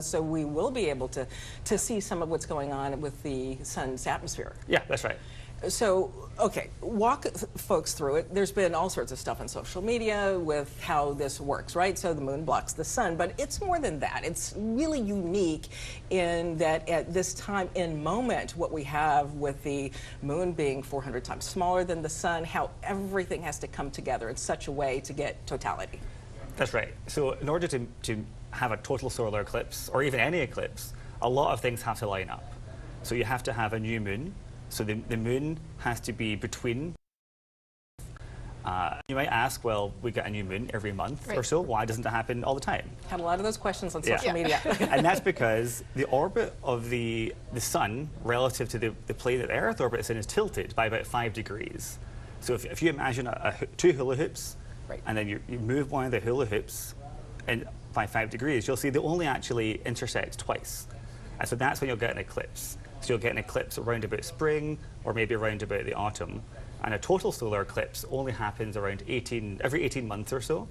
So we will be able to see some of what's going on with the sun's atmosphere. Yeah, that's right. So, okay, walk folks through it. There's been all sorts of stuff on social media with how this works, right? So the moon blocks the sun, but it's more than that. It's really unique in that at this time in moment, what we have with the moon being 400 times smaller than the sun, how everything has to come together in such a way to get totality. That's right. So in order to have a total solar eclipse, or even any eclipse, a lot of things have to line up. So you have to have a new moon. So the moon has to be between. You might ask, well, we get a new moon every month or so. Why doesn't it happen all the time? Had a lot of those questions on social media. And that's because the orbit of the sun relative to the plane that the Earth orbits in is tilted by about 5 degrees. So if you imagine two hula hoops, and then you move one of the hula hoops and by 5 degrees, you'll see they only actually intersect twice. And so that's when you'll get an eclipse. So you'll get an eclipse around about spring, or maybe around about the autumn. And a total solar eclipse only happens around every 18 months or so.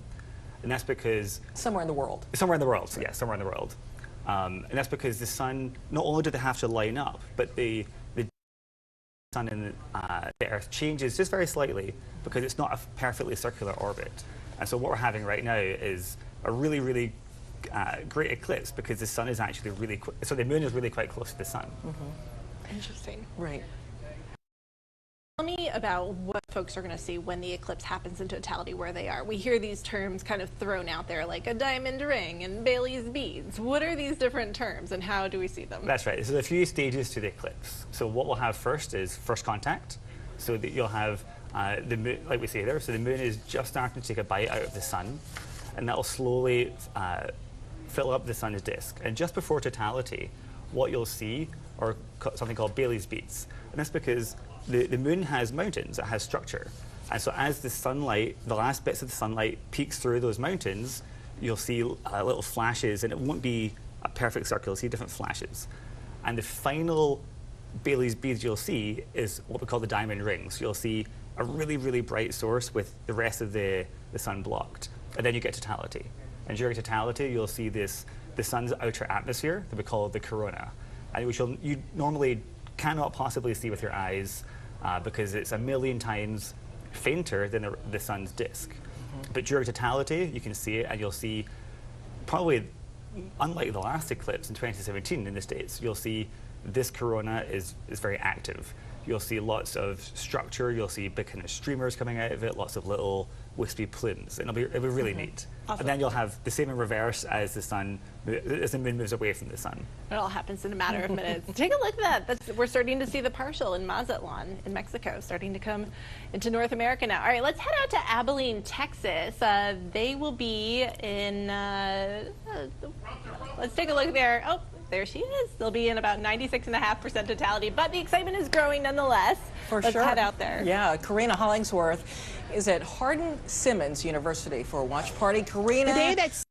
And that's because... Somewhere in the world. Somewhere in the world, yeah, somewhere in the world. And that's because the sun, not only do they have to line up, but the sun and the Earth changes just very slightly because it's not a perfectly circular orbit. And so what we're having right now is a really, really great eclipse because the sun is actually really, so the moon is really quite close to the sun. Interesting. Right. Tell me about what folks are going to see when the eclipse happens in totality, where they are. We hear these terms kind of thrown out there like a diamond ring and Bailey's beads. What are these different terms and how do we see them? That's right. So there's a few stages to the eclipse. So what we'll have first is first contact. So that you'll have the moon, like we say there, so the moon is just starting to take a bite out of the sun, and that'll slowly fill up the sun's disk. And just before totality, what you'll see are something called Bailey's beads. And that's because the moon has mountains, it has structure. And so as the sunlight, the last bits of the sunlight peeks through those mountains, you'll see little flashes, and it won't be a perfect circle, you'll see different flashes. And the final Bailey's beads you'll see is what we call the diamond ring. So you'll see a really, really bright source with the rest of the sun blocked. And then you get totality. And during totality, you'll see the sun's outer atmosphere that we call the corona, and which you normally cannot possibly see with your eyes because it's 1,000,000 times fainter than the sun's disk. But during totality, you can see it, and you'll see, probably unlike the last eclipse in 2017 in the States, you'll see this corona is very active. You'll see lots of structure, you'll see big kind of streamers coming out of it, lots of little wispy plumes. It'll be really neat. Awesome. And then you'll have the same in reverse as the moon moves away from the sun. It all happens in a matter of minutes. Take a look at that. We're starting to see the partial in Mazatlan in Mexico, starting to come into North America now. All right, let's head out to Abilene, Texas. They will be in, let's take a look there. Oh, there she is. They'll be in about 96.5% totality, but the excitement is growing nonetheless. For sure. Let's head out there. Yeah, Karina Hollingsworth is at Hardin-Simmons University for a watch party. Karina. The day that's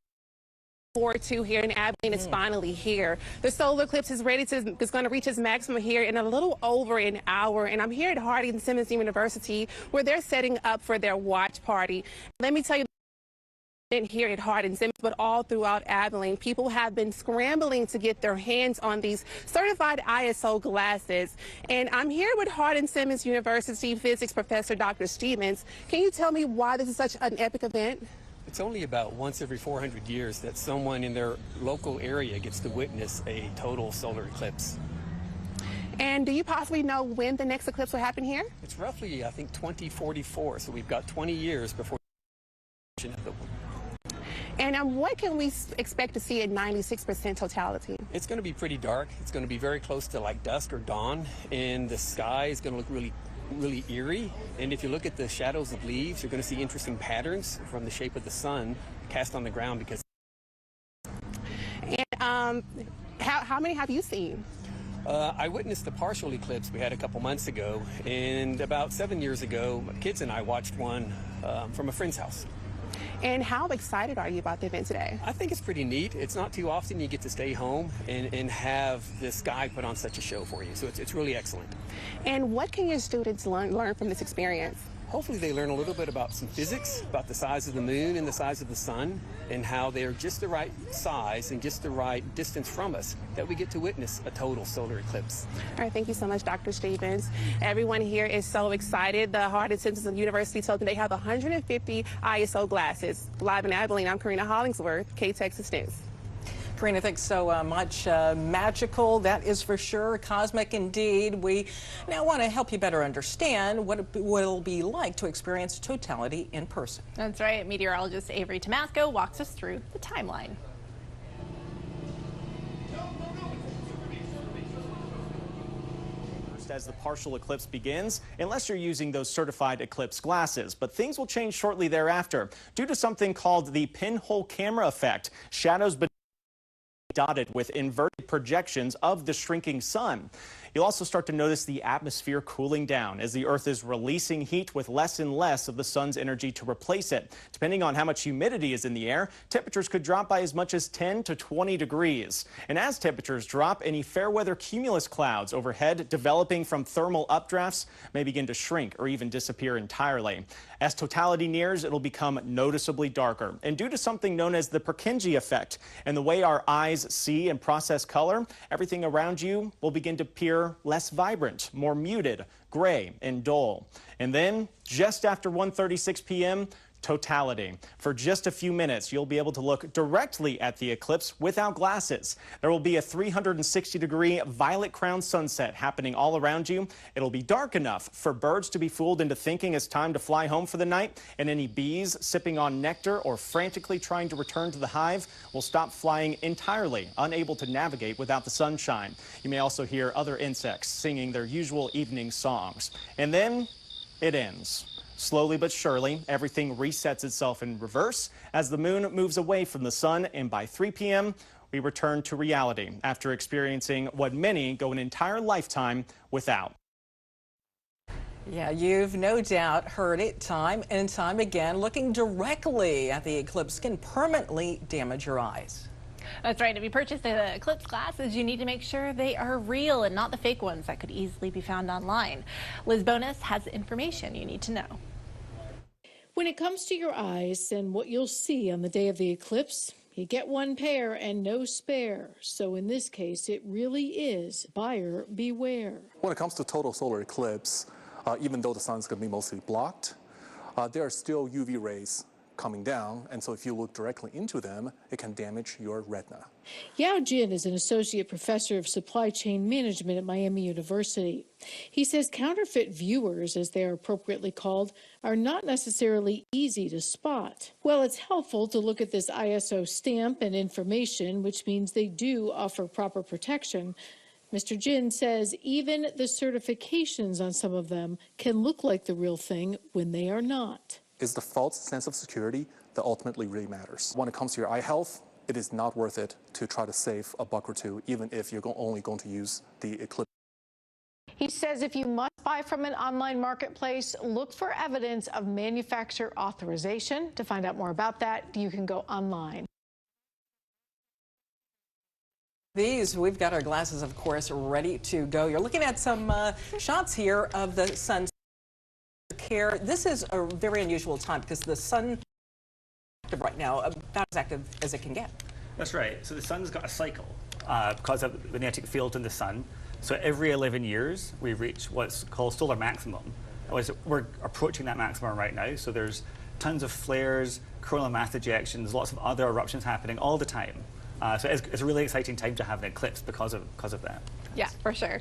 forward to here in Abilene is finally here. The solar eclipse is ready to, it's going to reach its maximum here in a little over an hour. And I'm here at Hardin-Simmons University where they're setting up for their watch party. Let me tell you, here at Hardin-Simmons, but all throughout Abilene, people have been scrambling to get their hands on these certified ISO glasses. And I'm here with Hardin-Simmons University physics professor Dr. Stevens. Can you tell me why this is such an epic event? It's only about once every 400 years that someone in their local area gets to witness a total solar eclipse. And do you possibly know when the next eclipse will happen here? It's roughly, I think, 2044, so we've got 20 years before. And what can we expect to see at 96% totality? It's going to be pretty dark. It's going to be very close to like dusk or dawn, and the sky is going to look really, really eerie. And if you look at the shadows of leaves, you're going to see interesting patterns from the shape of the sun cast on the ground. Because. And how many have you seen? I witnessed the partial eclipse we had a couple months ago, and about 7 years ago, my kids and I watched one from a friend's house. And how excited are you about the event today? I think it's pretty neat. It's not too often you get to stay home and have the sky put on such a show for you. So it's really excellent. And what can your students learn from this experience? Hopefully they learn a little bit about some physics, about the size of the moon and the size of the sun, and how they're just the right size and just the right distance from us that we get to witness a total solar eclipse. All right, thank you so much, Dr. Stevens. Everyone here is so excited. The Harding Simpson University told me they have 150 ISO glasses. Live in Abilene, I'm Karina Hollingsworth, K-Texas News. Karina, thanks so much. Magical, that is for sure. Cosmic indeed. We now want to help you better understand what it will be like to experience totality in person. That's right. Meteorologist Avery Tomasco walks us through the timeline. As the partial eclipse begins, unless you're using those certified eclipse glasses. But things will change shortly thereafter due to something called the pinhole camera effect. Shadows dotted with inverted projections of the shrinking sun. You'll also start to notice the atmosphere cooling down as the Earth is releasing heat with less and less of the sun's energy to replace it. Depending on how much humidity is in the air, temperatures could drop by as much as 10 to 20 degrees. And as temperatures drop, any fair weather cumulus clouds overhead developing from thermal updrafts may begin to shrink or even disappear entirely. As totality nears, it'll become noticeably darker. And due to something known as the Purkinje effect and the way our eyes see and process color, everything around you will begin to appear less vibrant, more muted, gray, and dull. And then, just after 1:36 p.m., totality. For just a few minutes, you'll be able to look directly at the eclipse without glasses. There will be a 360-degree violet crown sunset happening all around you. It'll be dark enough for birds to be fooled into thinking it's time to fly home for the night, and any bees sipping on nectar or frantically trying to return to the hive will stop flying entirely, unable to navigate without the sunshine. You may also hear other insects singing their usual evening songs. And then it ends. Slowly but surely, everything resets itself in reverse as the moon moves away from the sun, and by 3 p.m., we return to reality after experiencing what many go an entire lifetime without. Yeah, you've no doubt heard it time and time again. Looking directly at the eclipse can permanently damage your eyes. That's right. If you purchase the eclipse glasses, you need to make sure they are real and not the fake ones that could easily be found online. Liz Bonus has information you need to know. When it comes to your eyes and what you'll see on the day of the eclipse, you get one pair and no spare. So in this case, it really is buyer beware. When it comes to total solar eclipse, even though the sun's going to be mostly blocked, there are still UV rays coming down, and so if you look directly into them, it can damage your retina. Yao Jin is an associate professor of supply chain management at Miami University. He says counterfeit viewers, as they are appropriately called, are not necessarily easy to spot. Well, it's helpful to look at this ISO stamp and information, which means they do offer proper protection. Mr. Jin says even the certifications on some of them can look like the real thing when they are not. It's the false sense of security that ultimately really matters. When it comes to your eye health, it is not worth it to try to save a buck or two, even if you're only going to use the Eclipse. He says if you must buy from an online marketplace, look for evidence of manufacturer authorization. To find out more about that, you can go online. We've got our glasses, of course, ready to go. You're looking at some shots here of the sun. This is a very unusual time because the sun right now about as active as it can get. That's right. So the sun's got a cycle because of the magnetic field in the sun. So every 11 years, we reach what's called solar maximum. We're approaching that maximum right now. So there's tons of flares, coronal mass ejections, lots of other eruptions happening all the time. So it's a really exciting time to have an eclipse because of that. Yeah, for sure.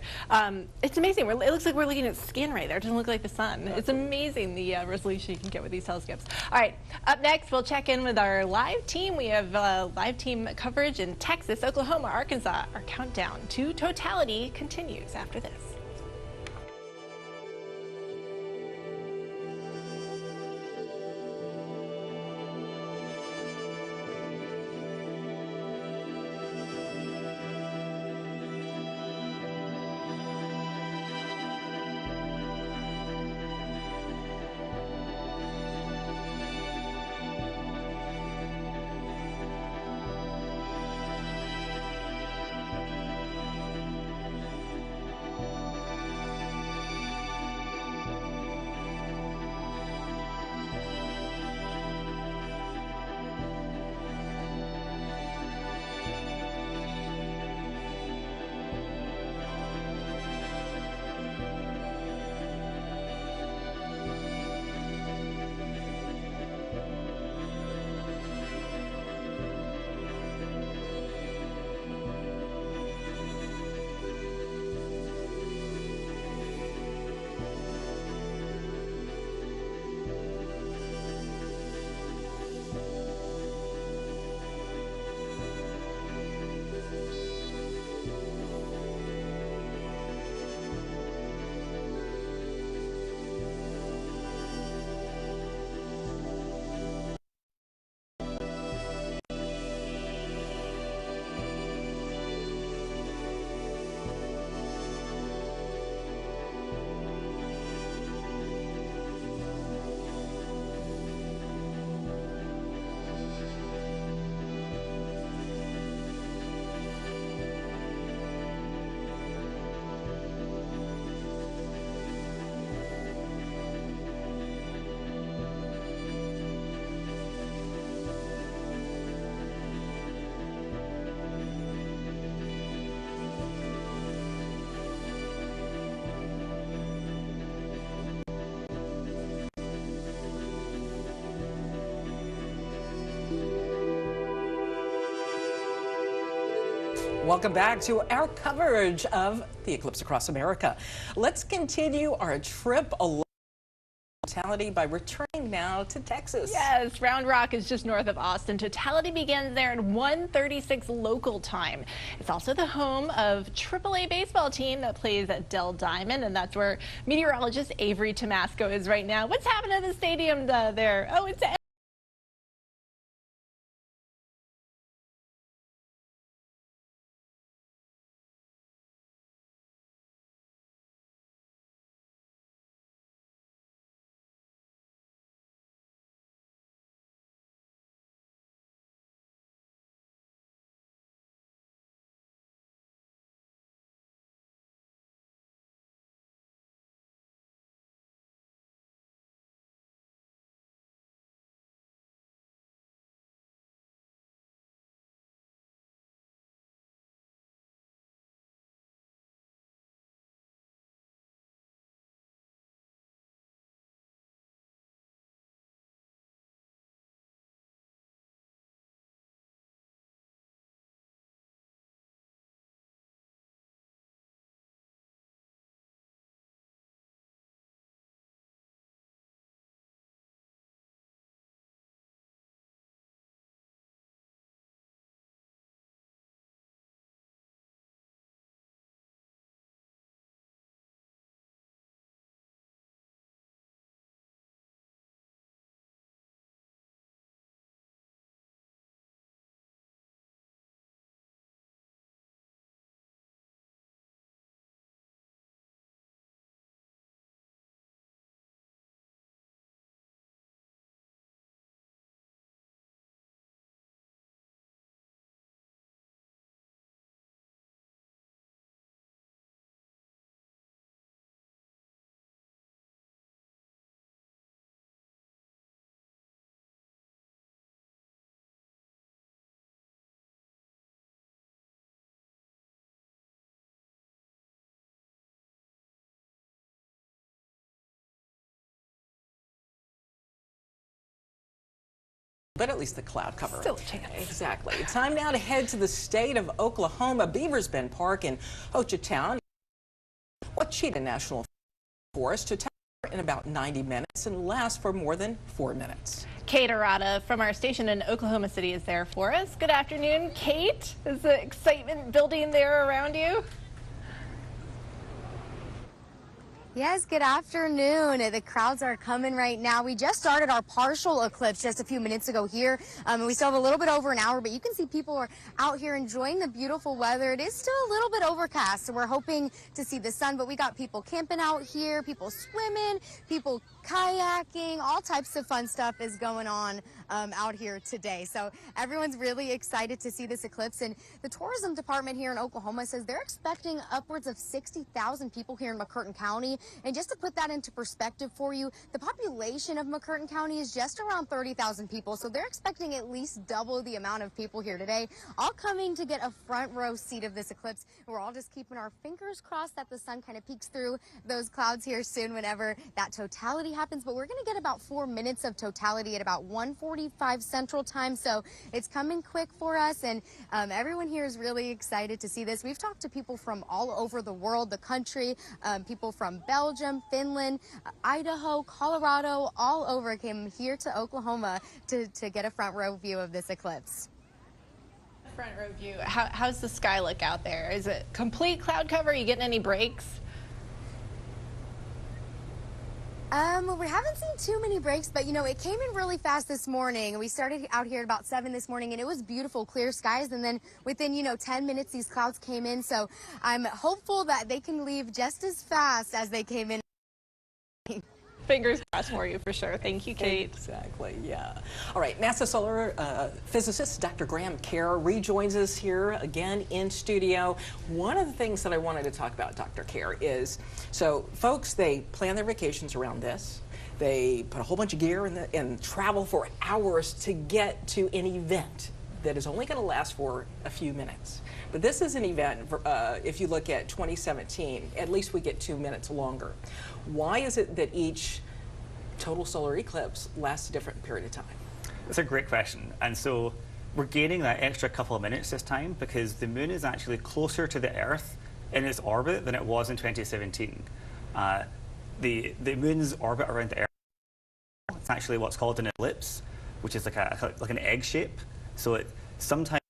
It's amazing. It looks like we're looking at skin right there. It doesn't look like the sun. It's amazing the resolution you can get with these telescopes. All right, up next, we'll check in with our live team. We have live team coverage in Texas, Oklahoma, Arkansas. Our countdown to totality continues after this. Welcome back to our coverage of the eclipse across America. Let's continue our trip along totality by returning now to Texas. Yes, Round Rock is just north of Austin. Totality begins there at 1:36 local time. It's also the home of AAA baseball team that plays at Dell Diamond, and that's where meteorologist Avery Tomasco is right now. What's happening at the stadium there? Oh, it's but at least the cloud cover. still a chance. Exactly. Time now to head to the state of Oklahoma, Beavers Bend Park in Hochatown. Ouachita National Forest to tower in about 90 minutes and last for more than 4 minutes. Kate Arata from our station in Oklahoma City is there for us. Good afternoon, Kate. Is the excitement building there around you? Yes, good afternoon. The crowds are coming right now. We just started our partial eclipse just a few minutes ago here. We still have a little bit over an hour, but you can see people are out here enjoying the beautiful weather. It is still a little bit overcast, so we're hoping to see the sun, but we got people camping out here, people swimming, people kayaking, all types of fun stuff is going on out here today. So everyone's really excited to see this eclipse, and the tourism department here in Oklahoma says they're expecting upwards of 60,000 people here in McCurtain County. And just to put that into perspective for you, the population of McCurtain County is just around 30,000 people. So they're expecting at least double the amount of people here today, all coming to get a front row seat of this eclipse. We're all just keeping our fingers crossed that the sun kind of peeks through those clouds here soon whenever that totality happens. But we're going to get about 4 minutes of totality at about 1:45 Central Time. So it's coming quick for us, and everyone here is really excited to see this. We've talked to people from all over the world, the country, people from Belgium, Finland, Idaho, Colorado, all over came here to Oklahoma to get a front row view of this eclipse. Front row view. How's the sky look out there? Is it complete cloud cover? Are you getting any breaks? We haven't seen too many breaks, but you know, it came in really fast this morning. We started out here at about 7 this morning, and it was beautiful, clear skies. And then within, 10 minutes, these clouds came in. So I'm hopeful that they can leave just as fast as they came in. Fingers crossed for you, for sure. Thank you, Kate. Exactly, yeah. All right, NASA solar physicist Dr. Graham Kerr rejoins us here again in studio. One of the things that I wanted to talk about, Dr. Kerr, is, so folks, they plan their vacations around this. They put a whole bunch of gear in and travel for hours to get to an event that is only going to last for a few minutes. But this is an event, if you look at 2017, at least we get 2 minutes longer. Why is it that each total solar eclipse lasts a different period of time? That's a great question. And so we're gaining that extra couple of minutes this time because the moon is actually closer to the Earth in its orbit than it was in 2017. The moon's orbit around the Earth, it's actually what's called an eclipse, which is like an egg shape. So it sometimes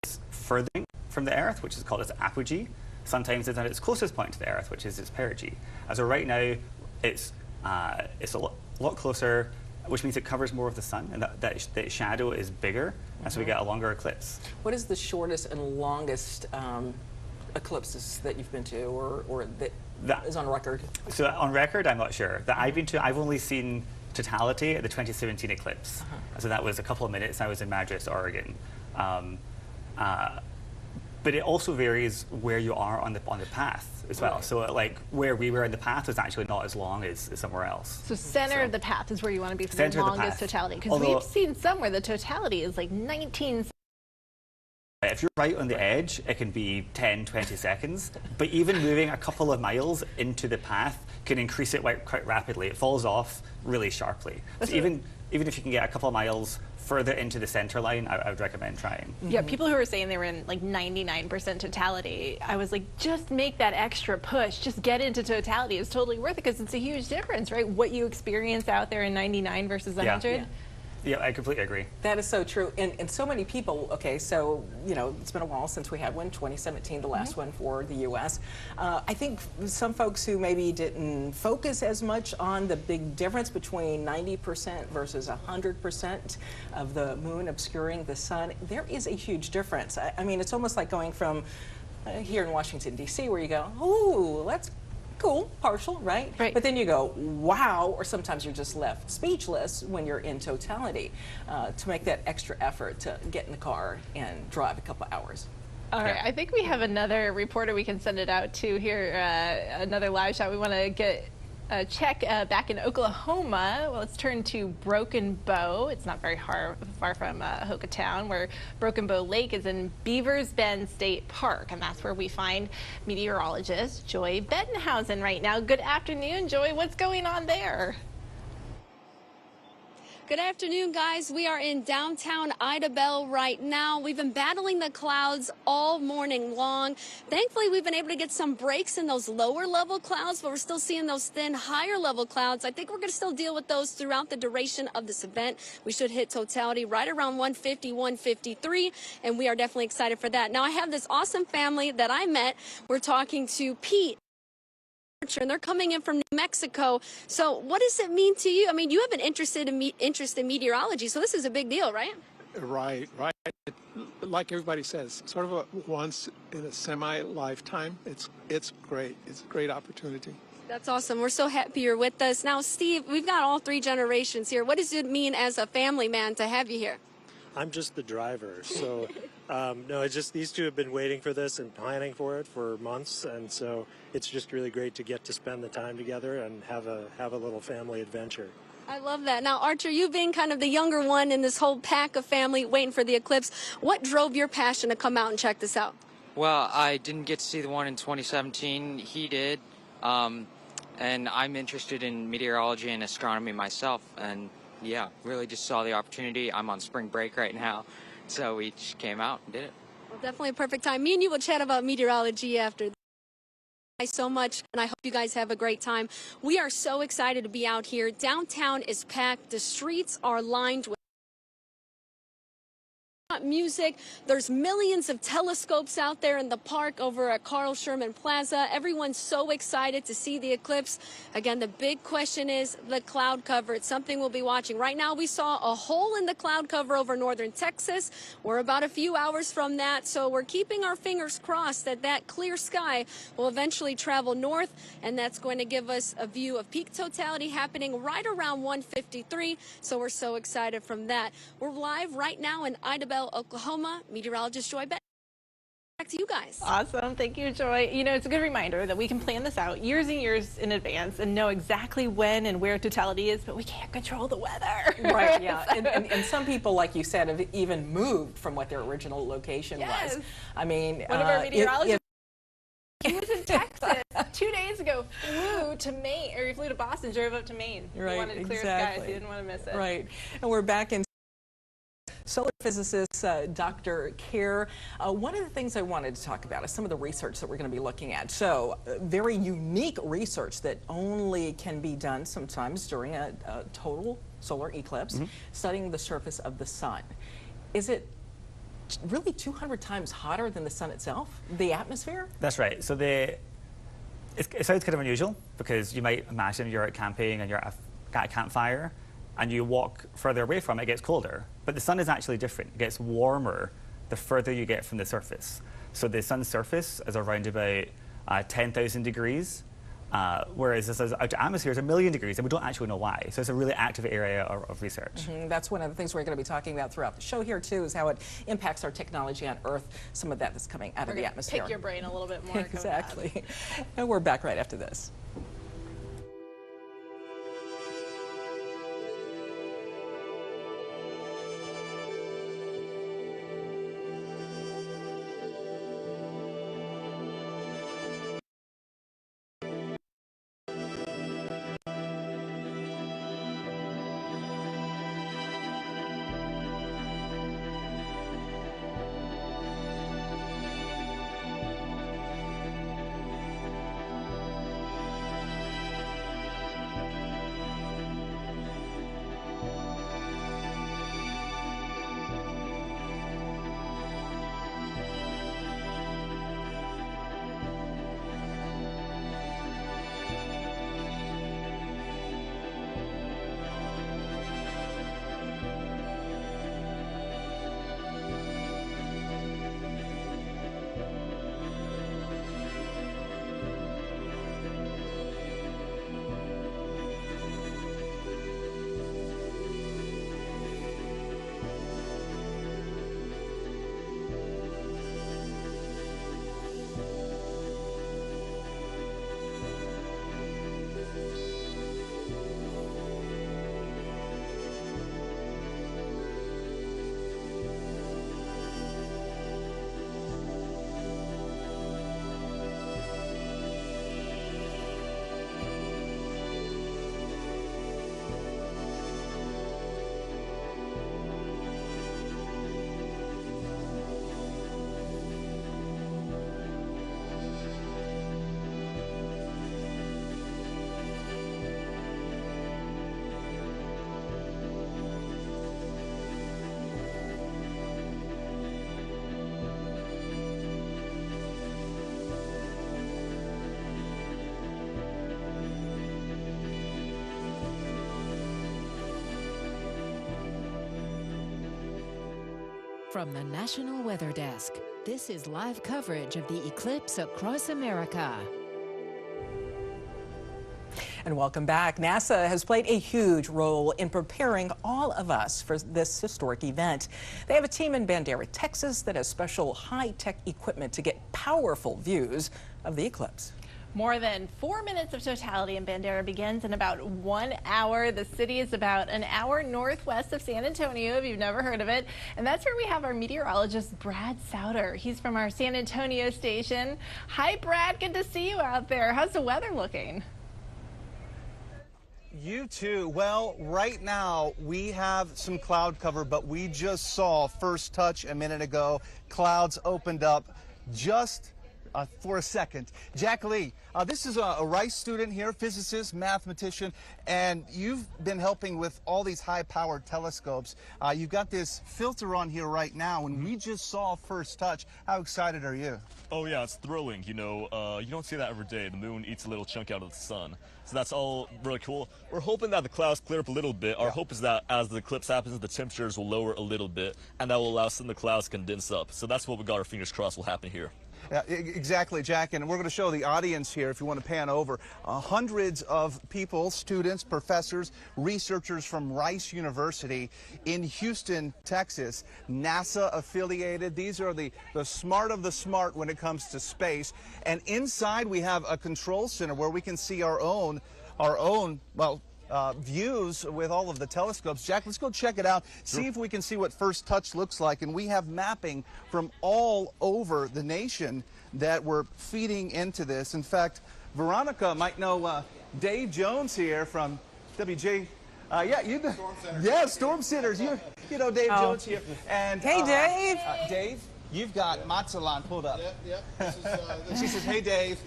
is further from the Earth, which is called its apogee. Sometimes it's at its closest point to the Earth, which is its perigee. And so right now, it's a lot closer, which means it covers more of the sun, and that shadow is bigger, and so we get a longer eclipse. What is the shortest and longest eclipses that you've been to, or that is on record? So on record, I'm not sure. That I've been to, I've only seen totality at the 2017 eclipse. So that was a couple of minutes. I was in Madras, Oregon. But it also varies where you are on the path as well. Right. So like where we were in the path was actually not as long as somewhere else. So center of the path is where you want to be for the longest totality. Because we've seen some where the totality is like 19 seconds. If you're right on the edge, it can be 10, 20 seconds. But even moving a couple of miles into the path can increase it quite rapidly. It falls off really sharply. So even if you can get a couple of miles further into the center line, I would recommend trying. Yeah, people who were saying they were in like 99% totality, I was like, just make that extra push, just get into totality. It's totally worth it because it's a huge difference, right? What you experience out there in 99 versus 100. Yeah. Yeah, I completely agree. That is so true. And so many people, okay, so, you know, it's been a while since we had one, 2017, the last one for the U.S. I think some folks who maybe didn't focus as much on the big difference between 90% versus 100% of the moon obscuring the sun, there is a huge difference. I mean, it's almost like going from here in Washington, D.C., where you go, ooh, that's cool, partial, right? But then you go, wow, or sometimes you're just left speechless when you're in totality to make that extra effort to get in the car and drive a couple hours. All right, I think we have another reporter we can send it out to here, another live shot. We want to get a check back in Oklahoma. Well, let's turn to Broken Bow. It's not very far from Hookatown, where Broken Bow Lake is in Beavers Bend State Park, and that's where we find meteorologist Joy Bettenhausen right now. Good afternoon, Joy. What's going on there? Good afternoon, guys. We are in downtown Idabel right now. We've been battling the clouds all morning long. Thankfully, we've been able to get some breaks in those lower level clouds, but we're still seeing those thin, higher level clouds. I think we're going to still deal with those throughout the duration of this event. We should hit totality right around 150, 153, and we are definitely excited for that. Now, I have this awesome family that I met. We're talking to Pete, and they're coming in from New Mexico. So what does it mean to you? I mean, you have an interest in meteorology, so this is a big deal, right? Right. Like everybody says, sort of a once in a semi-lifetime. It's great. It's a great opportunity. That's awesome. We're so happy you're with us. Now, Steve, we've got all three generations here. What does it mean as a family man to have you here? I'm just the driver, so no, it's just these two have been waiting for this and planning for it for months, and so it's just really great to get to spend the time together and have a little family adventure. I love that. Now, Archer, you being kind of the younger one in this whole pack of family waiting for the eclipse, what drove your passion to come out and check this out? Well, I didn't get to see the one in 2017. He did, and I'm interested in meteorology and astronomy myself, and yeah, really just saw the opportunity. I'm on spring break right now, so we just came out and did it. Well, definitely a perfect time. Me and you will chat about meteorology after. Thank you so much, and I hope you guys have a great time. We are so excited to be out here. Downtown is packed. The streets are lined with music. There's millions of telescopes out there in the park over at Carl Sherman Plaza. Everyone's so excited to see the eclipse. Again, the big question is the cloud cover. It's something we'll be watching. Right now, we saw a hole in the cloud cover over northern Texas. We're about a few hours from that, so we're keeping our fingers crossed that that clear sky will eventually travel north, and that's going to give us a view of peak totality happening right around 153. So we're so excited from that. We're live right now in Idabel, Oklahoma. Meteorologist Joy Bett. Back to you guys. Awesome. Thank you, Joy. You know, it's a good reminder that we can plan this out years and years in advance and know exactly when and where totality is, but we can't control the weather. Right, yeah. And some people, like you said, have even moved from what their original location was. I mean, one of our meteorologists, he was in Texas 2 days ago, flew to Maine, or he flew to Boston, drove up to Maine. Right, he wanted clear skies. He didn't want to miss it. Right. And we're back in Solar physicist Dr. Kerr. One of the things I wanted to talk about is some of the research that we're going to be looking at. So very unique research that only can be done sometimes during a total solar eclipse, studying the surface of the sun. Is it really 200 times hotter than the sun itself, the atmosphere? That's right. So it sounds kind of unusual because you might imagine you're out camping and you're at a campfire and you walk further away from it, it gets colder. But the sun is actually different. It gets warmer the further you get from the surface. So the sun's surface is around about 10,000 degrees, whereas the atmosphere is 1,000,000 degrees, and we don't actually know why. So it's a really active area of research. That's one of the things we're going to be talking about throughout the show here, too, is how it impacts our technology on Earth, some of that that's coming out of the atmosphere. Pick your brain a little bit more. Exactly. And we're back right after this. From the National Weather Desk, this is live coverage of the eclipse across America. And welcome back. NASA has played a huge role in preparing all of us for this historic event. They have a team in Bandera, Texas that has special high-tech equipment to get powerful views of the eclipse. More than 4 minutes of totality in Bandera begins in about 1 hour. The city is about an hour northwest of San Antonio, if you've never heard of it. And that's where we have our meteorologist, Brad Souter. He's from our San Antonio station. Hi, Brad. Good to see you out there. How's the weather looking? You too. Well, right now we have some cloud cover, but we just saw first touch a minute ago. Clouds opened up just for a second. Jack Lee, this is a Rice student here, physicist, mathematician, and you've been helping with all these high-powered telescopes. You've got this filter on here right now, and we just saw first touch. How excited are you? Oh yeah, it's thrilling. You know, you don't see that every day. The moon eats a little chunk out of the sun. So that's all really cool. We're hoping that the clouds clear up a little bit. Our hope is that as the eclipse happens, the temperatures will lower a little bit, and that will allow some of the clouds to condense up. So that's what we got our fingers crossed will happen here. Yeah, exactly, Jack, and we're going to show the audience here, if you want to pan over, hundreds of people, students, professors, researchers from Rice University in Houston, Texas, NASA affiliated. These are the smart of the smart when it comes to space. And inside we have a control center where we can see our own, views with all of the telescopes. Jack, let's go check it out, see if we can see what first touch looks like. And we have mapping from all over the nation that we're feeding into this. In fact, Veronica might know Dave Jones here from WJ. Storm Center. Yeah, Storm Centers. Dave Jones here. And hey, Dave. Dave, you've got Mazzalan pulled up. Yep. This She says, hey, Dave.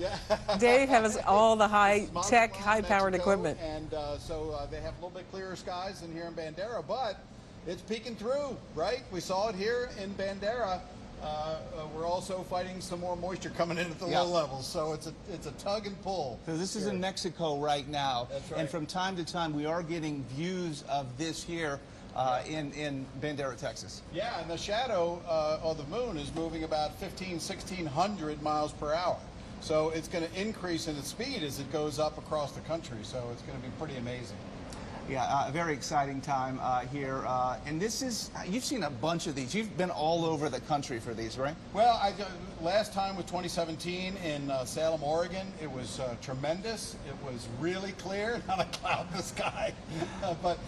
Dave has all the high-tech, high-powered equipment. And so they have a little bit clearer skies than here in Bandera, but it's peeking through, right? We saw it here in Bandera. We're also fighting some more moisture coming in at the low levels, so it's a tug and pull. So this is in Mexico right now. That's right. And from time to time, we are getting views of this here in Bandera, Texas. Yeah, and the shadow of the moon is moving about 1,600 miles per hour. So it's going to increase in its speed as it goes up across the country. So it's going to be pretty amazing. Yeah, a very exciting time here. And this is, you've seen a bunch of these. You've been all over the country for these, right? Well, last time was 2017 in Salem, Oregon. It was tremendous. It was really clear, not a cloud in the sky. But,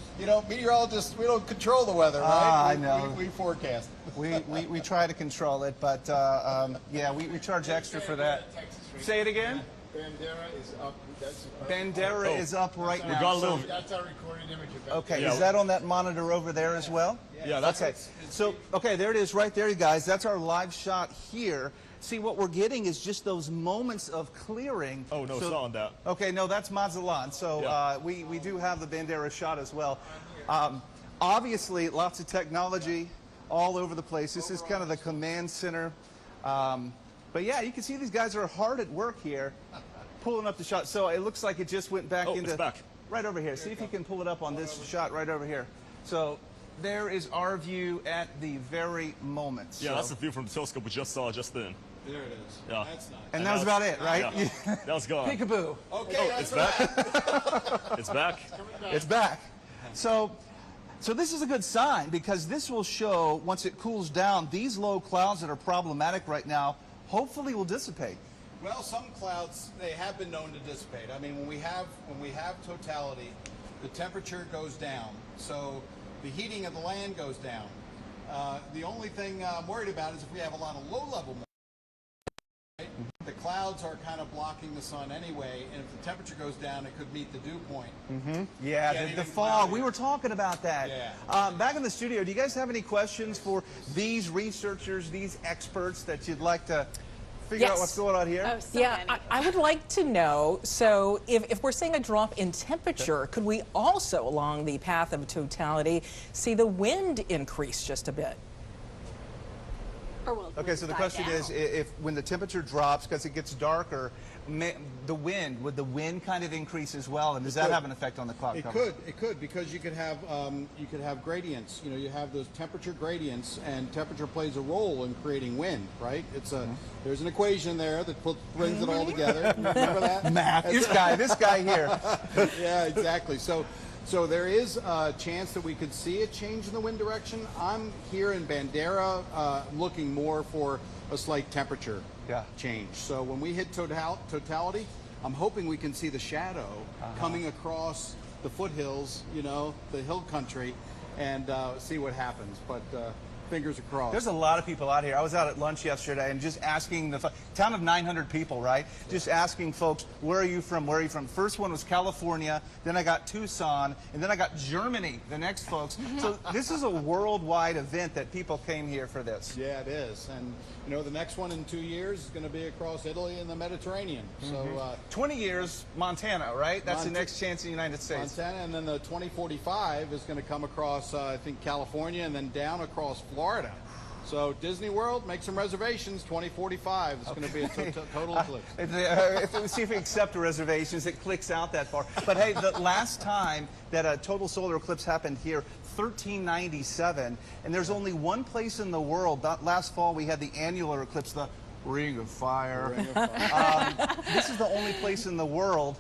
meteorologists, we don't control the weather, right? I know. We forecast. We try to control it, but yeah, we charge extra for that. Say it again? Bandera is up. Bandera is up right now. We got a little. That's our recorded image of Bandera. Okay, is that on that monitor over there as well? Yeah, that's okay. So, okay, there it is right there, you guys. That's our live shot here. See, what we're getting is just those moments of clearing. Oh, no, it's not on that. Okay, no, that's Mazzalan. So we do have the Bandera shot as well. Obviously, lots of technology all over the place. This is kind of the command center. But yeah, you can see these guys are hard at work here, pulling up the shot. So it looks like it just went back into... it's back. Right over here. See if you can pull it up on this shot right over here. So there is our view at the very moment. Yeah, that's the view from the telescope we just saw just then. There it is. Yeah. That's nice. And that was about it, right? Yeah. That was gone. Peekaboo. Okay, it's back. It's back. It's back. So this is a good sign because this will show, once it cools down, these low clouds that are problematic right now hopefully will dissipate. Well, some clouds, they have been known to dissipate. I mean, when we have totality, the temperature goes down, so the heating of the land goes down. The only thing I'm worried about is if we have a lot of low-level moisture, right? The clouds are kind of blocking the sun anyway, and if the temperature goes down, it could meet the dew point. Yeah, the fog. We were talking about that. Yeah. Back in the studio, do you guys have any questions for these researchers, these experts that you'd like to figure out what's going on here? Oh, so Yeah, many. I would like to know, so if we're seeing a drop in temperature, could we also, along the path of totality, see the wind increase just a bit? Okay, so the question is, if when the temperature drops because it gets darker, the wind, would the wind kind of increase as well, and does that have an effect on the cloud cover? It could, because you could have gradients. You know, you have those temperature gradients, and temperature plays a role in creating wind, right? It's there's an equation there that brings it all together. Remember that? Math. This guy here. Yeah, exactly. So there is a chance that we could see a change in the wind direction. I'm here in Bandera looking more for a slight temperature change. So when we hit totality, I'm hoping we can see the shadow coming across the foothills, the hill country, and see what happens. But fingers crossed. There's a lot of people out here. I was out at lunch yesterday and just asking the town of 900 people, right? Just asking folks, where are you from? Where are you from? First one was California, then I got Tucson, and then I got Germany, the next folks. So this is a worldwide event that people came here for this. Yeah, it is. And the next one in 2 years is going to be across Italy and the Mediterranean. So 20 years, Montana, right? That's the next chance in the United States. Montana, and then the 2045 is going to come across, I think, California, and then down across Florida. So Disney World, make some reservations. 2045 is going to be a total eclipse. Let's see if we accept reservations. It clicks out that far. But hey, the last time that a total solar eclipse happened here, 1397, and there's only one place in the world. Last fall we had the annular eclipse, the Ring of Fire. This is the only place in the world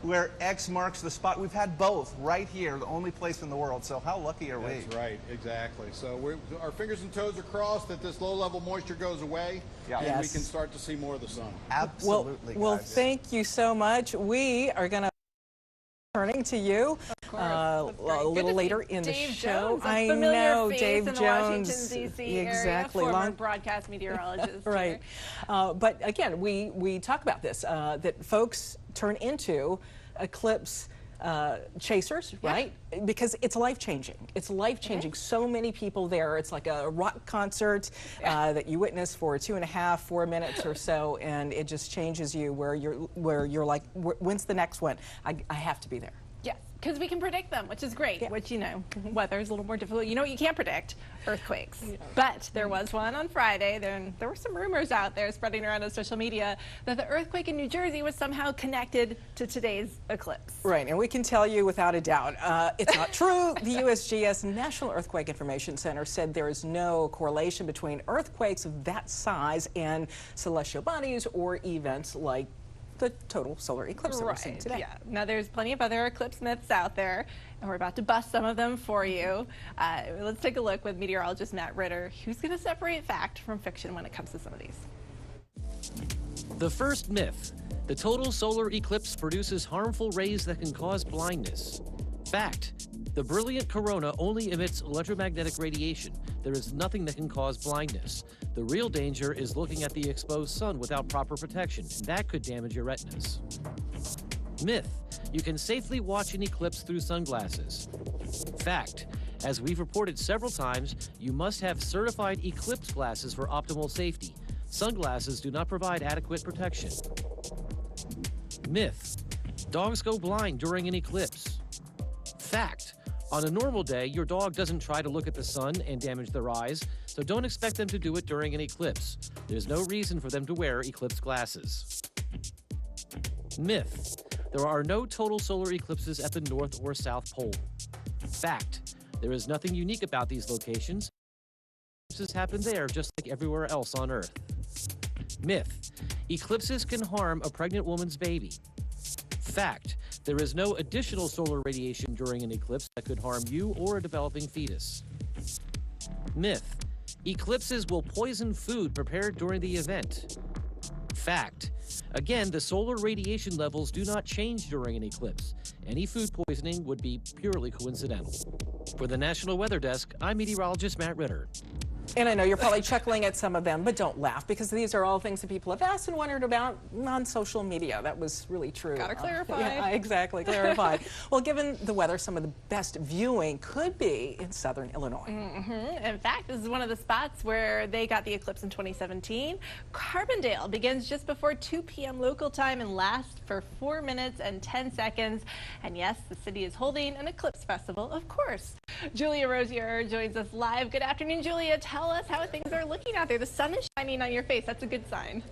where X marks the spot. We've had both right here, the only place in the world. So how lucky are we? That's right, exactly. So our fingers and toes are crossed that this low-level moisture goes away, and we can start to see more of the sun. Absolutely. Well, thank you so much. We are going to turning to you a little later in the show. I know Dave in the Jones, Washington, D.C. exactly, area, former broadcast meteorologist. Right, but again, we talk about this that folks turn into eclipse chasers, right? Because it's life-changing. It's life-changing. So many people there. It's like a rock concert that you witness for 2.5, 4 minutes or so, and it just changes you where you're like, when's the next one? I have to be there. Yes, because we can predict them, which is great, which, you know, weather is a little more difficult. You know what you can't predict? Earthquakes. But there was one on Friday. There were some rumors out there spreading around on social media that the earthquake in New Jersey was somehow connected to today's eclipse. Right, and we can tell you without a doubt, it's not true. The USGS National Earthquake Information Center said there is no correlation between earthquakes of that size and celestial bodies or events like the total solar eclipse that we're seeing today. Yeah. Now, there's plenty of other eclipse myths out there, and we're about to bust some of them for you. Let's take a look with meteorologist Matt Ritter, who's going to separate fact from fiction when it comes to some of these. The first myth: the total solar eclipse produces harmful rays that can cause blindness. Fact: the brilliant corona only emits electromagnetic radiation. There is nothing that can cause blindness. The real danger is looking at the exposed sun without proper protection, and that could damage your retinas. Myth: you can safely watch an eclipse through sunglasses. Fact: as we've reported several times, you must have certified eclipse glasses for optimal safety. Sunglasses do not provide adequate protection. Myth: dogs go blind during an eclipse. Fact: on a normal day, your dog doesn't try to look at the sun and damage their eyes, so don't expect them to do it during an eclipse. There's no reason for them to wear eclipse glasses. Myth: there are no total solar eclipses at the North or South Pole. Fact: there is nothing unique about these locations. Eclipses happen there just like everywhere else on Earth. Myth: eclipses can harm a pregnant woman's baby. Fact: there is no additional solar radiation during an eclipse that could harm you or a developing fetus. Myth: eclipses will poison food prepared during the event. Fact: again, the solar radiation levels do not change during an eclipse. Any food poisoning would be purely coincidental. For the National Weather Desk, I'm meteorologist Matt Ritter. And I know you're probably chuckling at some of them, but don't laugh, because these are all things that people have asked and wondered about on social media. That was really true. Gotta clarify. Yeah, exactly, clarify. Well, given the weather, some of the best viewing could be in southern Illinois. In fact, this is one of the spots where they got the eclipse in 2017. Carbondale begins just before 2 p.m. local time and lasts for 4 minutes and 10 seconds. And yes, the city is holding an eclipse festival, of course. Julia Rosier joins us live. Good afternoon, Julia. Tell us how things are looking out there. The sun is shining on your face. That's a good sign.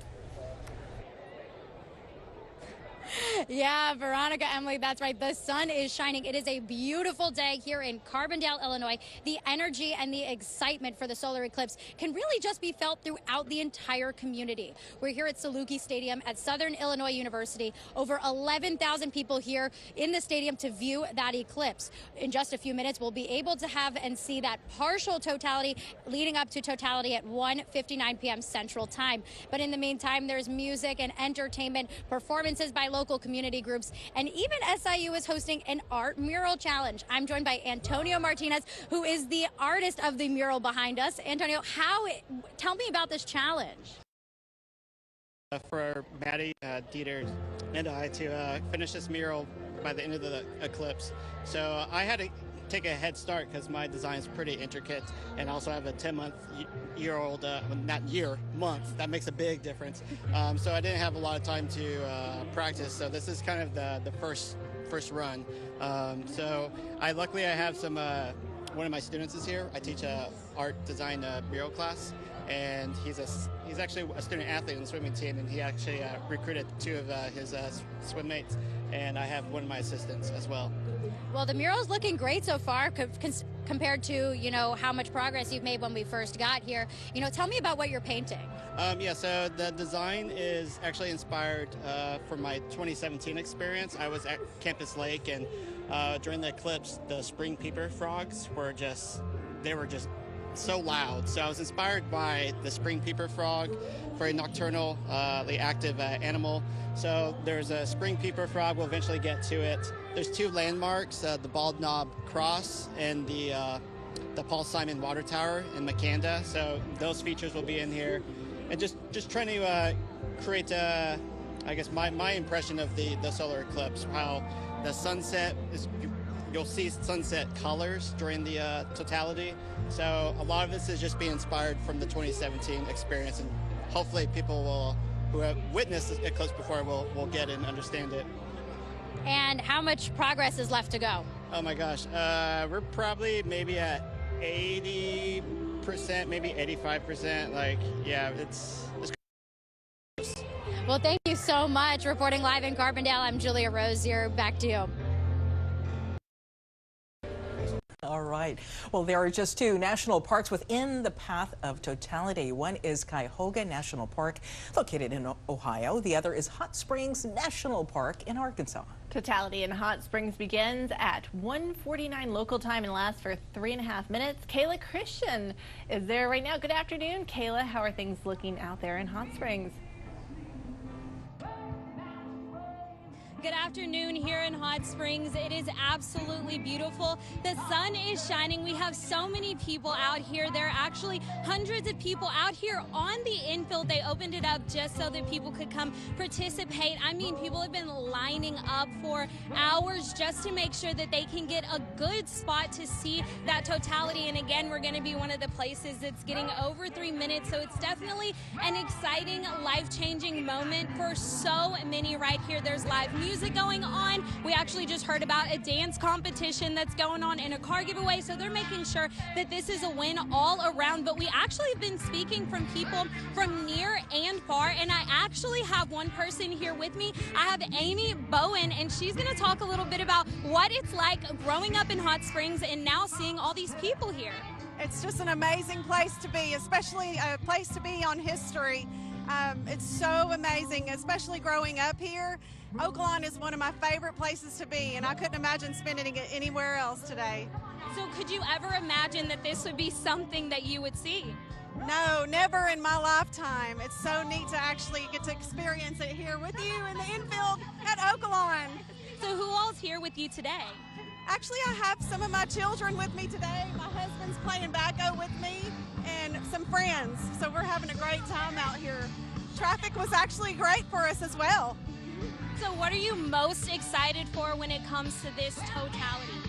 Yeah, Veronica, Emily, that's right. The sun is shining. It is a beautiful day here in Carbondale, Illinois. The energy and the excitement for the solar eclipse can really just be felt throughout the entire community. We're here at Saluki Stadium at Southern Illinois University. Over 11,000 people here in the stadium to view that eclipse. In just a few minutes, we'll be able to have and see that partial totality leading up to totality at 1:59 p.m. Central Time. But in the meantime, there's music and entertainment, performances by local community groups, and even SIU is hosting an art mural challenge. I'm joined by Antonio Martinez, who is the artist of the mural behind us. Antonio, tell me about this challenge. For Maddie, Dieter, and I to finish this mural by the end of the eclipse. So I had to take a head start because my design is pretty intricate, and also I have a 10-month-year-old, month. That makes a big difference. So I didn't have a lot of time to practice. So this is kind of the first run. So luckily I have some. One of my students is here. I teach a art design mural class, and he's actually a student athlete on the swimming team, and he actually recruited 2 of his swim mates, and I have one of my assistants as well. Well, the mural's looking great so far compared to, how much progress you've made when we first got here. Tell me about what you're painting. So the design is actually inspired from my 2017 experience. I was at Campus Lake, and during the eclipse, the spring peeper frogs were just so loud. So I was inspired by the spring peeper frog, very nocturnally active animal. So there's a spring peeper frog. We'll eventually get to it. There's 2 landmarks, the Bald Knob Cross and the Paul Simon Water Tower in Makanda. So those features will be in here. And just trying to create, I guess, my impression of the solar eclipse, how the sunset is, you'll see sunset colors during the totality. So a lot of this is just being inspired from the 2017 experience, and hopefully people who have witnessed the eclipse before will get it and understand it. And how much progress is left to go? Oh my gosh, we're probably maybe at 80%, maybe 85%. Like, yeah, it's Well, thank you so much. Reporting live in Carbondale, I'm Julia Rozier. Back to you. All right. Well, there are just two national parks within the path of totality. One is Cuyahoga National Park, located in Ohio. The other is Hot Springs National Park in Arkansas. Totality in Hot Springs begins at 1:49 local time and lasts for 3.5 minutes. Kayla Christian is there right now. Good afternoon, Kayla. How are things looking out there in Hot Springs? Good afternoon here in Hot Springs. It is absolutely beautiful. The sun is shining. We have so many people out here. There are actually hundreds of people out here on the infield. They opened it up just so that people could come participate. I mean, people have been lining up for hours just to make sure that they can get a good spot to see that totality. And again, we're going to be one of the places that's getting over 3 minutes. So it's definitely an exciting, life-changing moment for so many right here. There's live music going on. We actually just heard about a dance competition that's going on and a car giveaway. So they're making sure that this is a win all around. But we actually have been speaking from people from near and far. And I actually have one person here with me. I have Amy Bowen, and she's going to talk a little bit about what it's like growing up in Hot Springs and now seeing all these people here. It's just an amazing place to be, especially a place to be on history. It's so amazing, especially growing up here. Oaklawn is one of my favorite places to be, and I couldn't imagine spending it anywhere else today. So could you ever imagine that this would be something that you would see? No, never in my lifetime. It's so neat to actually get to experience it here with you in the infield at Oaklawn. So who all's here with you today? Actually, I have some of my children with me today. My husband's playing backhoe with me and some friends. So we're having a great time out here. Traffic was actually great for us as well. So what are you most excited for when it comes to this totality?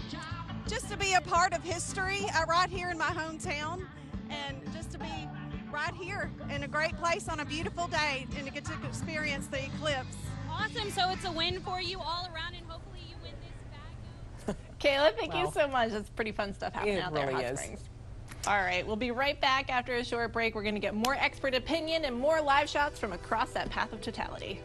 Just to be a part of history right here in my hometown, and just to be right here in a great place on a beautiful day and to get to experience the eclipse. Awesome. So it's a win for you all around, and hopefully you win this back. Kayla, thank you so much. That's pretty fun stuff happening out there in Hot Springs. All right, we'll be right back after a short break. We're going to get more expert opinion and more live shots from across that path of totality.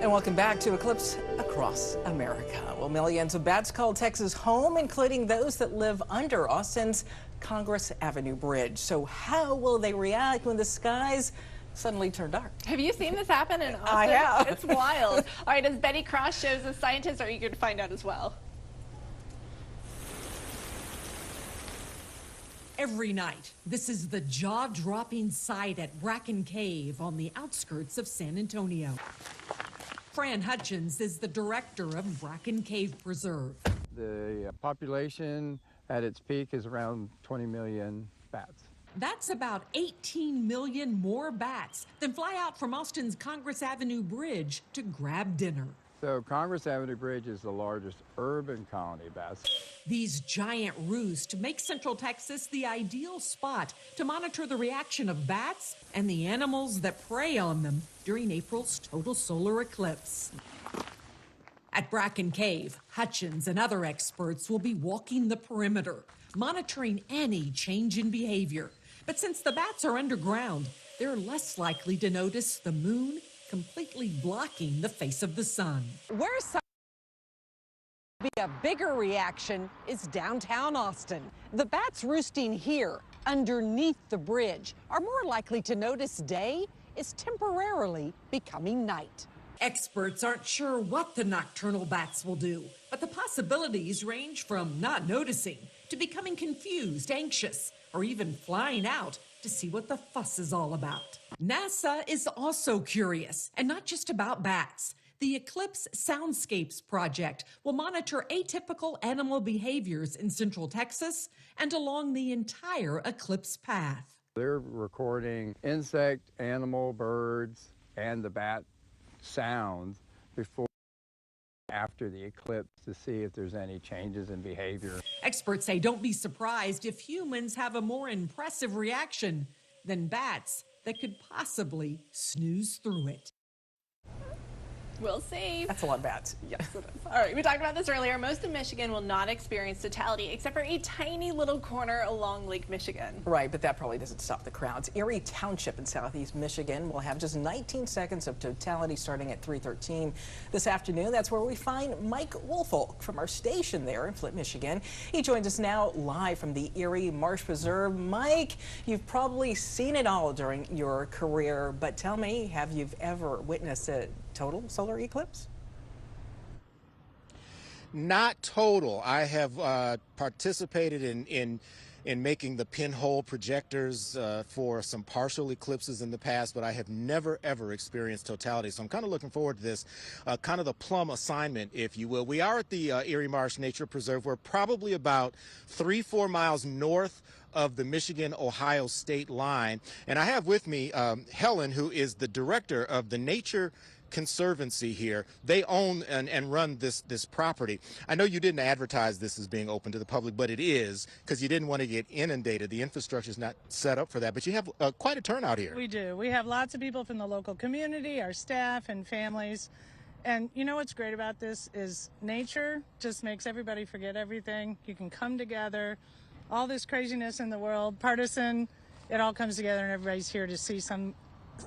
And welcome back to Eclipse Across America. Well, millions of bats call Texas home, including those that live under Austin's Congress Avenue Bridge. So how will they react when the skies Suddenly turned dark. Have you seen this happen in Austin? I have. It's wild. All right, as Betty Cross shows, the scientists are eager to find out as well. Every night, this is the jaw-dropping sight at Bracken Cave on the outskirts of San Antonio. Fran Hutchins is the director of Bracken Cave Preserve. The population at its peak is around 20 million bats. That's about 18 million more bats than fly out from Austin's Congress Avenue Bridge to grab dinner. So Congress Avenue Bridge is the largest urban colony of bats. These giant roosts make Central Texas the ideal spot to monitor the reaction of bats and the animals that prey on them during April's total solar eclipse. At Bracken Cave, Hutchins and other experts will be walking the perimeter, monitoring any change in behavior. But since the bats are underground, they're less likely to notice the moon completely blocking the face of the sun. Where some be a bigger reaction is downtown Austin. The bats roosting here underneath the bridge are more likely to notice day is temporarily becoming night. Experts aren't sure what the nocturnal bats will do, but the possibilities range from not noticing to becoming confused, anxious, or even flying out to see what the fuss is all about. NASA is also curious, and not just about bats. The Eclipse Soundscapes project will monitor atypical animal behaviors in Central Texas and along the entire eclipse path. They're recording insect, animal, birds, and the bat sounds before after the eclipse to see if there's any changes in behavior. Experts say don't be surprised if humans have a more impressive reaction than bats that could possibly snooze through it. We'll see. That's a lot of bats. Yes, it is. All right, we talked about this earlier. Most of Michigan will not experience totality except for a tiny little corner along Lake Michigan. Right, but that probably doesn't stop the crowds. Erie Township in southeast Michigan will have just 19 seconds of totality starting at 3:13 this afternoon. That's where we find Mike Woolfolk from our station there in Flint, Michigan. He joins us now live from the Erie Marsh Preserve. Mike, you've probably seen it all during your career, but tell me, have you ever witnessed a total solar eclipse? Not total. I have participated in making the pinhole projectors for some partial eclipses in the past, but I have never ever experienced totality. So I'm kind of looking forward to this, kind of the plum assignment, if you will. We are at the Erie Marsh Nature Preserve. We're probably about 3-4 miles north of the Michigan-Ohio state line. And I have with me Helen, who is the director of the Nature Conservancy here. They own and run this property. I know you didn't advertise this as being open to the public, but it is, because you didn't want to get inundated. The infrastructure is not set up for that, but you have quite a turnout here. We do. We have lots of people from the local community, our staff and families. And you know what's great about this is nature just makes everybody forget everything. You can come together. All this craziness in the world, partisan, it all comes together and everybody's here to see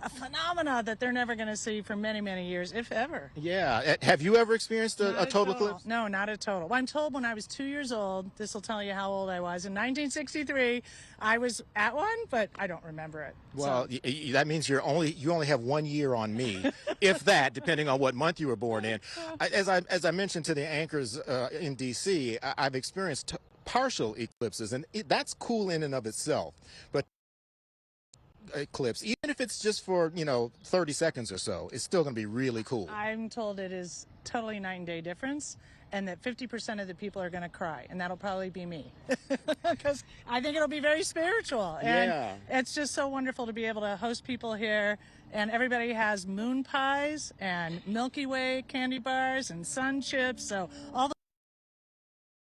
a phenomena that they're never going to see for many, many years, if ever. Yeah. Have you ever experienced a total eclipse? No, not a total. Well, I'm told when I was 2 years old, this will tell you how old I was. In 1963, I was at one, but I don't remember it. Well, so. That means you only have 1 year on me, if that, depending on what month you were born in. As I mentioned to the anchors in D.C., I've experienced partial eclipses, and that's cool in and of itself. But eclipse, even if it's just for 30 seconds or so, it's still going to be really cool. I'm told it is totally night and day difference, and that 50% of the people are going to cry, and that'll probably be me, because I think it'll be very spiritual. And yeah, it's just so wonderful to be able to host people here, and everybody has moon pies and Milky Way candy bars and sun chips, so all the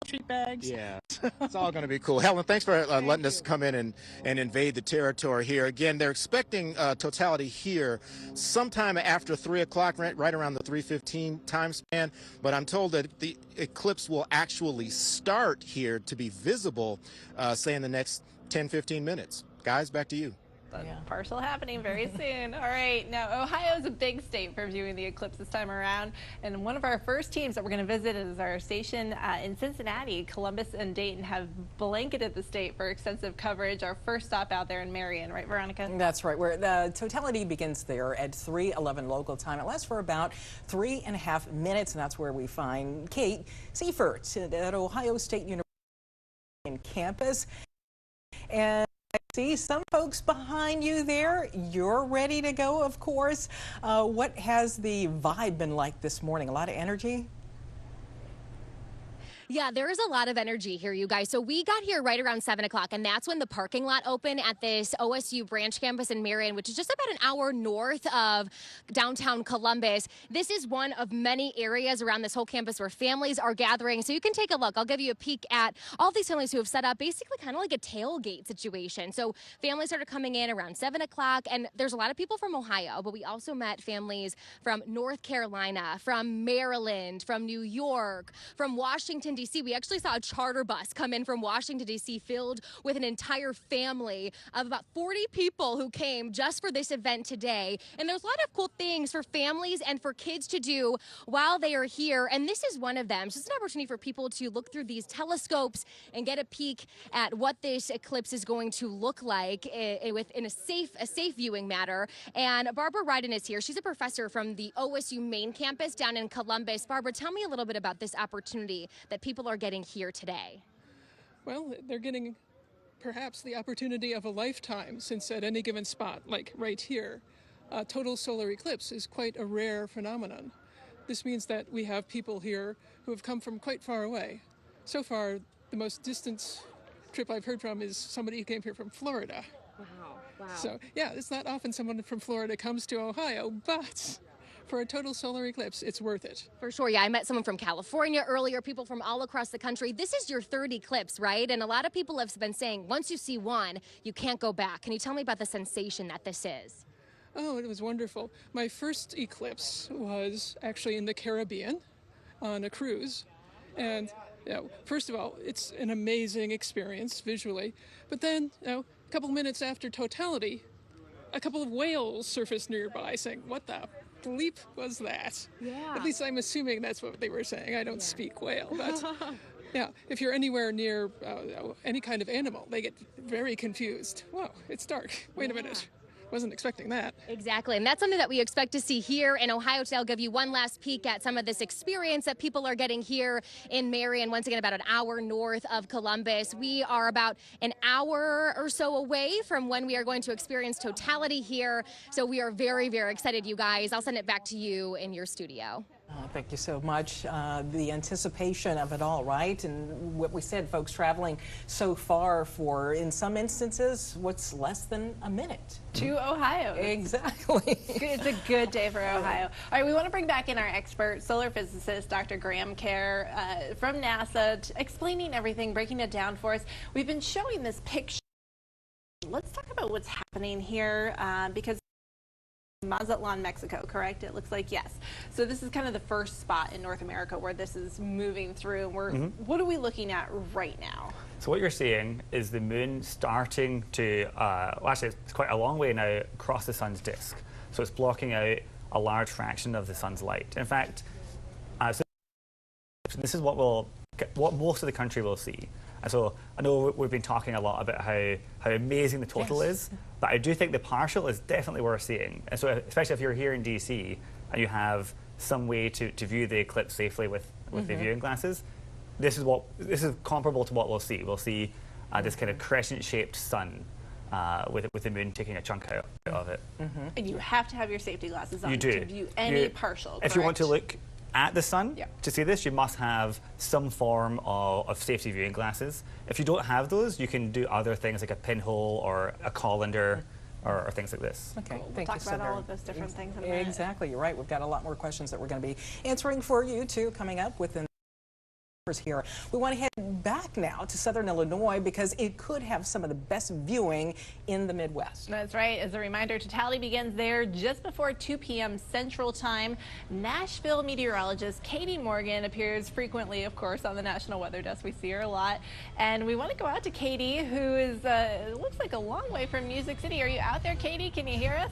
treat bags. Yeah, it's all going to be cool. Helen, thanks for letting us come in and invade the territory here. Again, they're expecting totality here sometime after 3 o'clock, right around the 3:15 time span. But I'm told that the eclipse will actually start here to be visible, say in the next 10-15 minutes. Guys, back to you. Partial happening very soon. All right, now Ohio is a big state for viewing the eclipse this time around, and one of our first teams that we're going to visit is our station in Cincinnati. Columbus and Dayton have blanketed the state for extensive coverage. Our first stop out there in Marion, right, Veronica? That's right. Where the totality begins there at 3:11 local time. It lasts for about 3.5 minutes, and that's where we find Kate Seifert at Ohio State University campus. And I see some folks behind you there. You're ready to go, of course. What has the vibe been like this morning? A lot of energy? Yeah, there is a lot of energy here, you guys. So we got here right around 7 o'clock, and that's when the parking lot opened at this OSU branch campus in Marion, which is just about an hour north of downtown Columbus. This is one of many areas around this whole campus where families are gathering. So you can take a look. I'll give you a peek at all these families who have set up basically kind of like a tailgate situation. So families started coming in around 7 o'clock, and there's a lot of people from Ohio, but we also met families from North Carolina, from Maryland, from New York, from Washington, D.C. We actually saw a charter bus come in from Washington, D.C. filled with an entire family of about 40 people who came just for this event today. And there's a lot of cool things for families and for kids to do while they are here. And this is one of them. So it's an opportunity for people to look through these telescopes and get a peek at what this eclipse is going to look like in a safe viewing matter. And Barbara Ryden is here. She's a professor from the OSU Maine campus down in Columbus. Barbara, tell me a little bit about this opportunity that people are getting here today. Well, they're getting perhaps the opportunity of a lifetime, since at any given spot, like right here, a total solar eclipse is quite a rare phenomenon. This means that we have people here who have come from quite far away. So far, the most distant trip I've heard from is somebody who came here from Florida. Wow. So, yeah, it's not often someone from Florida comes to Ohio, but for a total solar eclipse, it's worth it. For sure, yeah. I met someone from California earlier, people from all across the country. This is your third eclipse, right? And a lot of people have been saying, once you see one, you can't go back. Can you tell me about the sensation that this is? Oh, it was wonderful. My first eclipse was actually in the Caribbean on a cruise. And, first of all, it's an amazing experience visually. But then, a couple minutes after totality, a couple of whales surfaced nearby saying, "What the bleep was that?" Yeah. At least I'm assuming that's what they were saying. I don't speak whale, but yeah, if you're anywhere near any kind of animal, they get very confused. Whoa, it's dark. Wait a minute. Wasn't expecting that. Exactly, and that's something that we expect to see here in Ohio. Today, I'll give you one last peek at some of this experience that people are getting here in Marion. Once again, about an hour north of Columbus. We are about an hour or so away from when we are going to experience totality here. So we are very, very excited, you guys. I'll send it back to you in your studio. Thank you so much. The anticipation of it all, right? And what we said, folks traveling so far for, in some instances, what's less than a minute. To Ohio. Exactly. It's a good day for Ohio. All right, we want to bring back in our expert solar physicist, Dr. Graham Kerr from NASA, explaining everything, breaking it down for us. We've been showing this picture. Let's talk about what's happening here because Mazatlan, Mexico, correct? It looks like yes. So this is kind of the first spot in North America where this is moving through. What are we looking at right now? So what you're seeing is the moon starting to, well, actually it's quite a long way now across the sun's disk. So it's blocking out a large fraction of the sun's light. In fact, so this is what most of the country will see. And so I know we've been talking a lot about how amazing the total is, but I do think the partial is definitely worth seeing. And so especially if you're here in DC and you have some way to view the eclipse safely with the viewing glasses, this is comparable to what we'll see. We'll see this kind of crescent-shaped sun with the moon taking a chunk out of it. And you have to have your safety glasses on You do. to view any partial, correct? If you want to look at the sun to see this, you must have some form of safety viewing glasses. If you don't have those, you can do other things like a pinhole or a colander or things like this. Okay, We'll thank talk you so about very all of those different things in a minute. Exactly, you're right. We've got a lot more questions that we're going to be answering for you too coming up within here. We want to head back now to southern Illinois because it could have some of the best viewing in the Midwest. That's right. As a reminder, totality begins there just before 2 p.m. Central Time. Nashville meteorologist Katie Morgan appears frequently, of course, on the National Weather Desk. We see her a lot. And we want to go out to Katie, who is, looks like a long way from Music City. Are you out there, Katie? Can you hear us?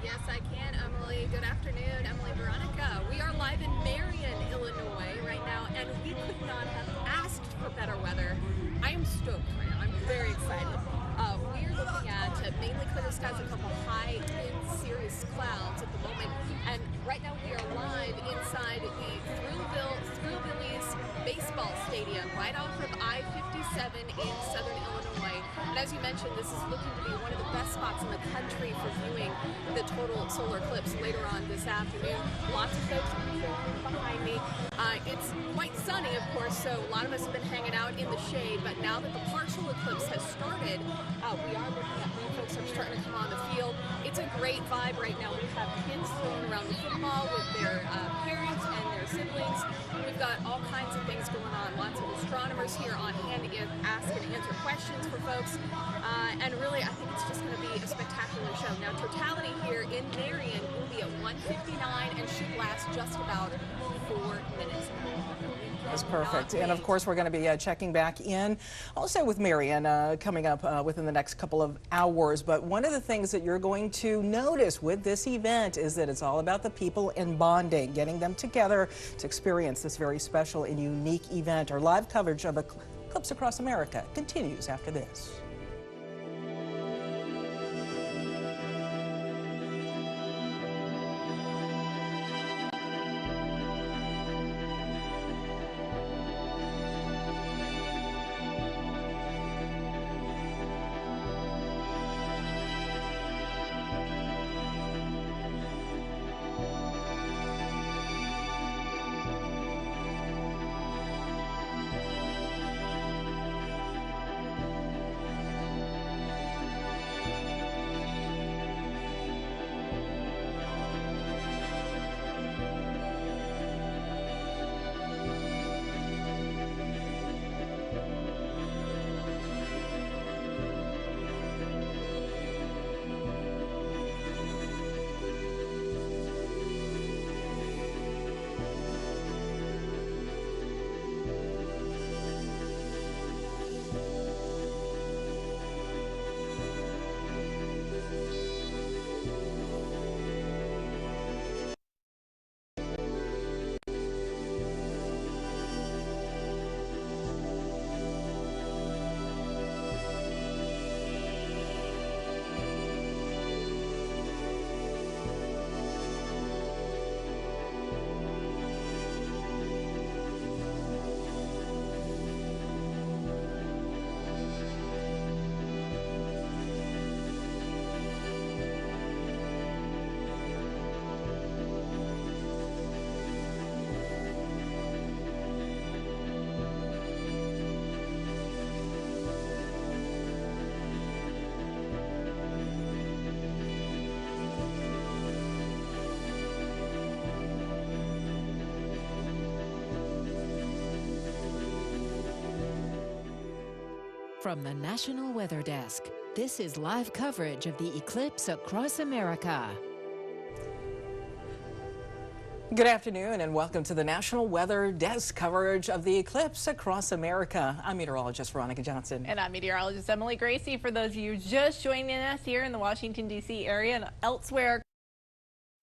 Yes, I can, Emily. Good afternoon, Emily, Veronica. We are live in Marion, Illinois right now, and we could not have asked for better weather. I am stoked right now. I'm very excited. We are looking at mainly clear skies, a couple high in cirrus clouds at the moment, and right now we are live inside the Thrillbillies baseball stadium right off of I-57 in southern Illinois. And as you mentioned, this is looking to be one of the best spots in the country for viewing the total solar eclipse later on this afternoon. Lots of folks behind me. It's quite sunny, of course, so a lot of us have been hanging out in the shade, but now that the partial eclipse has started, we are looking at more folks are starting to come on the field. It's a great vibe right now. We have kids throwing around the football with their parents and their siblings. We've got all kinds of things going on. Lots of astronomers here on hand to ask and answer questions for folks. And really, I think it's just going to be a spectacular show. Now, totality here in Marion will be at 1:59 and should last just about 4 minutes. That's perfect. And of course, we're going to be checking back in also with Marion coming up within the next couple of hours. But one of the things that you're going to notice with this event is that it's all about the people and bonding, getting them together to experience this very special and unique event. Our live coverage of Eclipse Across America continues after this. From the National Weather Desk, this is live coverage of the eclipse across America. Good afternoon and welcome to the National Weather Desk coverage of the eclipse across America. I'm meteorologist Veronica Johnson. And I'm meteorologist Emily Gracie. For those of you just joining us here in the Washington, D.C. area and elsewhere,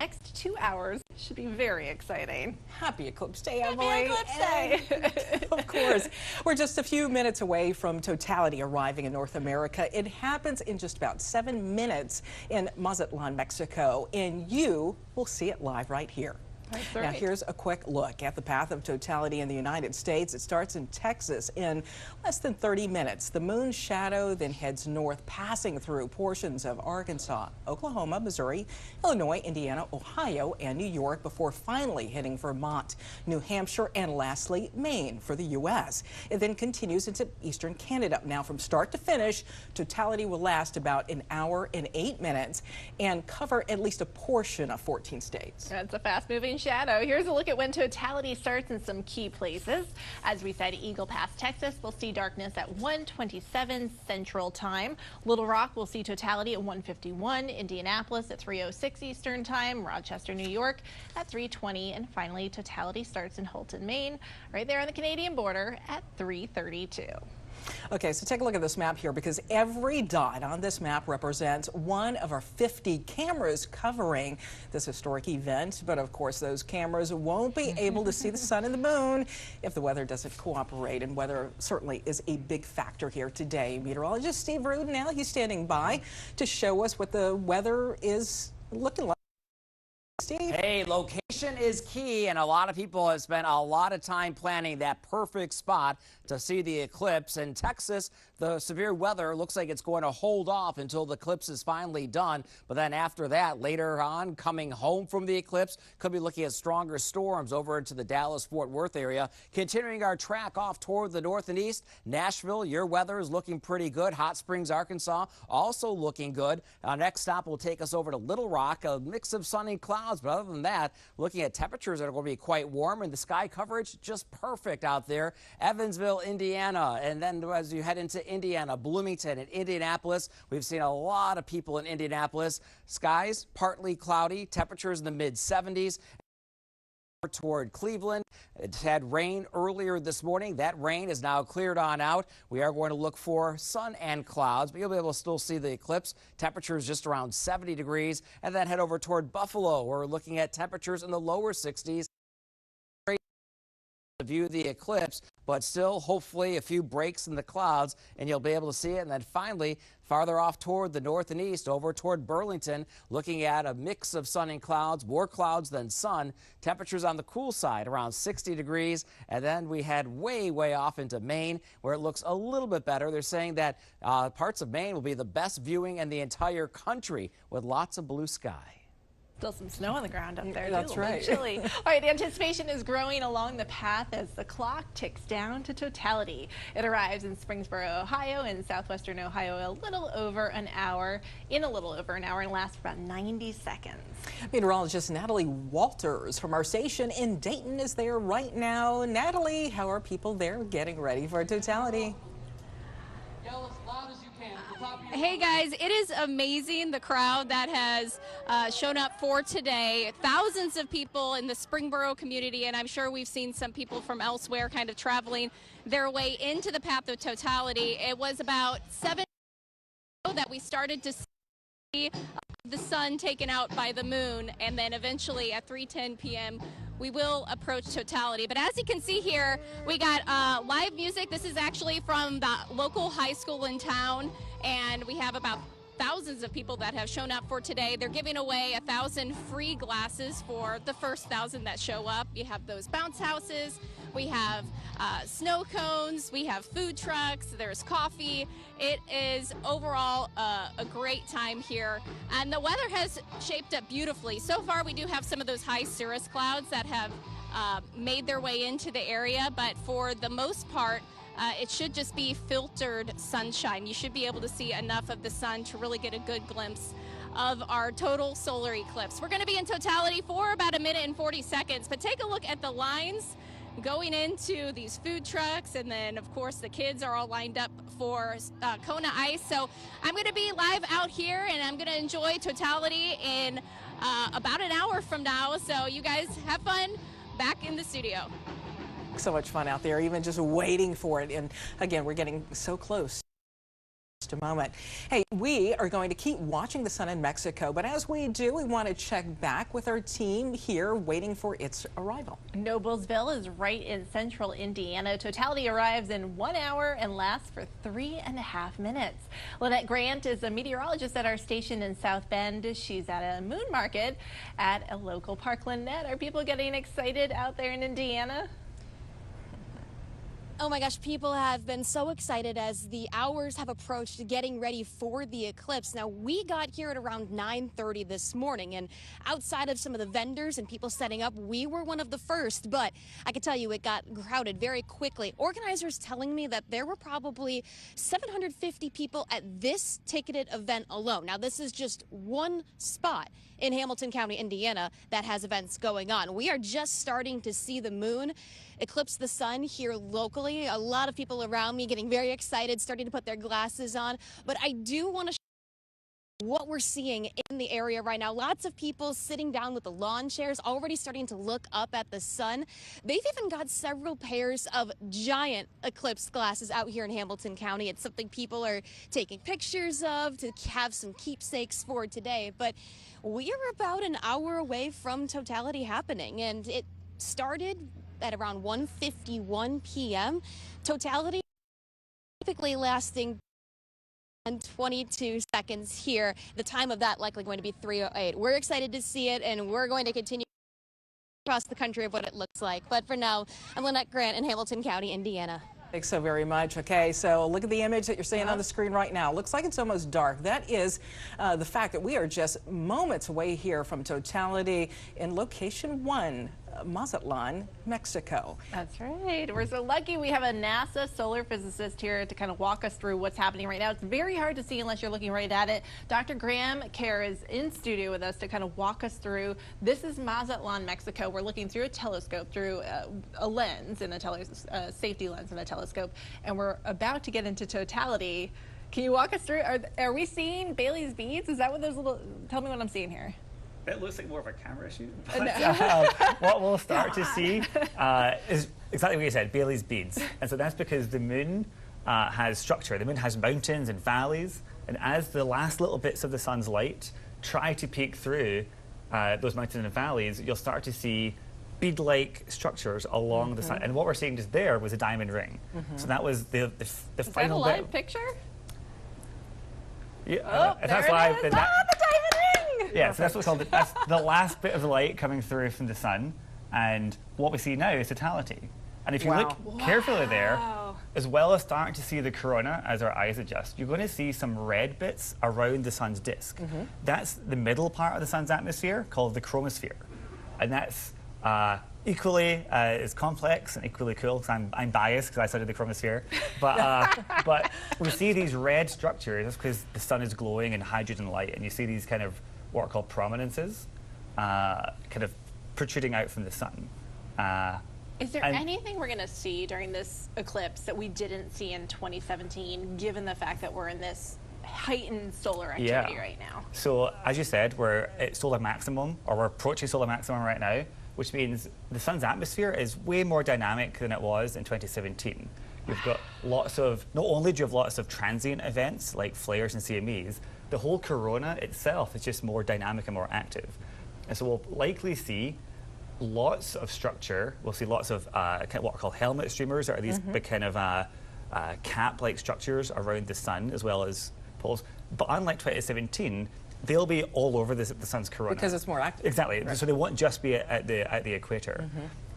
next 2 hours should be very exciting. Happy Eclipse Day, Emily. Happy Eclipse Day. Of course. We're just a few minutes away from totality arriving in North America. It happens in just about 7 minutes in Mazatlan, Mexico, and you will see it live right here. That's now, right. here's a quick look at the path of totality in the United States. It starts in Texas in less than 30 minutes. The moon's shadow then heads north, passing through portions of Arkansas, Oklahoma, Missouri, Illinois, Indiana, Ohio, and New York before finally hitting Vermont, New Hampshire, and lastly, Maine for the U.S. It then continues into eastern Canada. Now, from start to finish, totality will last about an hour and 8 minutes and cover at least a portion of 14 states. It's a fast-moving shadow. Here's a look at when totality starts in some key places. As we said, Eagle Pass, Texas will see darkness at 1:27 Central Time. Little Rock will see totality at 1:51. Indianapolis at 3:06 Eastern Time. Rochester, New York at 3:20. And finally, totality starts in Holton, Maine, right there on the Canadian border at 3:32. Okay, so take a look at this map here, because every dot on this map represents one of our 50 cameras covering this historic event. But of course, those cameras won't be able to see the sun and the moon if the weather doesn't cooperate, and weather certainly is a big factor here today. Meteorologist Steve Rudin, now he's standing by to show us what the weather is looking like. Steve. Hey, location is key, and a lot of people have spent a lot of time planning that perfect spot to see the eclipse. In Texas, the severe weather looks like it's going to hold off until the eclipse is finally done. But then after that, later on, coming home from the eclipse, could be looking at stronger storms over into the Dallas-Fort Worth area. Continuing our track off toward the north and east, Nashville, your weather is looking pretty good. Hot Springs, Arkansas, also looking good. Our next stop will take us over to Little Rock, a mix of sun and clouds. But other than that, looking at temperatures that are going to be quite warm, and the sky coverage just perfect out there. Evansville, Indiana, and then as you head into Indiana, Bloomington and Indianapolis, we've seen a lot of people in Indianapolis. Skies partly cloudy, temperatures in the mid-70s. Toward Cleveland, it had rain earlier this morning. That rain is now cleared on out. We are going to look for sun and clouds, but you'll be able to still see the eclipse. Temperatures just around 70 degrees. And then head over toward Buffalo. We're looking at temperatures in the lower 60s. To view the eclipse, but still hopefully a few breaks in the clouds and you'll be able to see it. And then finally, farther off toward the north and east, over toward Burlington, looking at a mix of sun and clouds, more clouds than sun. Temperatures on the cool side around 60 degrees. And then we head way off into Maine, where it looks a little bit better. They're saying that parts of Maine will be the best viewing in the entire country with lots of blue sky. Still some snow on the ground up there. That's right. Chilly. All right, the anticipation is growing along the path as the clock ticks down to totality. It arrives in Springsboro, Ohio, in southwestern Ohio, a little over an hour, and lasts for about 90 seconds. Meteorologist Natalie Walters from our station in Dayton is there right now. Natalie, how are people there getting ready for totality? Yell as loud as you can. Hey guys, it is amazing the crowd that has shown up for today. Thousands of people in the Springboro community, and I'm sure we've seen some people from elsewhere kind of traveling their way into the path of totality. It was about 7 that we started to see the sun taken out by the moon, and then eventually at 3:10 p.m. we will approach totality. But as you can see here, we got live music. This is actually from the local high school in town, and we have about thousands of people that have shown up for today. They're giving away 1,000 free glasses for the first 1,000 that show up. You have those bounce houses, we have snow cones, we have food trucks, there's coffee. It is overall a great time here, and the weather has shaped up beautifully. So far we do have some of those high cirrus clouds that have made their way into the area, but for the most part it should just be filtered sunshine. You should be able to see enough of the sun to really get a good glimpse of our total solar eclipse. We're going to be in totality for about 1 minute and 40 seconds, but take a look at the lines going into these food trucks, and then of course the kids are all lined up for Kona Ice. So I'm going to be live out here, and I'm going to enjoy totality in about an hour from now. So you guys have fun back in the studio. So much fun out there, even just waiting for it. And again, we're getting so close. Just a moment. Hey, we are going to keep watching the sun in Mexico, but as we do, we want to check back with our team here waiting for its arrival. Noblesville is right in central Indiana. Totality arrives in 1 hour and lasts for 3.5 minutes. Lynette Grant is a meteorologist at our station in South Bend. She's at a moon market at a local park. Lynette, are people getting excited out there in Indiana? Oh my gosh, people have been so excited as the hours have approached getting ready for the eclipse. Now, we got here at around 9:30 this morning, and outside of some of the vendors and people setting up, we were one of the first, but I can tell you it got crowded very quickly. Organizers telling me that there were probably 750 people at this ticketed event alone. Now, this is just one spot in Hamilton County, Indiana, that has events going on. We are just starting to see the moon eclipse the sun here locally. A lot of people around me getting very excited, starting to put their glasses on. But I do want to show what we're seeing in the area right now. Lots of people sitting down with the lawn chairs, already starting to look up at the sun. They've even got several pairs of giant eclipse glasses out here in Hamilton County. It's something people are taking pictures of to have some keepsakes for today. But we are about an hour away from totality happening, and it started at around 1:51 p.m. Totality typically lasting 22 seconds here. The time of that likely going to be 3:08. We're excited to see it, and we're going to continue across the country of what it looks like. But for now, I'm Lynette Grant in Hamilton County, Indiana. Thanks so very much. Okay, so look at the image that you're seeing on the screen right now. Looks like it's almost dark. That is the fact that we are just moments away here from totality in location 1. Mazatlan, Mexico. That's right. We're so lucky we have a NASA solar physicist here to kind of walk us through what's happening right now. It's very hard to see unless you're looking right at it. Dr. Graham Kerr is in studio with us to kind of walk us through. This is Mazatlan, Mexico. We're looking through a telescope, through a lens, in a safety lens in a telescope, and we're about to get into totality. Can you walk us through? Are we seeing Bailey's beads? Is that what those little? Tell me what I'm seeing here. It looks like more of a camera shoot. But, what we'll start to see is exactly what you said, Bailey's beads. And so that's because the moon has structure. The moon has mountains and valleys. And as the last little bits of the sun's light try to peek through those mountains and valleys, you'll start to see bead-like structures along the sun. And what we're seeing just there was a diamond ring. So that was the final bit. Is that a live picture? Yeah, that's live. The diamond ring! Yeah, so that's what's called. That's the last bit of light coming through from the sun, and what we see now is totality. And if you look carefully there, as well as starting to see the corona as our eyes adjust, you're going to see some red bits around the sun's disk. That's the middle part of the sun's atmosphere called the chromosphere, and that's equally as complex and equally cool, because I'm biased because I studied the chromosphere. But we see these red structures. That's because the sun is glowing in hydrogen light, and you see these kind of what are called prominences, kind of protruding out from the sun. Is there anything we're going to see during this eclipse that we didn't see in 2017, given the fact that we're in this heightened solar activity right now? So, as you said, we're at solar maximum, or we're approaching solar maximum right now, which means the sun's atmosphere is way more dynamic than it was in 2017. You've got lots of, not only do you have lots of transient events like flares and CMEs, the whole corona itself is just more dynamic and more active. And so we'll likely see lots of structure. We'll see lots of what are called helmet streamers, that are these big kind of cap-like structures around the sun, as well as poles. But unlike 2017, they'll be all over the sun's corona. Because it's more active. Exactly. Right. So they won't just be at the equator.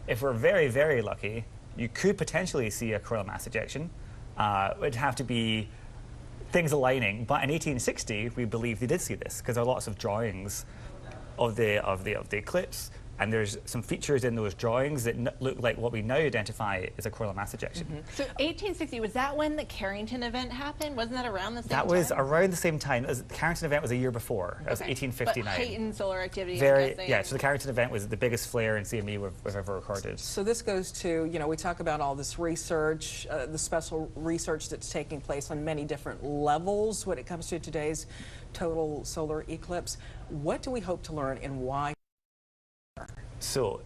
If we're very, very lucky, you could potentially see a coronal mass ejection. It'd have to be things aligning. But in 1860, we believe they did see this, because there are lots of drawings of the eclipse. And there's some features in those drawings that look like what we now identify as a coronal mass ejection. So 1860, was that when the Carrington event happened? Wasn't that around the same time? That was around the same time. The Carrington event was a year before. It was 1859. But heightened solar activity, Yeah, so the Carrington event was the biggest flare in CME we've ever recorded. So this goes to, we talk about all this research, the special research that's taking place on many different levels when it comes to today's total solar eclipse. What do we hope to learn, and why? So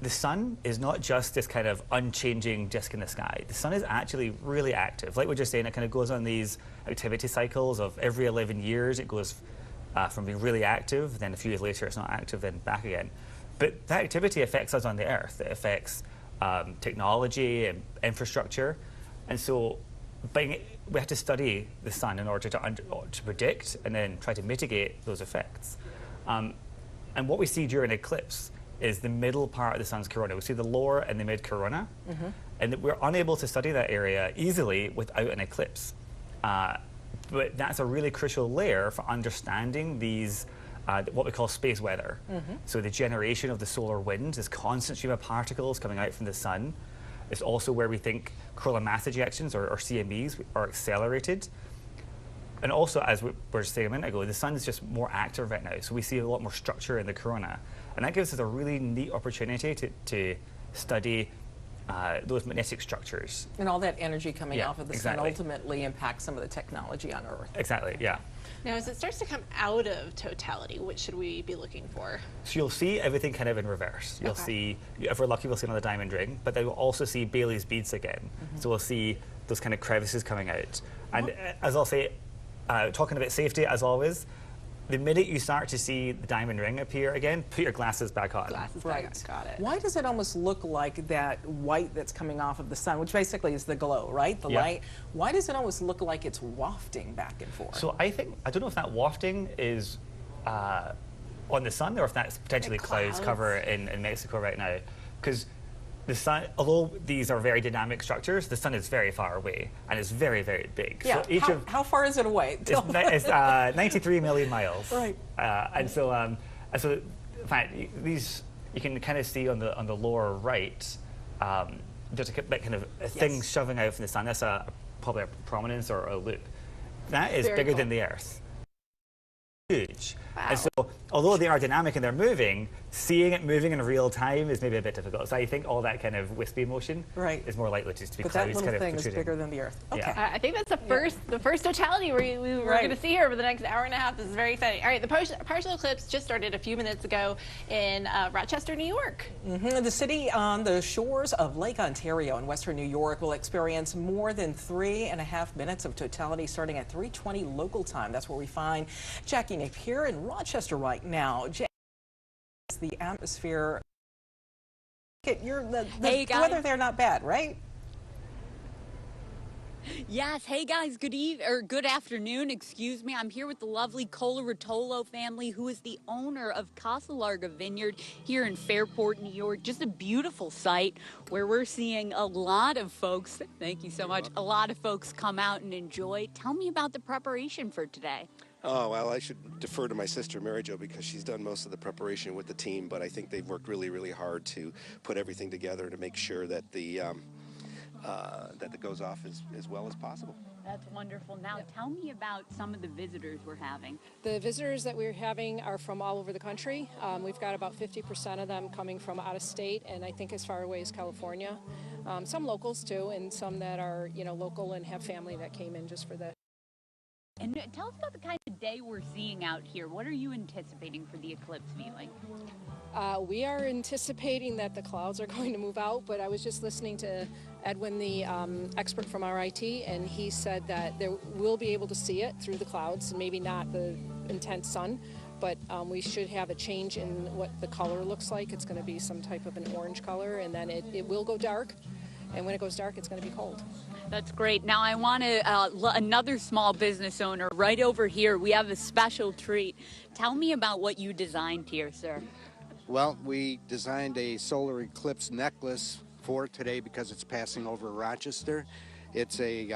the sun is not just this kind of unchanging disk in the sky. The sun is actually really active. Like we're just saying, it kind of goes on these activity cycles of every 11 years. It goes from being really active, then a few years later it's not active, then back again. But that activity affects us on the Earth. It affects technology and infrastructure. And so we have to study the sun in order to predict and then try to mitigate those effects. And what we see during eclipse is the middle part of the sun's corona. We see the lower and the mid corona. And that we're unable to study that area easily without an eclipse. But that's a really crucial layer for understanding these, what we call space weather. So the generation of the solar wind, this constant stream of particles coming out from the sun. It's also where we think coronal mass ejections, or CMEs, are accelerated. And also, as we were saying a minute ago, the sun is just more active right now, so we see a lot more structure in the corona. And that gives us a really neat opportunity to study those magnetic structures. And all that energy coming Yeah, off of the exactly. sun ultimately impacts some of the technology on Earth. Exactly, yeah. Now, as it starts to come out of totality, what should we be looking for? So you'll see everything kind of in reverse. You'll see, if we're lucky, we'll see another diamond ring, but then we'll also see Bailey's beads again. So we'll see those kind of crevices coming out. And as I'll say, talking about safety, as always, the minute you start to see the diamond ring appear again, put your glasses back on. Right. Got it. Why does it almost look like that white that's coming off of the sun, which basically is the glow, right? The light. Why does it almost look like it's wafting back and forth? So I don't know if that wafting is on the sun or if that's potentially clouds cover in Mexico right now. Because the sun, although these are very dynamic structures, the sun is very far away and it's very, very big. Yeah. So how far is it away? It's 93 million miles. Right. And so in fact, these you can kind of see on the lower right. There's a kind of a thing shoving out from the sun. That's probably a prominence or a loop. That is bigger than the Earth. Huge. Wow. And so, although they are dynamic and they're moving, seeing it moving in real time is maybe a bit difficult. So I think all that kind of wispy motion is more likely just to be but clouds that little kind of thing is protruding. bigger than the Earth. Okay. Yeah. I think that's the first totality we're going to see here over the next hour and a half. This is very exciting. All right, the partial eclipse just started a few minutes ago in Rochester, New York. The city on the shores of Lake Ontario in western New York will experience more than 3.5 minutes of totality starting at 3:20 local time. That's where we find Jackie Napier in Rochester right now. Jackie, the atmosphere. The weather there not bad, right? Yes. Hey guys, good afternoon. Excuse me. I'm here with the lovely Coloratolo family, who is the owner of Casa Larga Vineyard here in Fairport, New York. Just a beautiful site where we're seeing a lot of folks. Thank you so much. A lot of folks come out and enjoy. Tell me about the preparation for today. Oh, well, I should defer to my sister, Mary Jo, because she's done most of the preparation with the team, but I think they've worked really, really hard to put everything together to make sure that the that it goes off as well as possible. That's wonderful. Now, tell me about some of the visitors we're having. The visitors that we're having are from all over the country. We've got about 50% of them coming from out of state, and I think as far away as California. Some locals, too, and some that are, local and have family that came in just for the. And tell us about the kind of day we're seeing out here. What are you anticipating for the eclipse viewing? We are anticipating that the clouds are going to move out, but I was just listening to Edwin, the expert from RIT, and he said that we'll be able to see it through the clouds, maybe not the intense sun, but we should have a change in what the color looks like. It's going to be some type of an orange color, and then it will go dark, and when it goes dark, it's going to be cold. That's great. Now I want another small business owner right over here. We have a special treat. Tell me about what you designed here, sir. Well, we designed a solar eclipse necklace for today because it's passing over Rochester. It's a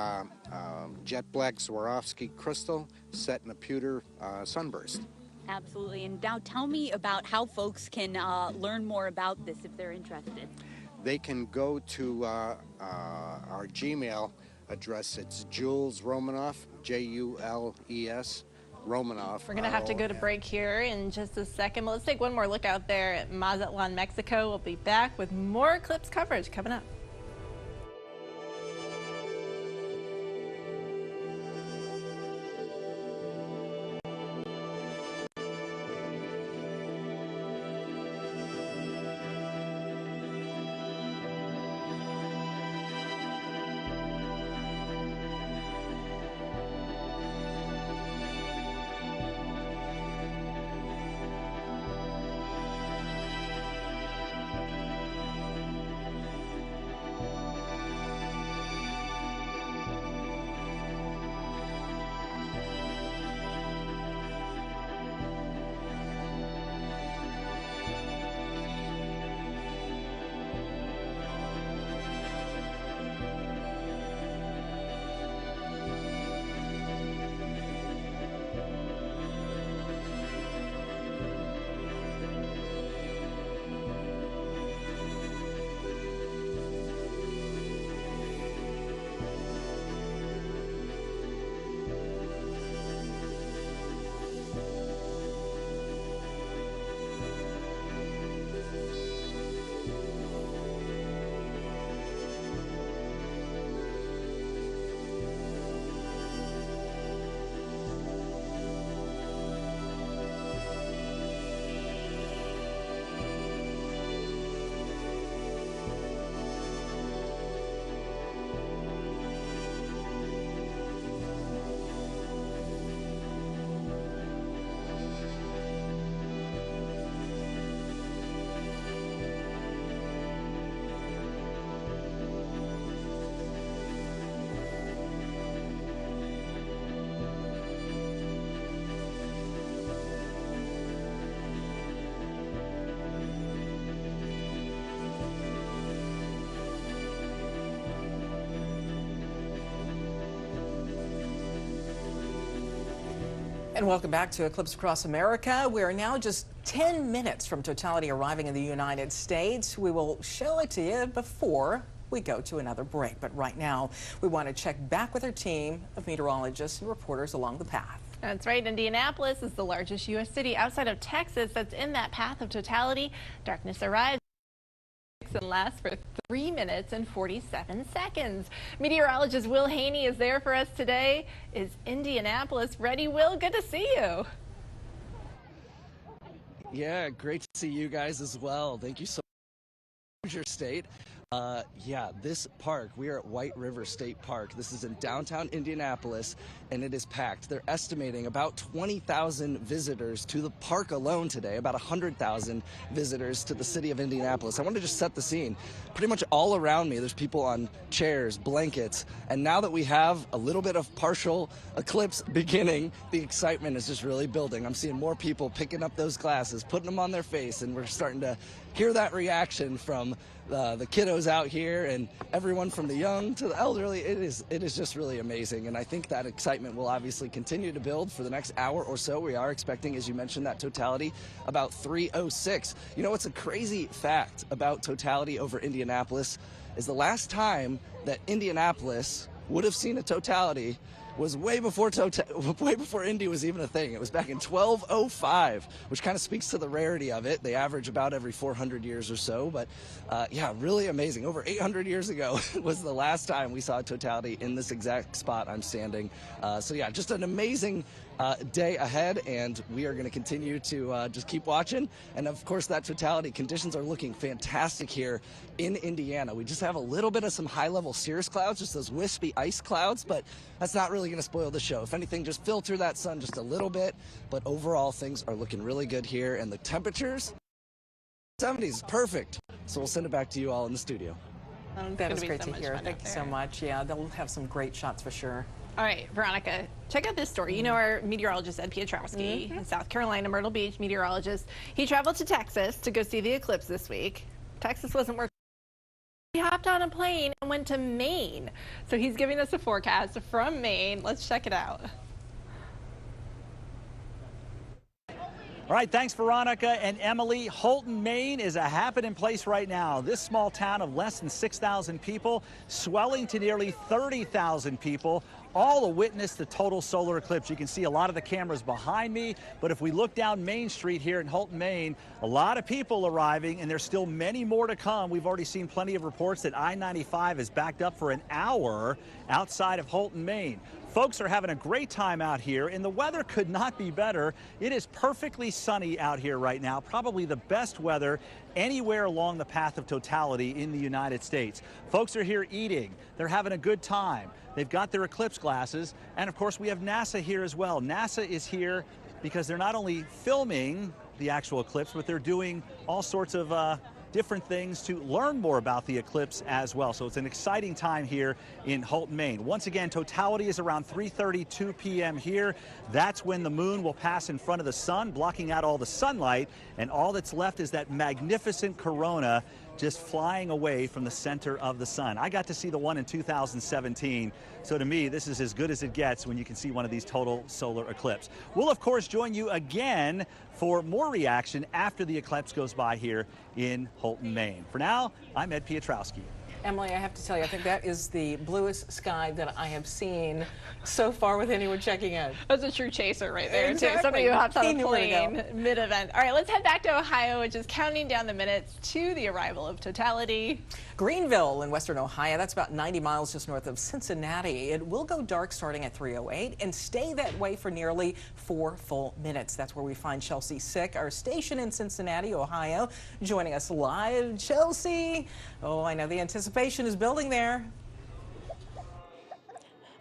jet black Swarovski crystal set in a pewter sunburst. Absolutely. And now tell me about how folks can learn more about this if they're interested. They can go to our Gmail address. It's Jules Romanoff, Jules Romanoff. We're going to have to go to break here in just a second. But let's take one more look out there at Mazatlan, Mexico. We'll be back with more eclipse coverage coming up. And welcome back to Eclipse Across America. We are now just 10 minutes from totality arriving in the United States. We will show it to you before we go to another break. But right now, we want to check back with our team of meteorologists and reporters along the path. That's right. Indianapolis is the largest U.S. city outside of Texas that's in that path of totality. Darkness arrives and lasts for 3 minutes and 47 seconds. Meteorologist Will Haney is there for us today. Is Indianapolis ready? Will, good to see you. Yeah, great to see you guys as well. Thank you so much. Your state. Yeah, this park, we are at White River State Park. This is in downtown Indianapolis, and it is packed. They're estimating about 20,000 visitors to the park alone today, about 100,000 visitors to the city of Indianapolis. I want to just set the scene. Pretty much all around me, there's people on chairs, blankets, and now that we have a little bit of partial eclipse beginning, the excitement is just really building. I'm seeing more people picking up those glasses, putting them on their face, and we're starting to hear that reaction from the kiddos out here and everyone from the young to the elderly. It is just really amazing, and I think that excitement will obviously continue to build for the next hour or so. We are expecting, as you mentioned, that totality about 3:06. You know what's a crazy fact about totality over Indianapolis is the last time that Indianapolis would have seen a totality was way before Indy was even a thing. It was back in 1205, which kind of speaks to the rarity of it. They average about every 400 years or so, but yeah, really amazing. Over 800 years ago was the last time we saw a totality in this exact spot I'm standing. So yeah, just an amazing day ahead, and we are going to continue to just keep watching. And of course, that totality conditions are looking fantastic here in Indiana. We just have a little bit of some high-level cirrus clouds, just those wispy ice clouds, but that's not really going to spoil the show. If anything, just filter that sun just a little bit. But overall, things are looking really good here, and the temperatures, 70s, perfect. So we'll send it back to you all in the studio. That is great to hear. Thank you so much. Yeah, they'll have some great shots for sure. All right, Veronica, check out this story. You know our meteorologist, Ed Piotrowski, in South Carolina, Myrtle Beach meteorologist. He traveled to Texas to go see the eclipse this week. Texas wasn't working. He hopped on a plane and went to Maine. So he's giving us a forecast from Maine. Let's check it out. All right, thanks, Veronica and Emily. Holton, Maine is a happening place right now. This small town of less than 6,000 people swelling to nearly 30,000 people, all to witness the total solar eclipse. You can see a lot of the cameras behind me, but if we look down Main Street here in Holton, Maine, a lot of people arriving, and there's still many more to come. We've already seen plenty of reports that I-95 is backed up for an hour outside of Holton, Maine. Folks are having a great time out here, and the weather could not be better. It is perfectly sunny out here right now, probably the best weather anywhere along the path of totality in the United States. Folks are here eating. They're having a good time. They've got their eclipse glasses, and of course we have NASA here as well. NASA is here because they're not only filming the actual eclipse, but they're doing all sorts of different things to learn more about the eclipse as well. So it's an exciting time here in Holton, Maine. Once again, totality is around 3:32 p.m. here. That's when the moon will pass in front of the sun, blocking out all the sunlight, and all that's left is that magnificent corona just flying away from the center of the sun. I got to see the one in 2017, so to me, this is as good as it gets when you can see one of these total solar eclipse. We'll, of course, join you again for more reaction after the eclipse goes by here in Holton, Maine. For now, I'm Ed Piotrowski. Emily, I have to tell you, I think that is the bluest sky that I have seen so far with anyone checking in. That's a true chaser right there, exactly. too. Somebody who hops on a plane mid-event. All right, let's head back to Ohio, which is counting down the minutes to the arrival of totality. Greenville in western Ohio, that's about 90 miles just north of Cincinnati. It will go dark starting at 3:08 and stay that way for nearly 4 full minutes. That's where we find Chelsea Sick, our station in Cincinnati, Ohio, joining us live. Chelsea, oh, I know the anticipation is building there.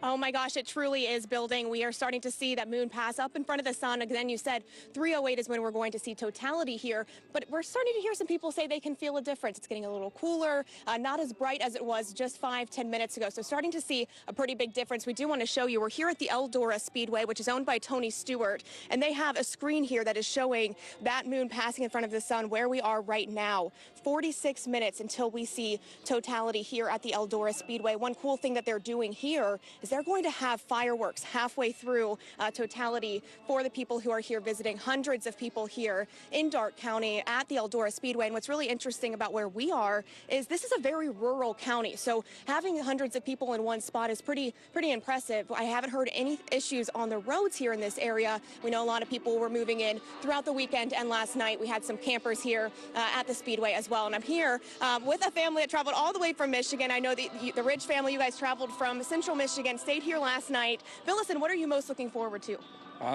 Oh my gosh, it truly is building. We are starting to see that moon pass up in front of the sun. Again, you said 3:08 is when we're going to see totality here, but we're starting to hear some people say they can feel a difference. It's getting a little cooler, not as bright as it was just 5-10 minutes ago. So starting to see a pretty big difference. We do want to show you, we're here at the Eldora Speedway, which is owned by Tony Stewart, and they have a screen here that is showing that moon passing in front of the sun where we are right now. 46 minutes until we see totality here at the Eldora Speedway. One cool thing that they're doing here is they're going to have fireworks halfway through totality for the people who are here visiting. Hundreds of people here in Darke County at the Eldora Speedway. And what's really interesting about where we are is this is a very rural county. So having hundreds of people in one spot is pretty impressive. I haven't heard any issues on the roads here in this area. We know a lot of people were moving in throughout the weekend, and last night we had some campers here at the Speedway as well. And I'm here with a family that traveled all the way from Michigan. I know the Ridge family, you guys traveled from Central Michigan, stayed here last night. Phillison, what are you most looking forward to?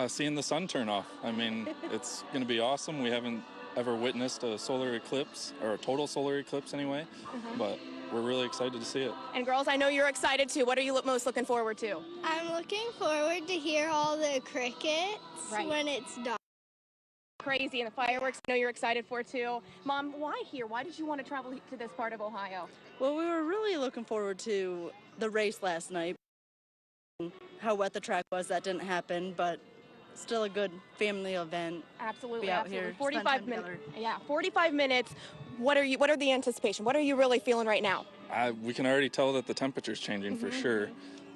Seeing the sun turn off. I mean, it's going to be awesome. We haven't ever witnessed a solar eclipse, or a total solar eclipse anyway, but we're really excited to see it. And girls, I know you're excited too. What are you most looking forward to? I'm looking forward to hear all the crickets when it's dark. Crazy, and the fireworks I know you're excited for too. Mom, why here? Why did you want to travel to this part of Ohio? Well, we were really looking forward to the race last night. How wet the track was, that didn't happen, but still a good family event. Absolutely, Be out absolutely. here, 45 minutes. Yeah, 45 minutes. What are the anticipation? What are you really feeling right now? We can already tell that the temperature's changing for sure.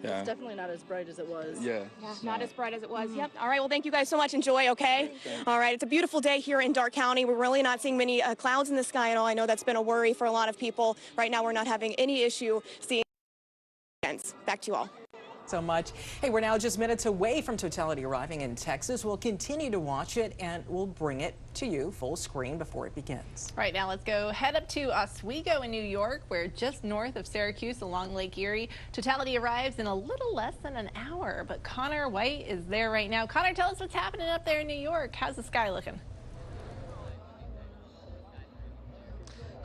Yeah. It's definitely not as bright as it was. Yeah. Not as bright as it was. Yep. All right. Well, thank you guys so much. Enjoy, okay? All right. It's a beautiful day here in Darke County. We're really not seeing many clouds in the sky at all. I know that's been a worry for a lot of people. Right now, we're not having any issue seeing. Back to you all. So much. Hey, we're now just minutes away from totality arriving in Texas. We'll continue to watch it, and we'll bring it to you full screen before it begins. Right now, let's go head up to Oswego in New York. We're just north of Syracuse along Lake Erie. Totality arrives in a little less than an hour, but Connor White is there right now. Connor, tell us what's happening up there in New York. How's the sky looking?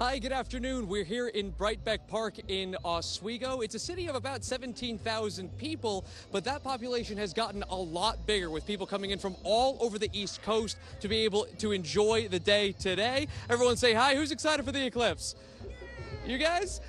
Hi, good afternoon. We're here in Breitbeck Park in Oswego. It's a city of about 17,000 people, but that population has gotten a lot bigger with people coming in from all over the East Coast to be able to enjoy the day today. Everyone say hi. Who's excited for the eclipse? You guys?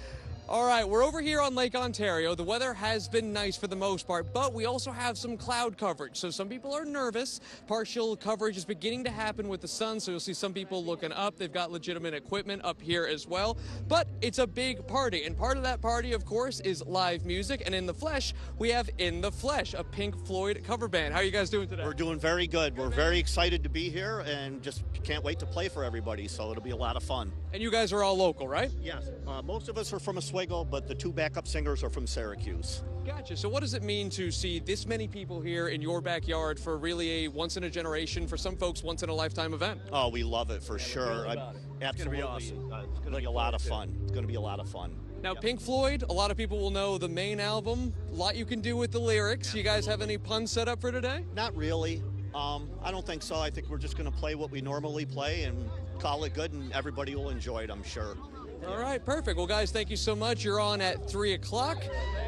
All right, we're over here on Lake Ontario. The weather has been nice for the most part, but we also have some cloud coverage. So some people are nervous. Partial coverage is beginning to happen with the sun, so you'll see some people looking up. They've got legitimate equipment up here as well. But it's a big party, and part of that party, of course, is live music. And in the flesh, we have In the Flesh, a Pink Floyd cover band. How are you guys doing today? We're doing very good. We're very excited to be here and just can't wait to play for everybody, so it'll be a lot of fun. And you guys are all local, right? Yes. Most of us are from Oswego, but the two backup singers are from Syracuse. Gotcha. So what does it mean to see this many people here in your backyard for really a once-in-a-generation, for some folks, once-in-a-lifetime event? Oh, we love it for sure. Absolutely. It's going to be awesome. It's going to be a lot of fun. It's going to be a lot of fun. Now, Pink Floyd, a lot of people will know the Maine album. A lot you can do with the lyrics. You guys have any puns set up for today? Not really. I don't think so. I think we're just going to play what we normally play and call it good, and everybody will enjoy it, I'm sure. All right, perfect. Well, guys, thank you so much. You're on at 3 o'clock.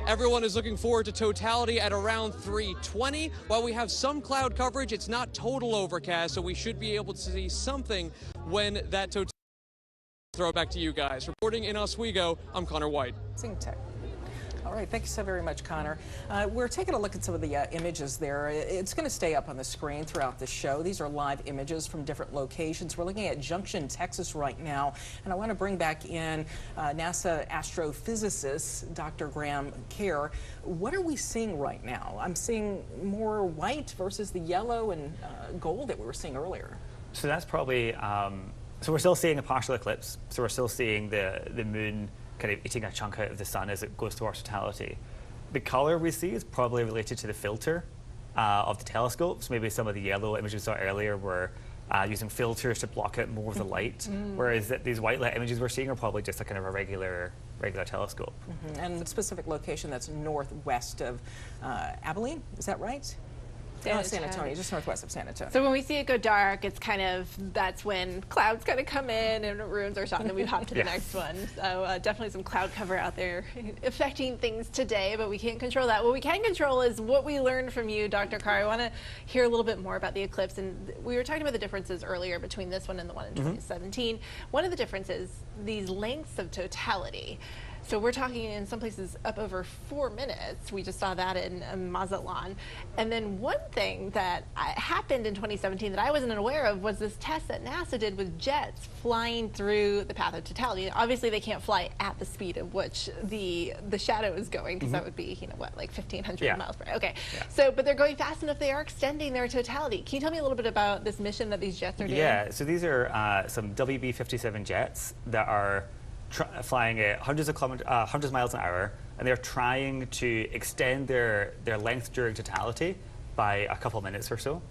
Everyone is looking forward to totality at around 3:20. While we have some cloud coverage, it's not total overcast, so we should be able to see something when that totality. Throw it back to you guys. Reporting in Oswego, I'm Connor White. Sing tech. All right, thank you so very much, Connor. We're taking a look at some of the images there. It's going to stay up on the screen throughout the show. These are live images from different locations. We're looking at Junction, Texas right now, and I want to bring back in NASA astrophysicist Dr. Graham Kerr. What are we seeing right now? I'm seeing more white versus the yellow and gold that we were seeing earlier. So that's probably, so we're still seeing a partial eclipse. So we're still seeing the moon kind of eating a chunk out of the sun as it goes towards totality. The color we see is probably related to the filter of the telescopes. Maybe some of the yellow images we saw earlier were using filters to block out more of the light, whereas these white light images we're seeing are probably just a kind of a regular telescope. And the specific location that's northwest of Abilene, is that right? San Antonio, just northwest of San Antonio. So when we see it go dark, it's kind of, that's when clouds kind of come in and it ruins our shot, and then we hop to the next one. So definitely some cloud cover out there affecting things today, but we can't control that. What we can control is what we learned from you, Dr. Carr. I want to hear a little bit more about the eclipse. And we were talking about the differences earlier between this one and the one in 2017. One of the differences, these lengths of totality. So we're talking in some places up over 4 minutes. We just saw that in Mazatlan. And then one thing that happened in 2017 that I wasn't aware of was this test that NASA did with jets flying through the path of totality. Obviously, they can't fly at the speed at which the shadow is going, because that would be, you know, what, like 1,500 miles per hour. Okay. So, but they're going fast enough. They are extending their totality. Can you tell me a little bit about this mission that these jets are doing? Yeah. So these are some WB-57 jets that are flying at hundreds of miles an hour, and they're trying to extend their length during totality by a couple of minutes or so.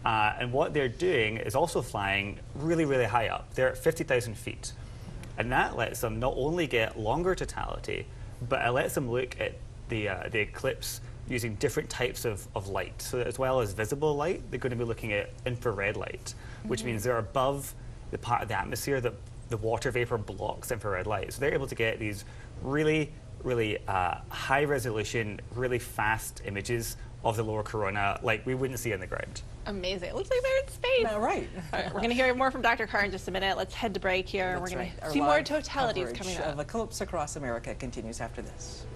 And what they're doing is also flying really, really high up. They're at 50,000 feet. And that lets them not only get longer totality, but it lets them look at the eclipse using different types of light. So as well as visible light, they're going to be looking at infrared light, which means they're above the part of the atmosphere that the water vapor blocks infrared light. So they're able to get these really, really high resolution, really fast images of the lower corona like we wouldn't see on the ground. Amazing. It looks like they're in space. All right. All right, we're going to hear more from Dr. Carr in just a minute. Let's head to break here. We're going to see more totalities coming up. Of Eclipse Across America continues after this.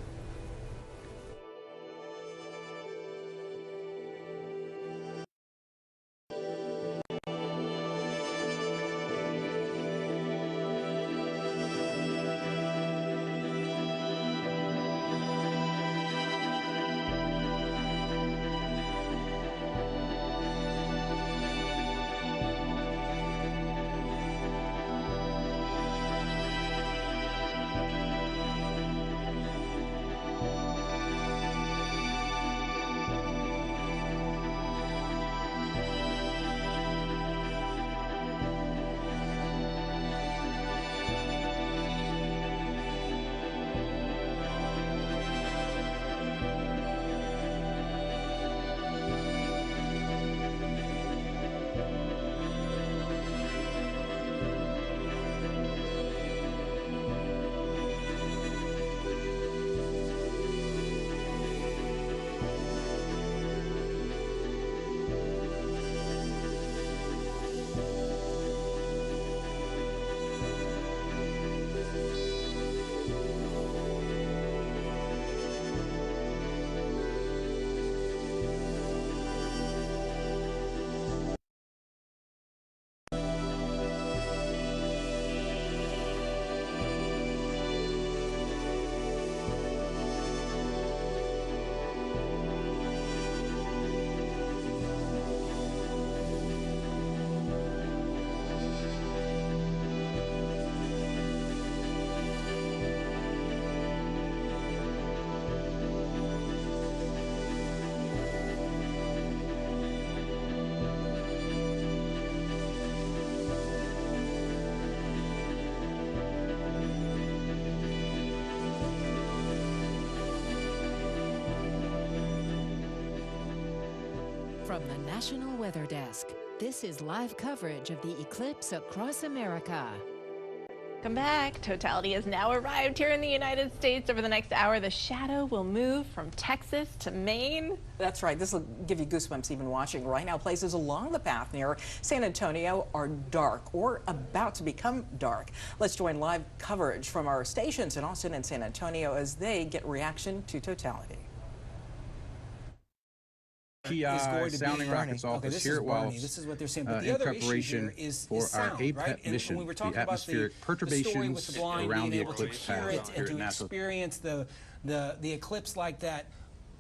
From the National Weather Desk, this is live coverage of the eclipse across America. Welcome back. Totality has now arrived here in the United States. Over the next hour, the shadow will move from Texas to Maine. That's right. This will give you goosebumps even watching. Right now, places along the path near San Antonio are dark or about to become dark. Let's join live coverage from our stations in Austin and San Antonio as they get reaction to totality. PI sounding rockets office here at Walsh this is what they're saying. But the in other preparation issue here is for sound, our APEP right? mission, when we were the talking atmospheric about perturbations the blind, around the being able to eclipse hear path it here and at to NASA. experience the eclipse like that.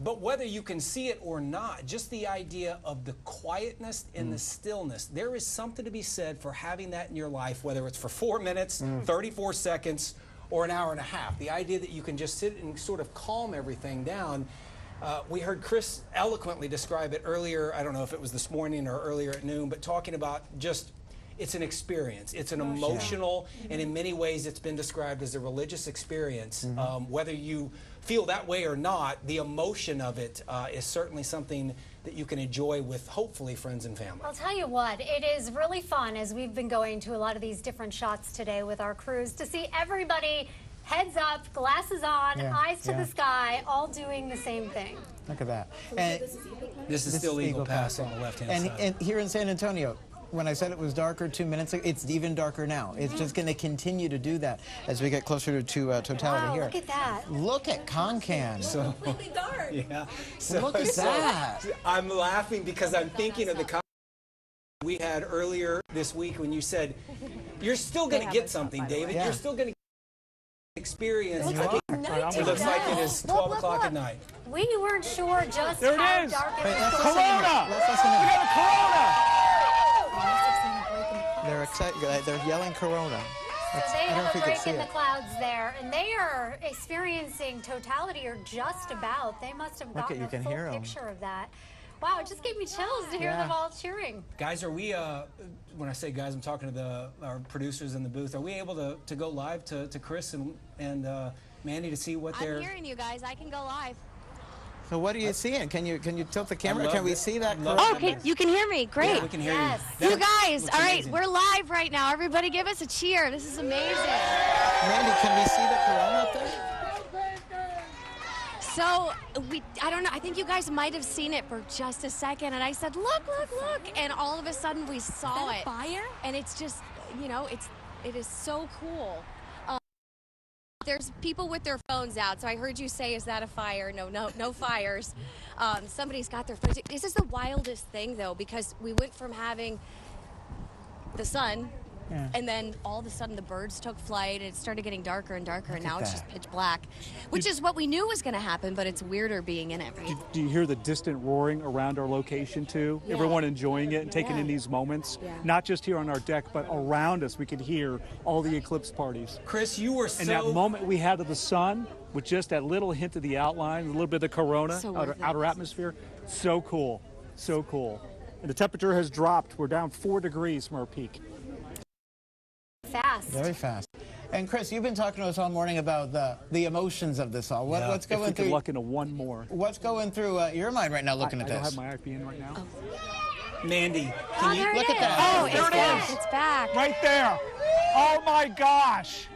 But whether you can see it or not, just the idea of the quietness and the stillness, there is something to be said for having that in your life, whether it's for 4 minutes, 34 seconds, or an hour and a half. The idea that you can just sit and sort of calm everything down. We heard Chris eloquently describe it earlier. I don't know if it was this morning or earlier at noon, but talking about just, it's an experience. It's an emotional, and in many ways it's been described as a religious experience. Whether you feel that way or not, the emotion of it is certainly something that you can enjoy with, hopefully, friends and family. I'll tell you what, it is really fun as we've been going to a lot of these different shots today with our crews to see everybody heads up, glasses on, eyes to the sky, all doing the same thing. Look at that. And this is still Eagle Pass on the left-hand side. And here in San Antonio, when I said it was darker 2 minutes ago, it's even darker now. It's just going to continue to do that as we get closer to totality here. Look at that. Look at Concan. So, completely dark. Yeah. Look at that. I'm laughing because I'm thinking of the comment we had earlier this week when you said, you're still going to get something, David. Yeah. You're still going to experience. It looks like It looks like it is 12 o'clock at night. We weren't sure just There it how is. dark it Wait, was let's going listen in. Corona! Let's listen in. We got a Corona! They're excited. They're yelling Corona. So That's- they I don't know have if a you can break see in the it. clouds there, and they are experiencing totality, or just about. They must have Look at- gotten you a can full hear 'em. picture of that. Wow, it just gave me chills to hear Yeah. them all cheering. Guys, are we, when I say guys, I'm talking to our producers in the booth. Are we able to go live to Chris and Mandy to see what they're... I'm hearing you guys. I can go live. So what are you seeing? Can you tilt the camera? love Can we it. see that? Love Corona? Okay, you can hear me. Great. Yeah, we can hear Yes. you. You That guys, looks all right, amazing. we're live right now. Everybody give us a cheer. This is amazing. Mandy, can we see the Corona up there? So, I don't know, I think you guys might have seen it for just a second, and I said, look, look, look, and all of a sudden we saw it. Fire? And it's just, it is so cool. There's people with their phones out, so I heard you say, is that a fire? No fires. Somebody's got their phones. This is the wildest thing, though, because we went from having the sun, and then all of a sudden the birds took flight, and it started getting darker and darker, and now it's just pitch black, which is what we knew was going to happen, but it's weirder being in it, right? Do you hear the distant roaring around our location too? Yeah. Everyone enjoying it and taking Yeah. in these moments. Yeah. Not just here on our deck, but around us. We could hear all the eclipse parties. Chris, you were so... And that moment we had of the sun, with just that little hint of the outline, a little bit of the corona, So outer, worth it. outer atmosphere, so cool, so cool. And the temperature has dropped. We're down 4 degrees from our peak. Fast. Very fast. And Chris, you've been talking to us all morning about the emotions of this all. What's If we going could through? luck into one more. What's going through your mind right now, looking I at don't this? have my IP in right now. Mandy, Oh, can you... there Look it at is. that. Oh, There it is. It's back. Right there. Oh my gosh.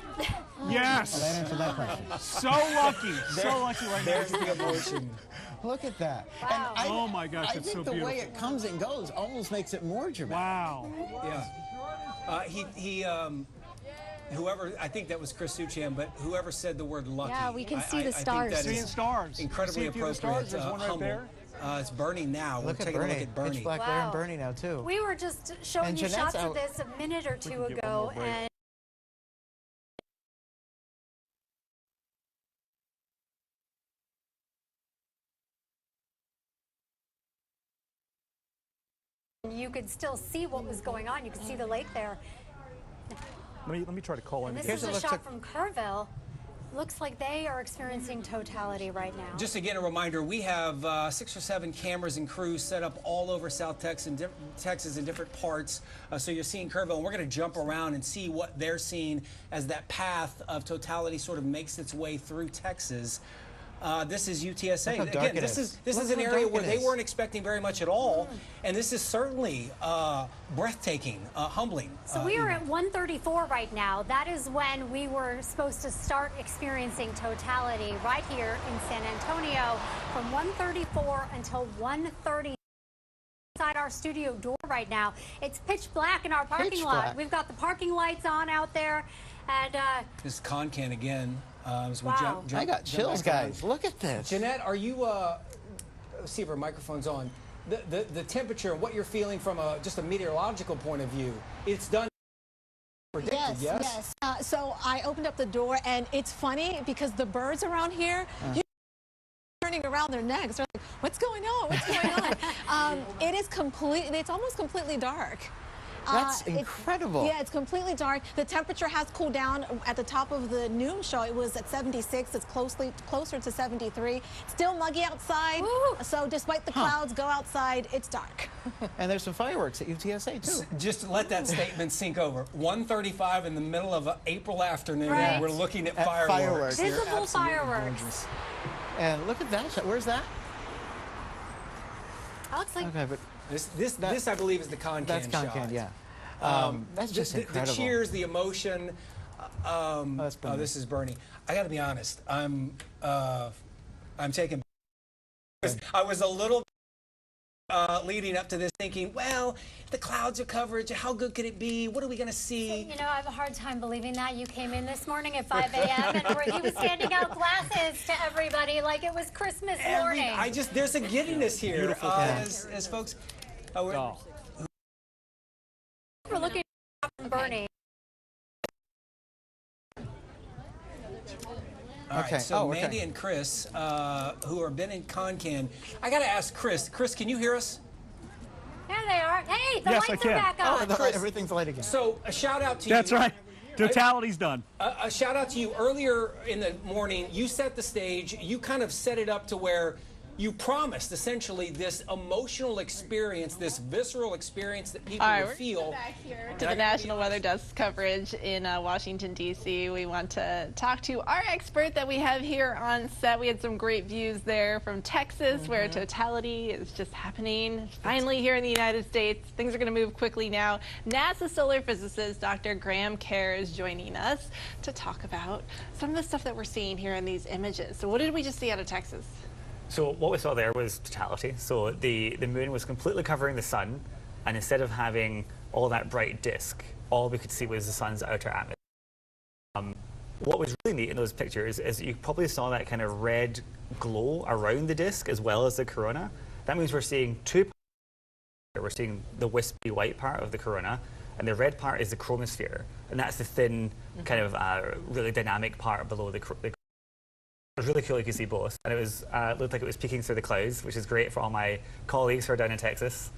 Well, Yes. that answered that question. So lucky. So lucky right now. There's the emotion. Look at that. Wow. And Oh my gosh, I it's think so the way beautiful. it comes and goes almost makes it more dramatic. Wow. Yeah. Whoever, I think that was Chris Suchan, but whoever said the word lucky. Yeah, we can see the I think stars. that Seeing is stars. incredibly See a few of the appropriate. stars. There's one right humble. there. It's Bernie now. Look We're at taking Bernie. a look at Bernie. Pitch black there Wow. and Bernie now too. We were just showing And you Jeanette's shots of out. this a minute or two can get one ago, more break. and you could still see what was going on. You could see the lake there. Let me try to call in. And this Here's is a a look shot to- from Kerrville. Looks like they are experiencing totality right now. Just again, a reminder, we have 6 or 7 cameras and crews set up all over South Texas in different parts. So you're seeing Kerrville, and we're going to jump around and see what they're seeing as that path of totality sort of makes its way through Texas. This is UTSA. Look how dark Again, it this is. is Look an how area dark where it they is. weren't expecting very much at all, and this is certainly breathtaking, humbling. So we are at 134 right now. That is when we were supposed to start experiencing totality right here in San Antonio from 134 until 130. Inside our studio door right now. It's pitch black in our parking Pitch lot. black. We've got the parking lights on out there, and This is Concan again. As we Wow. jump I got chills, back on. guys. Look at this. Jeanette, are you, let's see if our microphone's on. The temperature and what you're feeling from just a meteorological point of view, it's done predicted, yes? So I opened up the door, and it's funny because the birds around here, turning around their necks. They're like, what's going on? What's going on? It is completely, it's almost completely dark. That's incredible. Yeah, it's completely dark. The temperature has cooled down. At the top of the noon show, it was at 76. It's closer to 73. Still muggy outside. So despite the clouds, go outside, it's dark. And there's some fireworks at UTSA too. Just let that statement sink over. 1:35 in the middle of an April afternoon, Right. we're looking at At fireworks. fireworks. They're visible absolutely fireworks. gorgeous. And look at that shot. Where's that? That looks like Okay, but This I believe is the Concan that's shot. Concan, yeah. That's just the incredible. cheers, the emotion. That's Bernie. This is Bernie. I got to be honest. I'm taking. I was a little. leading up to this thinking, well, the clouds are coverage, how good could it be? What are we going to see? You know, I have a hard time believing that. You came in this morning at 5 a.m. and he was handing out glasses to everybody like it was Christmas morning. There's a giddiness here as folks. We're looking at Bernie. All right, so Mandy and Chris, who have been in Concan, I got to ask Chris. Chris, can you hear us? There they are. Hey, the lights are back on. Chris, everything's light again. So a shout out to you. That's right. Totality's done. A shout out to you. Earlier in the morning, you set the stage. You kind of set it up to where you promised essentially this emotional experience, this visceral experience that people will feel. Back here to the National Weather Desk coverage in Washington, D.C. We want to talk to our expert that we have here on set. We had some great views there from Texas, where totality is just happening. Finally here in the United States. Things are going to move quickly now. NASA solar physicist Dr. Graham Kerr is joining us to talk about some of the stuff that we're seeing here in these images. So what did we just see out of Texas? So what we saw there was totality. So the moon was completely covering the sun, and instead of having all that bright disk, all we could see was the sun's outer atmosphere. What was really neat in those pictures is you probably saw that kind of red glow around the disk as well as the corona. That means we're seeing two parts. We're seeing the wispy white part of the corona, and the red part is the chromosphere, and that's the thin, kind of really dynamic part below the It was really cool you could see both, and it was looked like it was peeking through the clouds, which is great for all my colleagues who are down in Texas.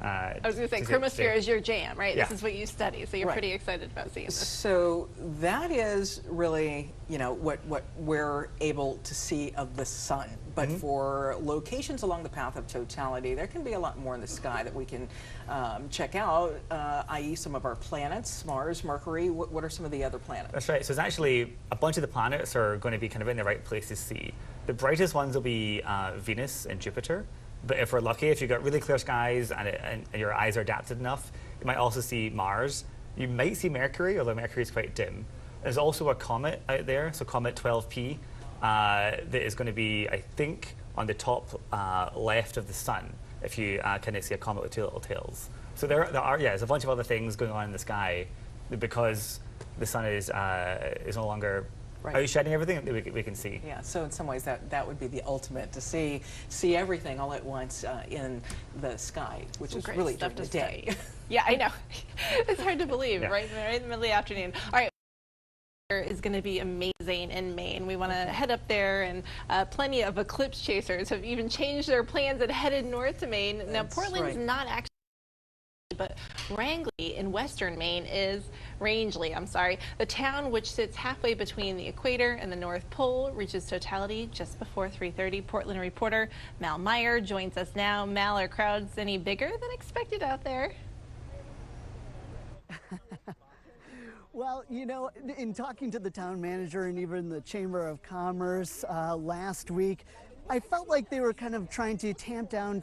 I was going to say, chromosphere is your jam, right? Yeah. This is what you study, so you're pretty excited about seeing this. So that is really, what we're able to see of the sun. But for locations along the path of totality, there can be a lot more in the sky that we can check out, i.e. some of our planets, Mars, Mercury. What are some of the other planets? That's right. So it's actually a bunch of the planets are going to be kind of in the right place to see. The brightest ones will be Venus and Jupiter. But if we're lucky, if you've got really clear skies and your eyes are adapted enough, you might also see Mars. You might see Mercury, although Mercury is quite dim. There's also a comet out there, so Comet 12P, that is going to be, I think, on the top left of the sun, if you kind of see a comet with two little tails. So there are, there's a bunch of other things going on in the sky because the sun is no longer outshining everything that we can see. Yeah, so in some ways that would be the ultimate, to see everything all at once in the sky, which is really during the day. Yeah, I know. It's hard to believe, right in the middle of the afternoon. All right. Is going to be amazing in Maine. We want to head up there, and plenty of eclipse chasers have even changed their plans and headed north to Maine. Now, Portland's not actually, but Rangeley in western Maine is the town which sits halfway between the equator and the North Pole, reaches totality just before 3:30. Portland reporter Mal Meyer joins us now. Mal, are crowds any bigger than expected out there? Well, in talking to the town manager and even the Chamber of Commerce last week, I felt like they were kind of trying to tamp down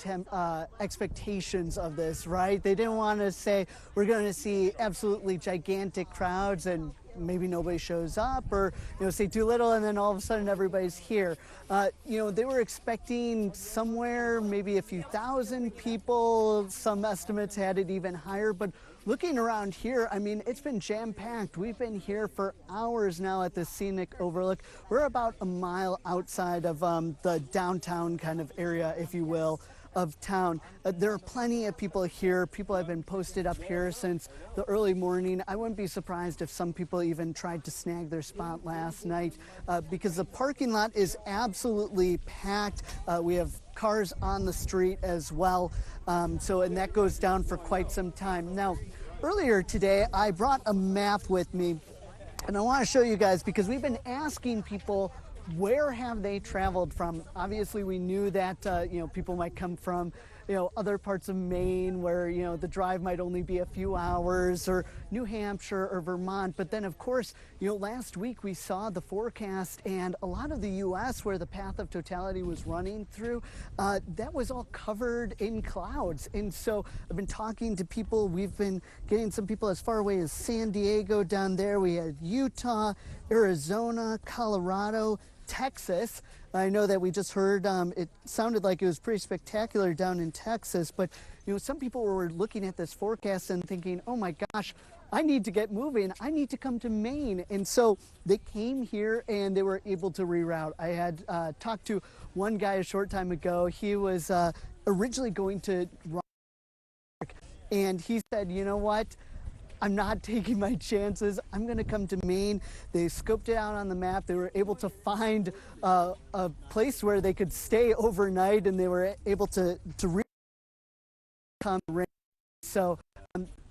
expectations of this, right? They didn't want to say we're going to see absolutely gigantic crowds and maybe nobody shows up, or say too little and then all of a sudden everybody's here. They were expecting somewhere maybe a few thousand people. Some estimates had it even higher, but looking around here, I mean, it's been jam-packed. We've been here for hours now at the scenic overlook. We're about a mile outside of the downtown kind of area, if you will, of town. There are plenty of people here. People have been posted up here since the early morning. I wouldn't be surprised if some people even tried to snag their spot last night because the parking lot is absolutely packed. We have cars on the street as well. And that goes down for quite some time. Now, earlier today, I brought a map with me, and I want to show you guys because we've been asking people, where have they traveled from? Obviously, we knew that people might come from other parts of Maine where the drive might only be a few hours, or New Hampshire or Vermont. But then, of course, last week we saw the forecast, and a lot of the U.S. where the path of totality was running through, that was all covered in clouds. And so I've been talking to people. We've been getting some people as far away as San Diego down there. We had Utah, Arizona, Colorado, Texas. I know that we just heard it sounded like it was pretty spectacular down in Texas, but some people were looking at this forecast and thinking, oh my gosh, I need to get moving. I need to come to Maine. And so they came here and they were able to reroute. I had talked to one guy a short time ago. He was originally going to Rock, and he said, you know what? I'm not taking my chances. I'm going to come to Maine. They scoped it out on the map. They were able to find a place where they could stay overnight, and they were able to come. So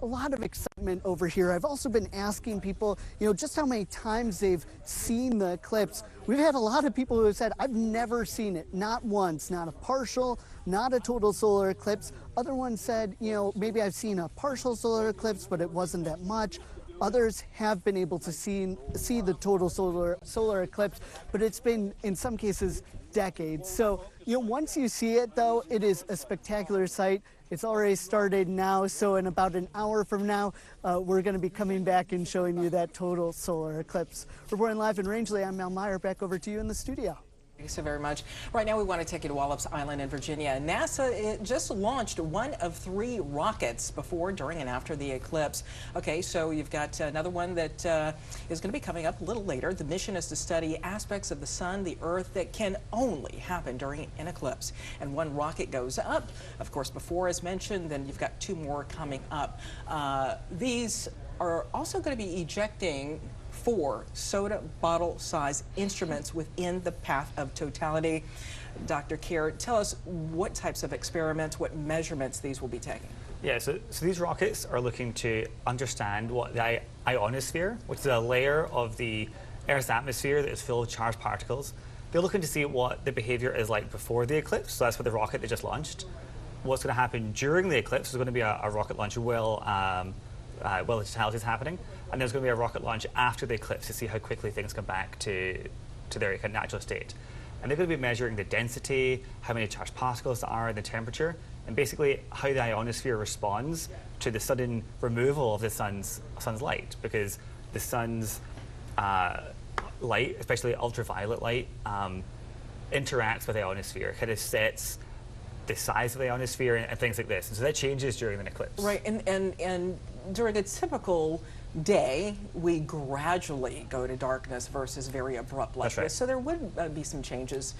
a lot of excitement over here. I've also been asking people, just how many times they've seen the eclipse. We've had a lot of people who have said, I've never seen it, not once, not a partial, not a total solar eclipse. Other ones said, maybe I've seen a partial solar eclipse, but it wasn't that much. Others have been able to see the total solar eclipse, but it's been, in some cases, decades. So, once you see it, though, it is a spectacular sight. It's already started now, so in about an hour from now, we're going to be coming back and showing you that total solar eclipse. Reporting live in Rangeley, I'm Mel Meyer. Back over to you in the studio. Thanks so very much. Right now we want to take you to Wallops Island in Virginia. NASA just launched one of 3 rockets before, during, and after the eclipse. Okay, so you've got another one that is going to be coming up a little later. The mission is to study aspects of the sun, the Earth that can only happen during an eclipse. And one rocket goes up, of course, before, as mentioned, then you've got 2 more coming up. These are also going to be ejecting 4 soda bottle size instruments within the path of totality. Dr. Kerr, tell us what types of experiments, what measurements these will be taking. Yeah, so these rockets are looking to understand what the ionosphere, which is a layer of the Earth's atmosphere that is full of charged particles. They're looking to see what the behavior is like before the eclipse, so that's what the rocket they just launched. What's going to happen during the eclipse is going to be a rocket launch while the totality is happening. And there's going to be a rocket launch after the eclipse to see how quickly things come back to their kind of natural state. And they're going to be measuring the density, how many charged particles there are, and the temperature, and basically how the ionosphere responds to the sudden removal of the sun's light, because the sun's light, especially ultraviolet light, interacts with the ionosphere, kind of sets the size of the ionosphere and things like this. And so that changes during an eclipse. Right, and during a typical day, we gradually go to darkness versus very abrupt like That's right. this. So there would be some changes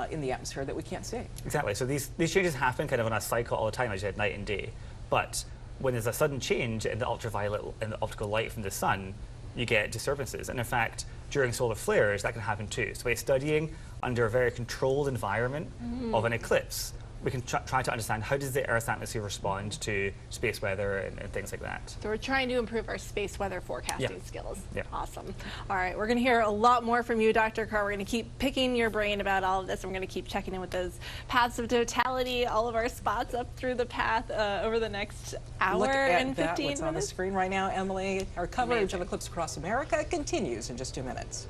in the atmosphere that we can't see. Exactly. So these changes happen kind of on a cycle all the time, as you said, night and day. But when there's a sudden change in the ultraviolet and the optical light from the sun, you get disturbances. And in fact, during solar flares, that can happen too. So by studying under a very controlled environment of an eclipse, we can try to understand how does the Earth's atmosphere respond to space weather and things like that. So we're trying to improve our space weather forecasting skills. Yeah. Awesome. All right, we're going to hear a lot more from you, Dr. Carr. We're going to keep picking your brain about all of this. We're going to keep checking in with those paths of totality, all of our spots up through the path over the next hour Look at and 15 that, what's minutes. on the screen right now, Emily. Our coverage Amazing. of Eclipse Across America continues in just 2 minutes.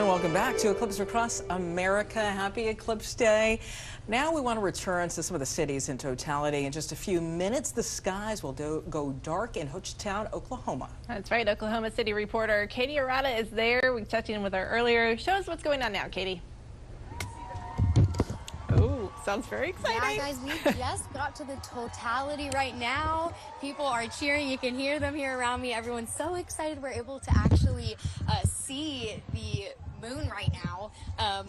welcome back to Eclipse Across America. Happy Eclipse Day. Now we want to return to some of the cities in totality. In just a few minutes, the skies will go dark in Hochtown, Oklahoma. That's right. Oklahoma City reporter Katie Arata is there. We checked in with her earlier. Show us what's going on now, Katie. Oh, sounds very exciting. Yeah, guys, we just got to the totality right now. People are cheering. You can hear them here around me. Everyone's so excited we're able to actually see the moon right now.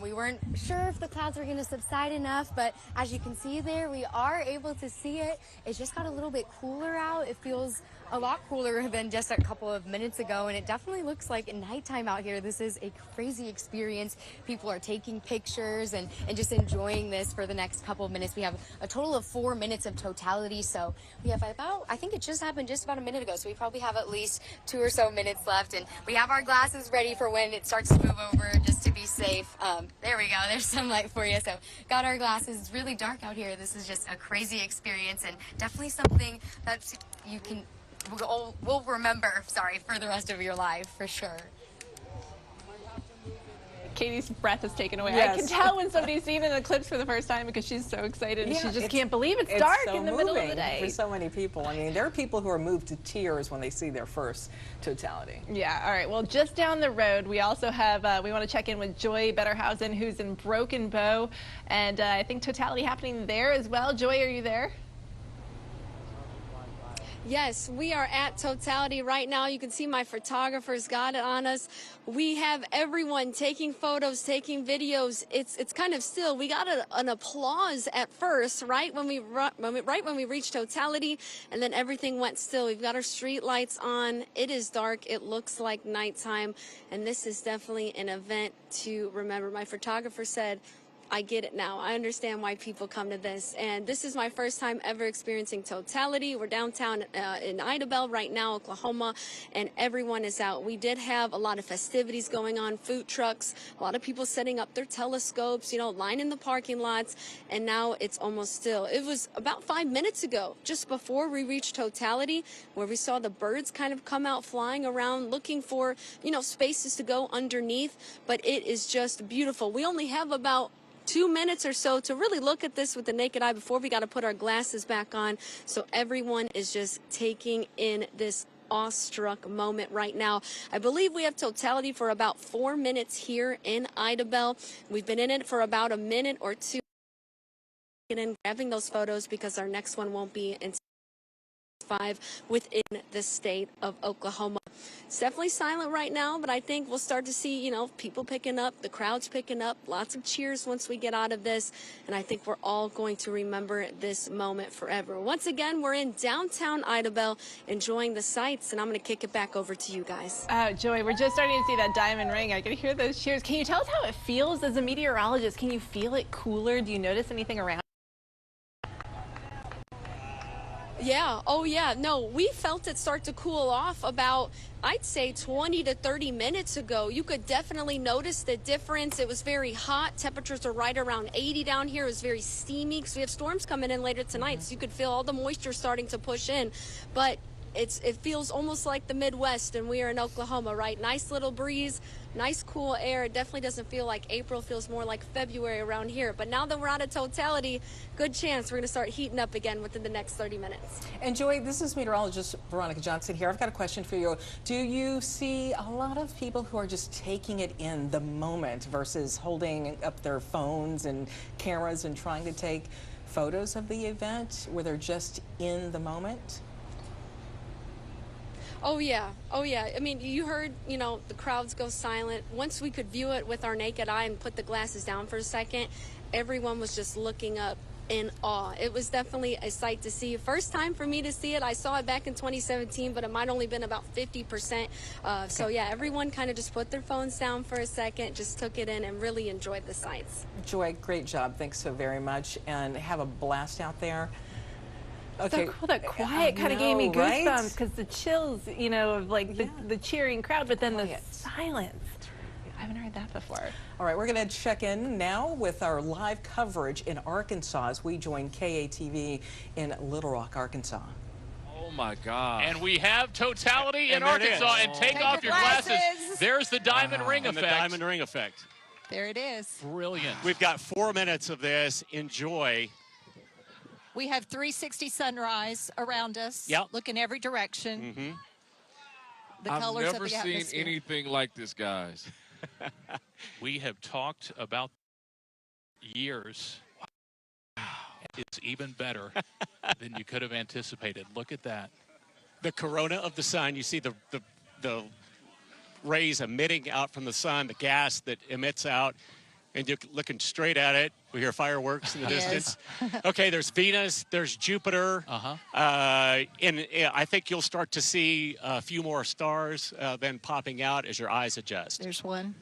We weren't sure if the clouds were going to subside enough, but as you can see there, we are able to see it. It just got a little bit cooler out. It feels a lot cooler than just a couple of minutes ago, and it definitely looks like nighttime out here. This is a crazy experience. People are taking pictures and just enjoying this for the next couple of minutes. We have a total of 4 minutes of totality, so we have about, I think it just happened just about a minute ago, so we probably have at least 2 or so minutes left, and we have our glasses ready for when it starts to move over, just to be safe. There we go, there's sunlight for you. So got our glasses. It's really dark out here. This is just a crazy experience, and definitely something that we'll remember, for the rest of your life, for sure. Katie's breath is taken away. Yes. I can tell when somebody's seen an eclipse for the first time because she's so excited and Yeah, she just can't believe it's dark so in the middle of the moving day. for so many people. I mean, there are people who are moved to tears when they see their first totality. Yeah, all right. Well, just down the road, we also have, we want to check in with Joy Betterhausen, who's in Broken Bow, and I think totality happening there as well. Joy, are you there? Yes, we are at totality right now. You can see my photographers got it on us. We have everyone taking photos, taking videos. It's kind of still. We got an applause at first, right when we reached totality, and then everything went still. We've got our street lights on. It is dark. It looks like nighttime, and this is definitely an event to remember. My photographer said, I get it now. I understand why people come to this. And this is my first time ever experiencing totality. We're downtown in Idabel right now, Oklahoma, and everyone is out. We did have a lot of festivities going on, food trucks, a lot of people setting up their telescopes, lining the parking lots, and now it's almost still. It was about 5 minutes ago, just before we reached totality, where we saw the birds kind of come out flying around looking for, spaces to go underneath, but it is just beautiful. We only have about 2 minutes or so to really look at this with the naked eye before we got to put our glasses back on. So everyone is just taking in this awestruck moment right now. I believe we have totality for about 4 minutes here in Idabel. We've been in it for about a minute or two. And grabbing those photos because our next one won't be until 5 within the state of Oklahoma. It's definitely silent right now, but I think we'll start to see, people picking up, the crowds picking up, lots of cheers once we get out of this, and I think we're all going to remember this moment forever. Once again, we're in downtown Idabel enjoying the sights, and I'm going to kick it back over to you guys. Joy, we're just starting to see that diamond ring. I can hear those cheers. Can you tell us how it feels as a meteorologist? Can you feel it cooler? Do you notice anything around? Yeah, oh yeah, no, we felt it start to cool off about, I'd say 20 to 30 minutes ago. You could definitely notice the difference. It was very hot. Temperatures are right around 80 down here. It was very steamy because we have storms coming in later tonight, so you could feel all the moisture starting to push in. But it feels almost like the Midwest, and we are in Oklahoma, right? Nice little breeze, nice cool air. It definitely doesn't feel like April, feels more like February around here. But now that we're out of totality, good chance we're going to start heating up again within the next 30 minutes. And Joy, this is meteorologist Veronica Johnson here. I've got a question for you. Do you see a lot of people who are just taking it in the moment versus holding up their phones and cameras and trying to take photos of the event where they're just in the moment? Oh yeah. I mean, you heard, the crowds go silent. Once we could view it with our naked eye and put the glasses down for a second, everyone was just looking up in awe. It was definitely a sight to see. First time for me to see it. I saw it back in 2017, but it might only been about 50%. So yeah, everyone kind of just put their phones down for a second, just took it in and really enjoyed the sights. Joy, great job. Thanks so very much, and have a blast out there. Okay. So cool, that quiet kind of gave me goosebumps because the chills, of like the cheering crowd, but then the silence. I haven't heard that before. All right, we're going to check in now with our live coverage in Arkansas as we join KATV in Little Rock, Arkansas. Oh my God. And we have totality in And there it Arkansas. is. And take Take off the your glasses. glasses. There's the diamond ring And effect. the diamond ring effect. There it is. Brilliant. We've got 4 minutes of this. Enjoy. We have 360 sunrise around us. Yep. Look in every direction. Mm-hmm. The I've colors never of the seen atmosphere. anything like this, guys. We have talked about years. It's even better than you could have anticipated. Look at that. The corona of the sun. You see the rays emitting out from the sun, the gas that emits out, and you're looking straight at it. We hear fireworks in the distance. Okay, there's Venus, there's Jupiter. And I think you'll start to see a few more stars then popping out as your eyes adjust. There's one.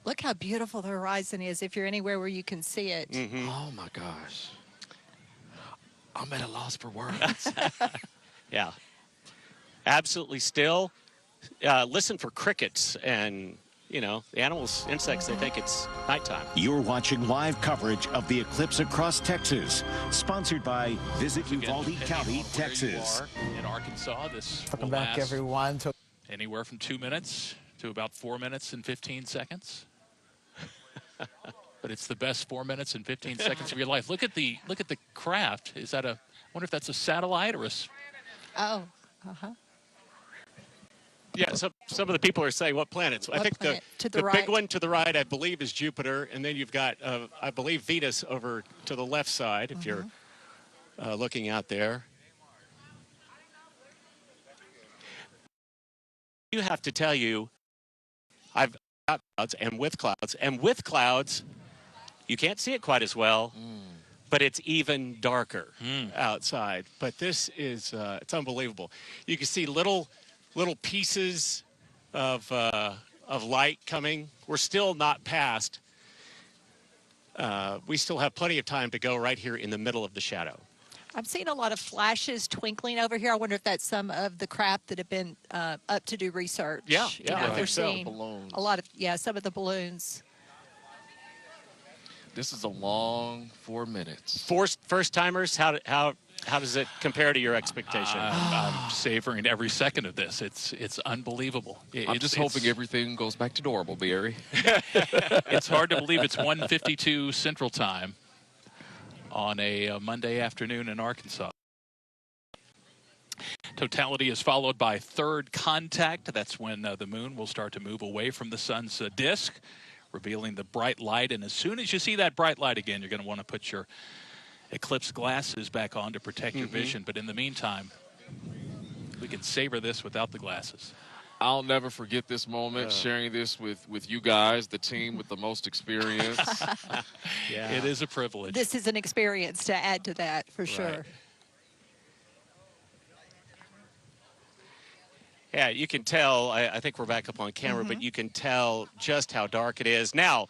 Look how beautiful the horizon is if you're anywhere where you can see it. Oh my gosh. I'm at a loss for words. Yeah. Absolutely still. Listen for crickets and, you know, the animals, insects, they think it's nighttime. You're watching live coverage of the eclipse across Texas, sponsored by Visit Uvalde County, Texas. In Arkansas, this Welcome will back, last everyone. anywhere from 2 minutes to about 4 minutes and 15 seconds. But it's the best 4 minutes and 15 seconds of your life. Look at the craft. Is that I wonder if that's a satellite or a? Oh, Yeah, some of the people are saying what planets. I think planet? To the big right. one to the right, I believe, is Jupiter, and then you've got, I believe, Venus over to the left side, if you're looking out there. You have to tell you, I've got clouds, and with clouds, you can't see it quite as well, but it's even darker outside. But this is, it's unbelievable. You can see little pieces of light coming. We're still not past. We still have plenty of time to go right here in the middle of the shadow. I'm seeing a lot of flashes twinkling over here. I wonder if that's some of the craft that have been up to do research. Yeah, You know, I they're think so. seeing Balloons. a lot of, some of the balloons. This is a long 4 minutes. First timers, how does it compare to your expectation? I'm savoring every second of this. It's unbelievable. I'm just hoping everything goes back to normal, Barry. It's hard to believe it's 1:52 Central Time on a Monday afternoon in Arkansas. Totality is followed by third contact. That's when the moon will start to move away from the sun's disk, revealing the bright light. And as soon as you see that bright light again, you're going to want to put your eclipse glasses back on to protect your vision. But in the meantime, we can savor this without the glasses. I'll never forget this moment, sharing this with you guys, the team with the most experience. It is a privilege. This is an experience to add to that, for sure. Yeah, you can tell, I think we're back up on camera, but you can tell just how dark it is. Now,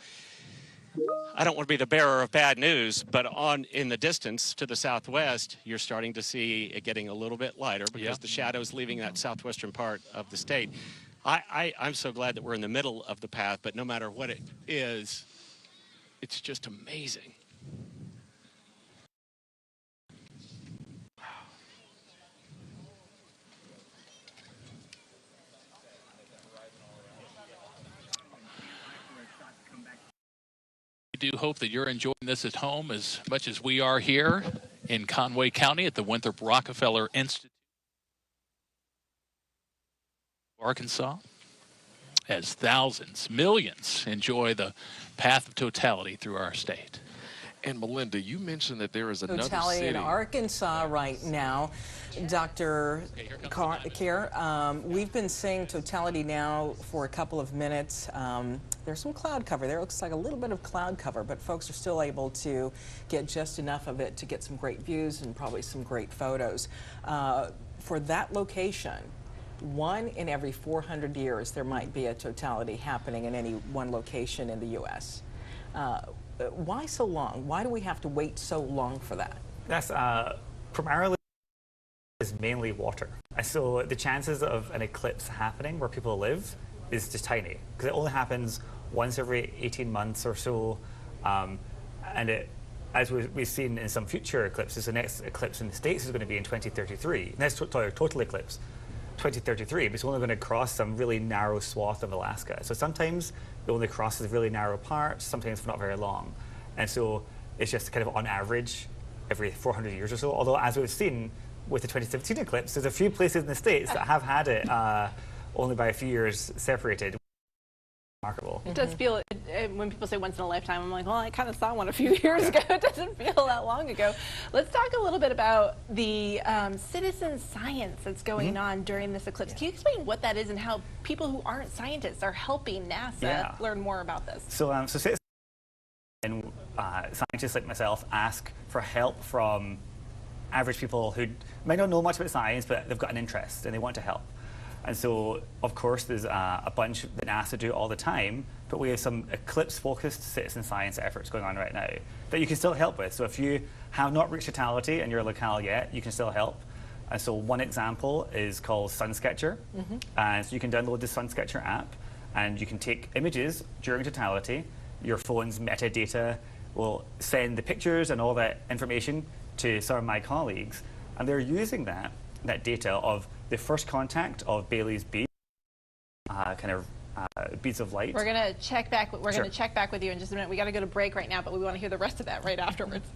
I don't want to be the bearer of bad news, but in the distance to the southwest, you're starting to see it getting a little bit lighter because the shadow's leaving that southwestern part of the state. I'm so glad that we're in the middle of the path, but no matter what it is, it's just amazing. We do hope that you're enjoying this at home as much as we are here in Conway County at the Winthrop Rockefeller Institute, Arkansas, as thousands, millions enjoy the path of totality through our state. And Melinda, you mentioned that there is another Totality city in Arkansas right now. Dr. Kerr, we've been seeing totality now for a couple of minutes. There's some cloud cover there. It looks like a little bit of cloud cover, but folks are still able to get just enough of it to get some great views and probably some great photos. For that location, 1 in every 400 years, there might be a totality happening in any one location in the U.S. Why so long? Why do we have to wait so long for that? That's primarily is mainly water. So the chances of an eclipse happening where people live is just tiny because it only happens once every 18 months or so, and as we've seen in some future eclipses, the next eclipse in the States is going to be in 2033. Next total eclipse, 2033, but it's only going to cross some really narrow swath of Alaska. So sometimes it only crosses really narrow parts, sometimes for not very long. And so it's just kind of on average every 400 years or so. Although, as we've seen with the 2017 eclipse, there's a few places in the States that have had it only by a few years separated. Remarkable. It does feel, when people say once in a lifetime, I'm like, well, I kind of saw one a few years ago. It doesn't feel that long ago. Let's talk a little bit about the citizen science that's going on during this eclipse. Can you explain what that is and how people who aren't scientists are helping NASA learn more about this? So citizens and scientists like myself ask for help from average people who might not know much about science, but they've got an interest and they want to help. And so, of course, there's a bunch that NASA do all the time, but we have some eclipse-focused citizen science efforts going on right now that you can still help with. So if you have not reached totality in your locale yet, you can still help. And so one example is called SunSketcher. And so you can download the SunSketcher app, and you can take images during totality. Your phone's metadata will send the pictures and all that information to some of my colleagues, and they're using that data of the first contact of Bailey's bead, beads of light. We're gonna check back. We're gonna check back with you in just a minute. We got to go to break right now, but we want to hear the rest of that right afterwards.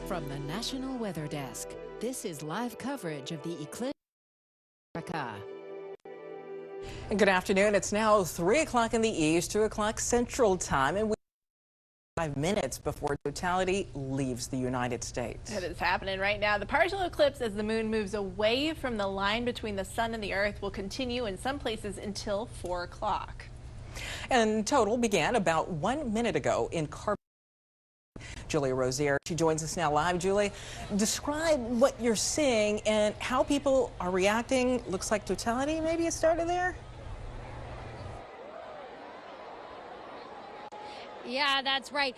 From the National Weather Desk, this is live coverage of the eclipse in America. Good afternoon. It's now 3 o'clock in the east, 2 o'clock Central Time, and we 5 minutes before totality leaves the United States. It is happening right now. The partial eclipse, as the moon moves away from the line between the sun and the earth, will continue in some places until 4 o'clock. And total began about 1 minute ago in Julia Rozier, she joins us now live. Julie, describe what you're seeing and how people are reacting. Looks like totality maybe it started there? Yeah, that's right.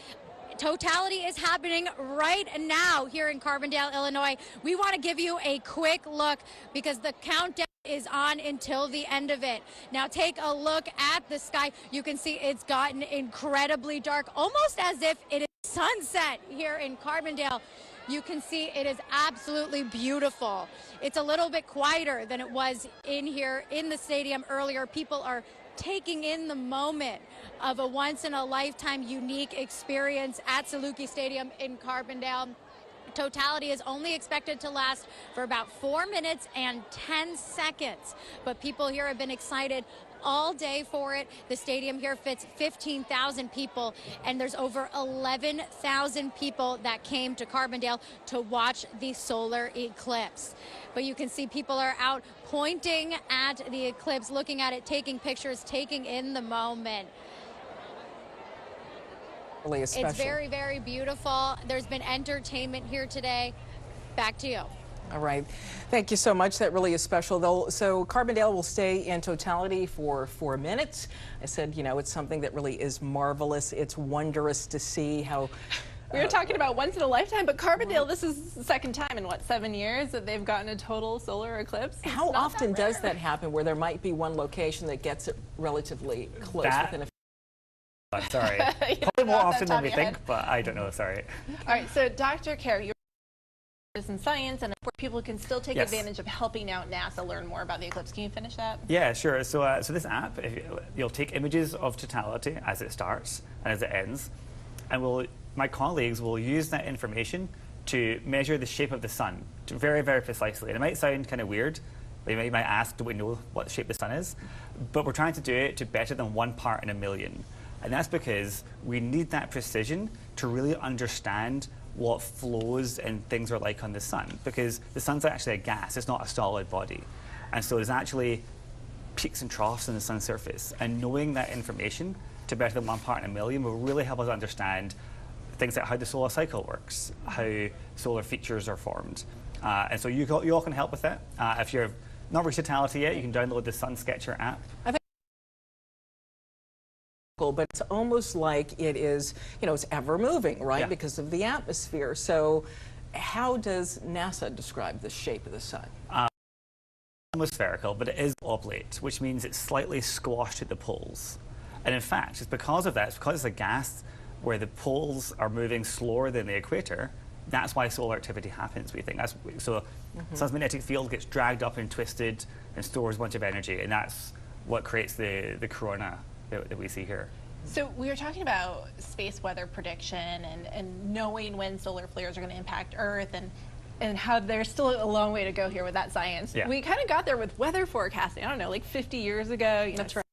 Totality is happening right now here in Carbondale, Illinois. We want to give you a quick look because the countdown is on until the end of it. Now take a look at the sky. You can see it's gotten incredibly dark, almost as if it is sunset here in Carbondale. You can see it is absolutely beautiful. It's a little bit quieter than it was in here in the stadium earlier. People are taking in the moment of a once-in-a-lifetime unique experience at Saluki Stadium in Carbondale. totality is only expected to last for about 4 minutes and 10 seconds. But people here have been excited all day for it. The stadium here fits 15,000 people, and there's over 11,000 people that came to Carbondale to watch the solar eclipse. But you can see people are out pointing at the eclipse, looking at it, taking pictures, taking in the moment. It's very, very beautiful. There's been entertainment here today. Back to you. All right. Thank you so much. That really is special. So Carbondale will stay in totality for 4 minutes. I said, you know, it's something that really is marvelous. It's wondrous to see how... We were talking about once in a lifetime, but Carbondale, this is the second time in, what, 7 years that they've gotten a total solar eclipse? How often does that happen where there might be one location that gets it relatively close within a... I'm sorry. Probably more often than we think, but I don't know. Sorry. All right. So, Dr. Kerr, you're in science, and where people can still take Yes. advantage of helping out NASA learn more about the eclipse. Can you finish that? Yeah, sure. So, so this app, you'll take images of totality as it starts and as it ends, and my colleagues will use that information to measure the shape of the sun very, very precisely. And it might sound kind of weird. You might ask, do we know what shape the sun is? But we're trying to do it to better than 1 part in a million. And that's because we need that precision to really understand what flows and things are like on the sun. Because the sun's actually a gas, it's not a solid body. And so there's actually peaks and troughs on the sun's surface. And knowing that information to better than 1 part in a million will really help us understand things like how the solar cycle works, how solar features are formed. And so you all can help with that. If you're not reached totality yet, you can download the Sun Sketcher app. But it's almost like it is, you know, it's ever moving, right? Yeah. Because of the atmosphere. So how does NASA describe the shape of the sun? Almost spherical, but it is oblate, which means it's slightly squashed at the poles. And in fact, it's because of that, it's because it's a gas where the poles are moving slower than the equator. That's why solar activity happens, we think. So sun's magnetic field gets dragged up and twisted and stores a bunch of energy, and that's what creates the corona that we see here. So we were talking about space weather prediction and knowing when solar flares are going to impact Earth and how there's still a long way to go here with that science. Yeah. We kind of got there with weather forecasting, I don't know, like 50 years ago. You know, That's right.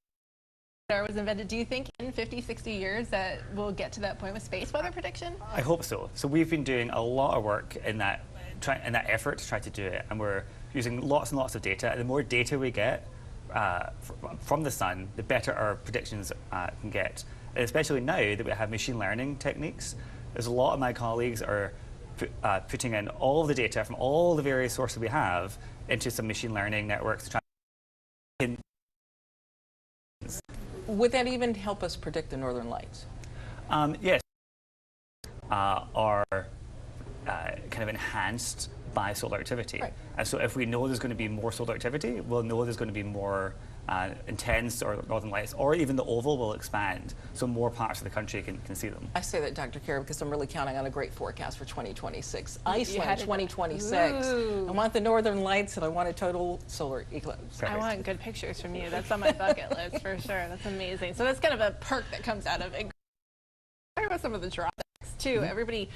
Radar was invented. Do you think in 50, 60 years that we'll get to that point with space weather prediction? I hope so. So we've been doing a lot of work in that effort to try to do it, and we're using lots and lots of data. And the more data we get from the sun, the better our predictions can get. And especially now that we have machine learning techniques, there's a lot of my colleagues are putting in all of the data from all the various sources we have into some machine learning networks to try. Would that even help us predict the northern lights? Yes. Are kind of enhanced by solar activity. Right. And so if we know there's going to be more solar activity, we'll know there's going to be more intense or northern lights, or even the oval will expand, so more parts of the country can see them. I say that, Dr. Kerr, because I'm really counting on a great forecast for 2026. Iceland 2026. Ooh. I want the northern lights and I want a total solar eclipse. I want good pictures from you. That's on my bucket list for sure. That's amazing. So that's kind of a perk that comes out of it. Talk about some of the drawbacks too. Everybody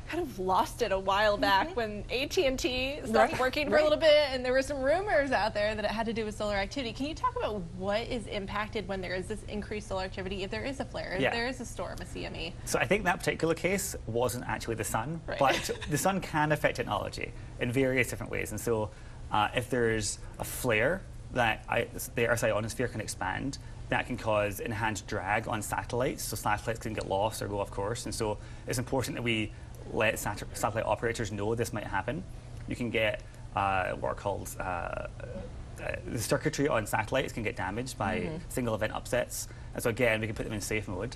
kind of lost it a while back when AT&T stopped working for a little bit, and there were some rumors out there that it had to do with solar activity. Can you talk about what is impacted when there is this increased solar activity, if there is a flare, if there is a storm, a CME? So I think that particular case wasn't actually the sun, but the sun can affect technology in various different ways. And so if there's a flare that the Earth's ionosphere can expand, that can cause enhanced drag on satellites, so satellites can get lost or go off course. And so it's important that we let satellite operators know this might happen. You can get what are called the circuitry on satellites can get damaged by single event upsets. And so again, we can put them in safe mode.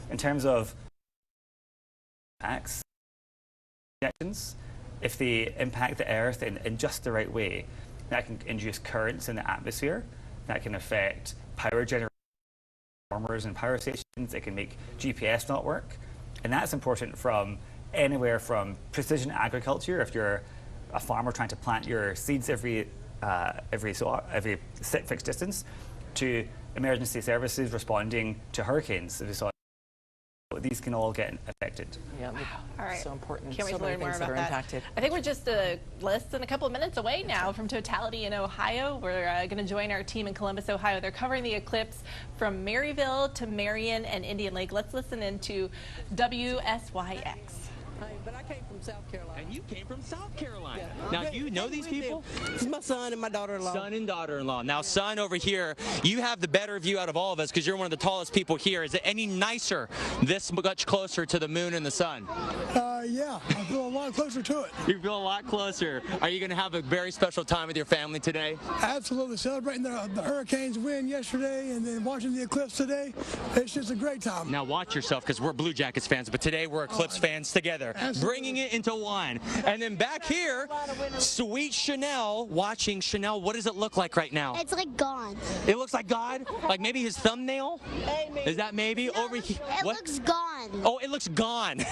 In terms of projections, if they impact the Earth in just the right way, that can induce currents in the atmosphere. That can affect power generation, transformers and power stations. It can make GPS not work. And that's important from anywhere from precision agriculture, if you're a farmer trying to plant your seeds every fixed distance, to emergency services responding to hurricanes. these can all get affected. Yeah, All right. so important. Can't wait So to many learn more things that about are that. impacted. I think we're just less than a couple of minutes away now from Totality in Ohio. We're going to join our team in Columbus, Ohio. They're covering the eclipse from Maryville to Marion and Indian Lake. Let's listen into WSYX. Hi, but I came from South Carolina. And you came from South Carolina. Yeah. Now, do you know these people? It's my son and my daughter-in-law. Son and daughter-in-law. Now, son over here, you have the better view out of all of us because you're one of the tallest people here. Is it any nicer this much closer to the moon and the sun? Yeah, I feel a lot closer to it. You feel a lot closer. Are you going to have a very special time with your family today? Absolutely. Celebrating the Hurricanes win yesterday and then watching the eclipse today. It's just a great time. Now watch yourself because we're Blue Jackets fans, but today we're Eclipse fans together, bringing it into one. And then back here, sweet Chanel, watching Chanel. What does it look like right now? It's like gone. It looks like God? Like maybe his thumbnail? Is that maybe over here? It looks gone. Oh, it looks gone.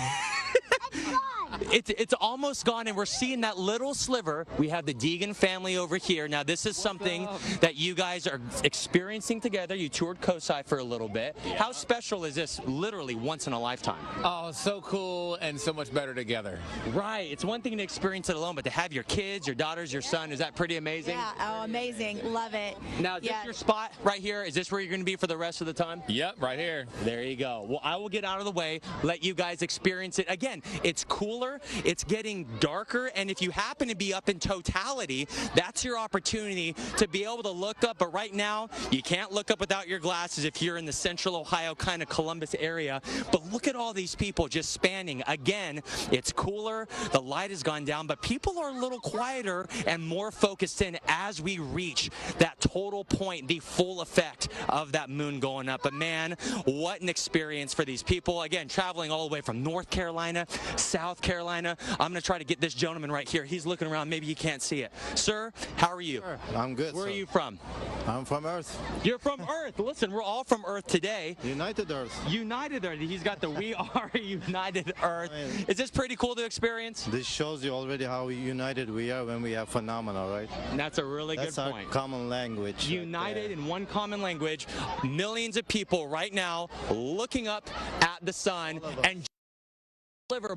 It's almost gone, and we're seeing that little sliver. We have the Deegan family over here. Now, this is something that you guys are experiencing together. You toured Cosi for a little bit. How special is this? Literally once in a lifetime. Oh, so cool and so much better together. Right. It's one thing to experience it alone, but to have your kids, your daughters, your son, is that pretty amazing? Yeah, oh, amazing. Love it. Now, is this your spot right here? Is this where you're going to be for the rest of the time? Yep, right here. There you go. Well, I will get out of the way, let you guys experience it. Again, it's cooler, it's getting darker, and if you happen to be up in Totality, that's your opportunity to be able to look up. But right now, you can't look up without your glasses if you're in the central Ohio kind of Columbus area. But look at all these people just spanning. Again, it's cooler, the light has gone down, but people are a little quieter and more focused in as we reach that total point, the full effect of that moon going up. But man, what an experience for these people. Again, traveling all the way from North Carolina, South Carolina. I'm going to try to get this gentleman right here. He's looking around. Maybe you can't see it. Sir, how are you? Sure. I'm good. Where are you from? I'm from Earth. You're from Earth. Listen, we're all from Earth today. United Earth. United Earth. He's got the We Are United Earth. Is this pretty cool to experience? This shows you already how united we are when we have phenomena, right? And that's a really good point. That's our common language. United in one common language. Millions of people right now looking up at the sun and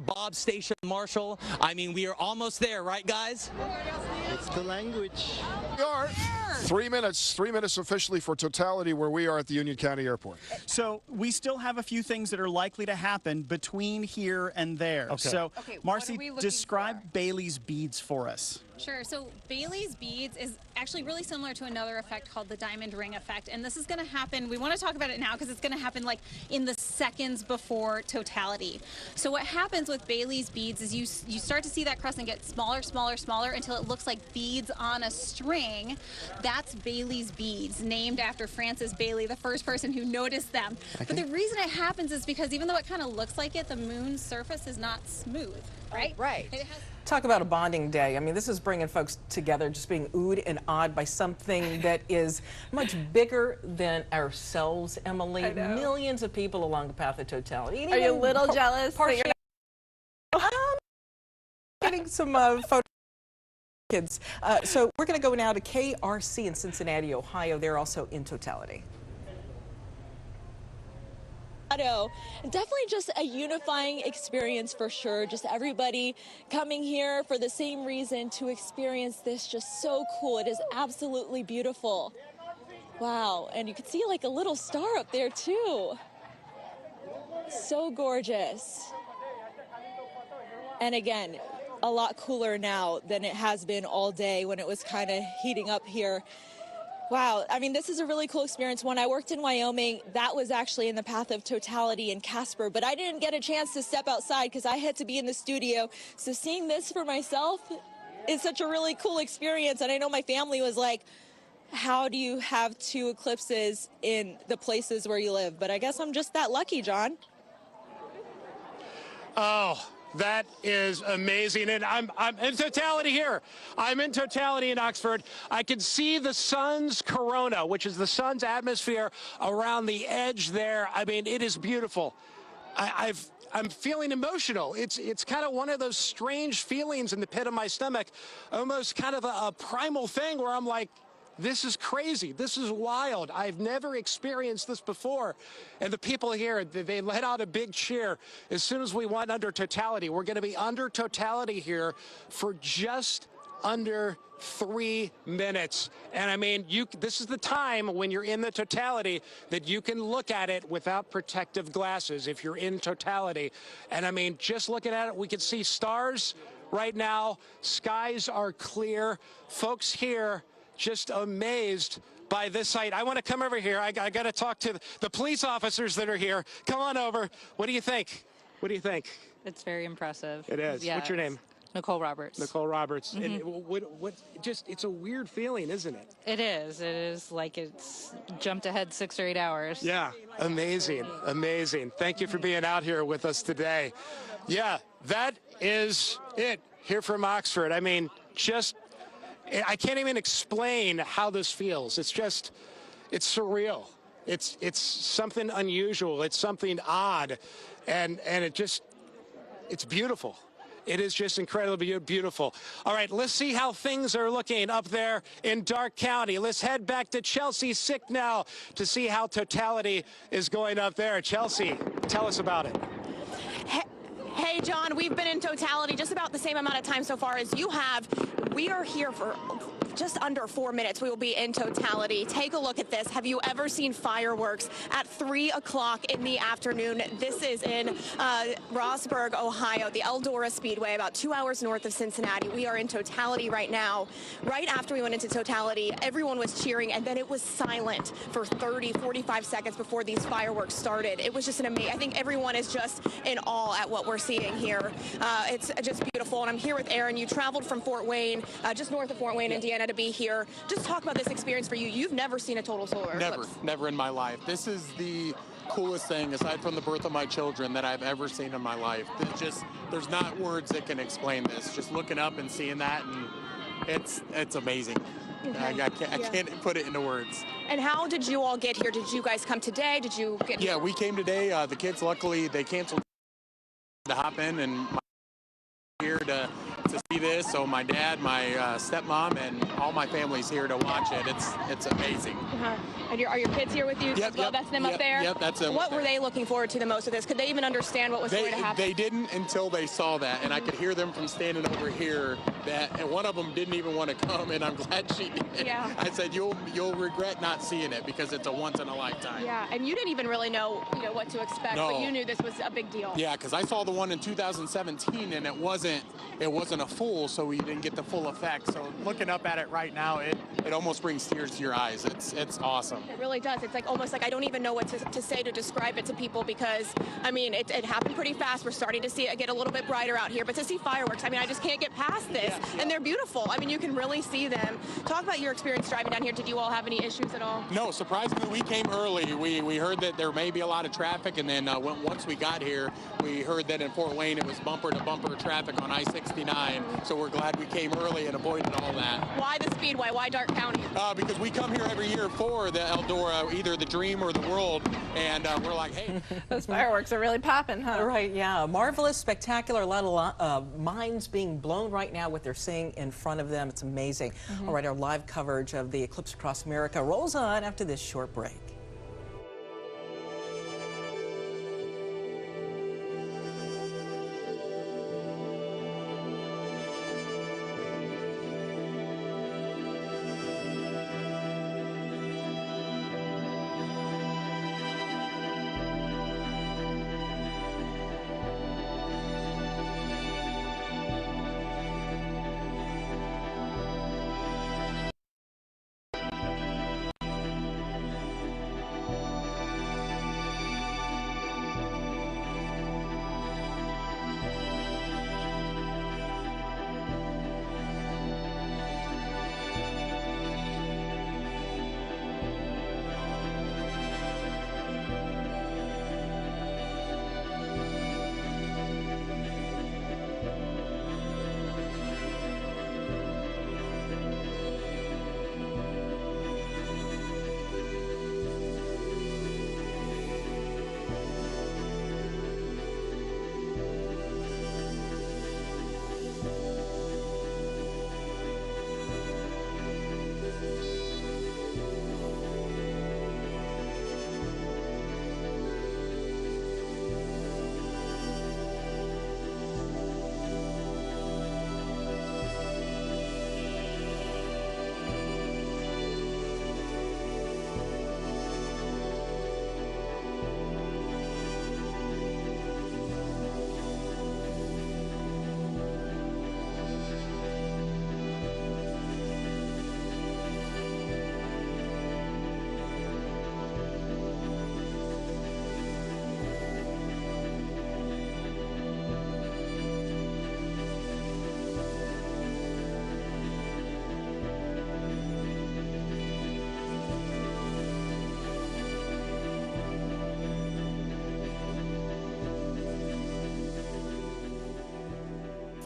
Bob Station Marshall. I mean, we are almost there, right, guys? It's the language. We are 3 minutes officially for Totality where we are at the Union County Airport. So we still have a few things that are likely to happen between here and there. Okay. So, Okay, Marcy, describe Bailey's beads for us. Sure. So Bailey's beads is actually really similar to another effect called the diamond ring effect. And this is going to happen, we want to talk about it now because it's going to happen like in the seconds before Totality. So what happens with Bailey's beads is you start to see that crescent get smaller, smaller, smaller until it looks like beads on a string. That's Bailey's beads, named after Francis Bailey, the first person who noticed them. Okay. But the reason it happens is because even though it kind of looks like it, the moon's surface is not smooth, right? Right. Talk about a bonding day. I mean, this is bringing folks together, just being oohed and awed by something that is much bigger than ourselves, Emily. I know. Millions of people along the path of Totality. Are you a little jealous that you're getting some photos? Kids. So we're going to go now to KRC in Cincinnati, Ohio. They're also in Totality. Definitely just a unifying experience for sure. Just everybody coming here for the same reason to experience this. Just so cool. It is absolutely beautiful. Wow. And you can see like a little star up there too. So gorgeous. And again, a lot cooler now than it has been all day when it was kind of heating up here. Wow, I mean, this is a really cool experience. When I worked in Wyoming, that was actually in the path of Totality in Casper, but I didn't get a chance to step outside because I had to be in the studio. So seeing this for myself is such a really cool experience. And I know my family was like, how do you have two eclipses in the places where you live? But I guess I'm just that lucky, John. Oh. That is amazing, and I'm in Totality here. I'm in Totality in Oxford. I can see the sun's corona, which is the sun's atmosphere around the edge there. I mean, it is beautiful. I'm feeling emotional. It's kind of one of those strange feelings in the pit of my stomach, almost kind of a primal thing where I'm like, This is crazy. This is wild. I've never experienced this before. And the people here, they let out a big cheer as soon as we went under totality. We're going to be under totality here for just under 3 minutes. And I mean, this is the time when you're in the totality that you can look at it without protective glasses if you're in totality. And I mean, just looking at it, we can see stars right now. Skies are clear. Folks here just amazed by this sight. I want to come over here. I got to talk to the police officers that are here. Come on over. What do you think? What do you think? It's very impressive. It is. Yeah, What's your name? Nicole Roberts. Nicole Roberts. And it's a weird feeling, isn't it? It is. It is like it's jumped ahead 6 or 8 hours. Yeah. Amazing. Amazing. Thank you for being out here with us today. Yeah, that is it here from Oxford. I mean, I can't even explain how this feels. It's surreal. It's something unusual. It's something odd. And it's beautiful. It is just incredibly beautiful. All right, let's see how things are looking up there in Darke County. Let's head back to Chelsea Sick now to see how totality is going up there. Chelsea, tell us about it. Hey, John, we've been in totality just about the same amount of time so far as you have. We are here for just under 4 minutes. We will be in totality. Take a look at this. Have you ever seen fireworks at 3 o'clock in the afternoon? This is in Rossburg, Ohio, the Eldora Speedway, about 2 hours north of Cincinnati. We are in totality right now. Right after we went into totality, everyone was cheering, and then it was silent for 30, 45 seconds before these fireworks started. It was just an amazing, I think everyone is just in awe at what we're seeing here. It's just beautiful, and I'm here with Aaron. You traveled from Fort Wayne, just north of Fort Wayne, Indiana, to be here. Just talk about this experience for you. You've never seen a total solar eclipse. Never in my life. This is the coolest thing, aside from the birth of my children, that I've ever seen in my life. There's not words that can explain this. Just looking up and seeing that, and it's amazing. Okay. I can't put it into words. And how did you all get here? Did you guys come today? Did you get Yeah, we came today. The kids, luckily, they canceled to hop in, and my here to see this. So my dad, my stepmom, and all my family's here to watch it. It's amazing. And are your kids here with you as well? That's them up there? Yep, that's them. What were they looking forward to the most of this? Could they even understand what was going to happen? They didn't until they saw that, and I could hear them from standing over here. And one of them didn't even want to come, and I'm glad she did. Yeah. I said, you'll regret not seeing it because it's a once in a lifetime. Yeah, and you didn't even really know what to expect, No. but you knew this was a big deal. Yeah, because I saw the one in 2017, and it wasn't a full, so we didn't get the full effect. So looking up at it right now, it almost brings tears to your eyes. It's awesome. It really does. It's like almost like I don't even know what to say to describe it to people, because I mean it happened pretty fast. We're starting to see it get a little bit brighter out here, but to see fireworks, I mean, I just can't get past this. Yeah. And they're beautiful. I mean, you can really see them. Talk about your experience driving down here. Did you all have any issues at all? No, surprisingly, we came early. We heard that there may be a lot of traffic, and then once we got here, we heard that in Fort Wayne it was bumper-to-bumper traffic on I-69. So we're glad we came early and avoided all that. Why the Speedway? Why Darke County? Because we come here every year for the Eldora, either the Dream or the World, and we're like, hey. Those fireworks are really popping, huh? Right, yeah. Marvelous, spectacular, a lot of minds being blown right now, what they're seeing in front of them. It's amazing. All right, our live coverage of the eclipse across America rolls on after this short break.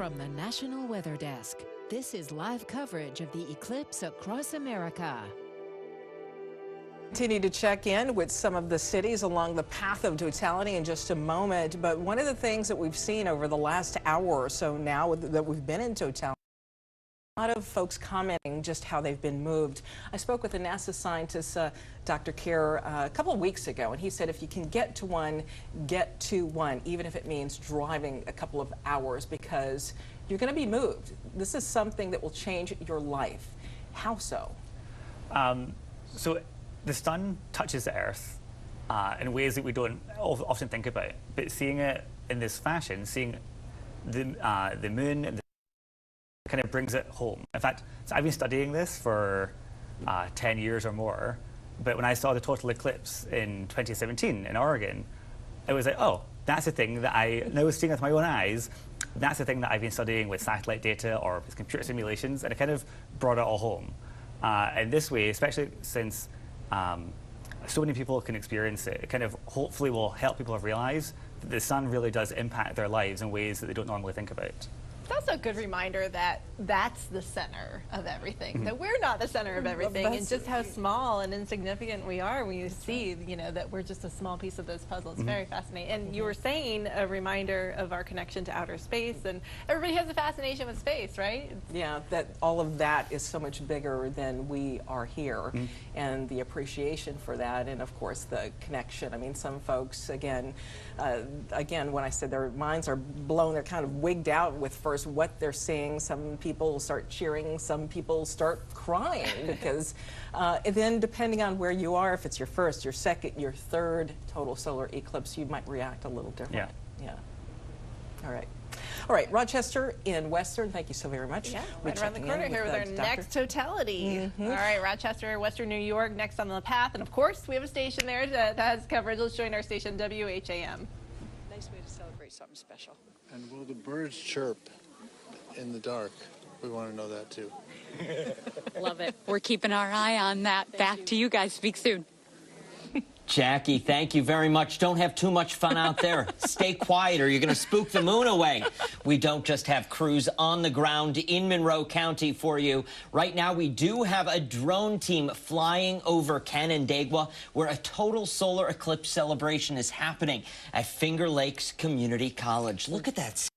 From the National Weather Desk, this is live coverage of the eclipse across America. Continue to check in with some of the cities along the path of totality in just a moment. But one of the things that we've seen over the last hour or so now that we've been in totality, a lot of folks commenting just how they've been moved. I spoke with a NASA scientist, Dr. Kerr, a couple of weeks ago, and he said if you can get to one, even if it means driving a couple of hours, because you're going to be moved. This is something that will change your life. How so? So the sun touches the Earth in ways that we don't often think about. But seeing it in this fashion, seeing the moon and kind of brings it home. In fact, so I've been studying this for 10 years or more, but when I saw the total eclipse in 2017 in Oregon, it was like, oh, that's the thing that I was seeing with my own eyes. That's the thing that I've been studying with satellite data or with computer simulations, and it kind of brought it all home. And this way, especially since so many people can experience it, it kind of hopefully will help people realize that the sun really does impact their lives in ways that they don't normally think about. It's also a good reminder that that's the center of everything, that we're not the center of everything, and just how small and insignificant we are when you see, that we're just a small piece of this puzzle. It's very fascinating. And you were saying a reminder of our connection to outer space, and everybody has a fascination with space, right? Yeah, that all of that is so much bigger than we are here, and the appreciation for that, and of course the connection. I mean, some folks, again, when I said their minds are blown, they're kind of wigged out with first what they're seeing. Some people start cheering, some people start crying because then depending on where you are, if it's your first, your second, your third total solar eclipse, you might react a little different. Yeah. All right. All right, Rochester in Western, thank you so very much. Yeah, right around the corner here with our next totality. All right, Rochester, Western New York, next on the path. And of course, we have a station there that has coverage. Let's join our station, WHAM. Nice way to celebrate something special. And will the birds chirp in the dark? We want to know that too. Love it. We're keeping our eye on that. Back to you guys. Speak soon. Jackie, thank you very much. Don't have too much fun out there. Stay quiet or you're going to spook the moon away. We don't just have crews on the ground in Monroe County for you. Right now, we do have a drone team flying over Canandaigua, where a total solar eclipse celebration is happening at Finger Lakes Community College. Look at that.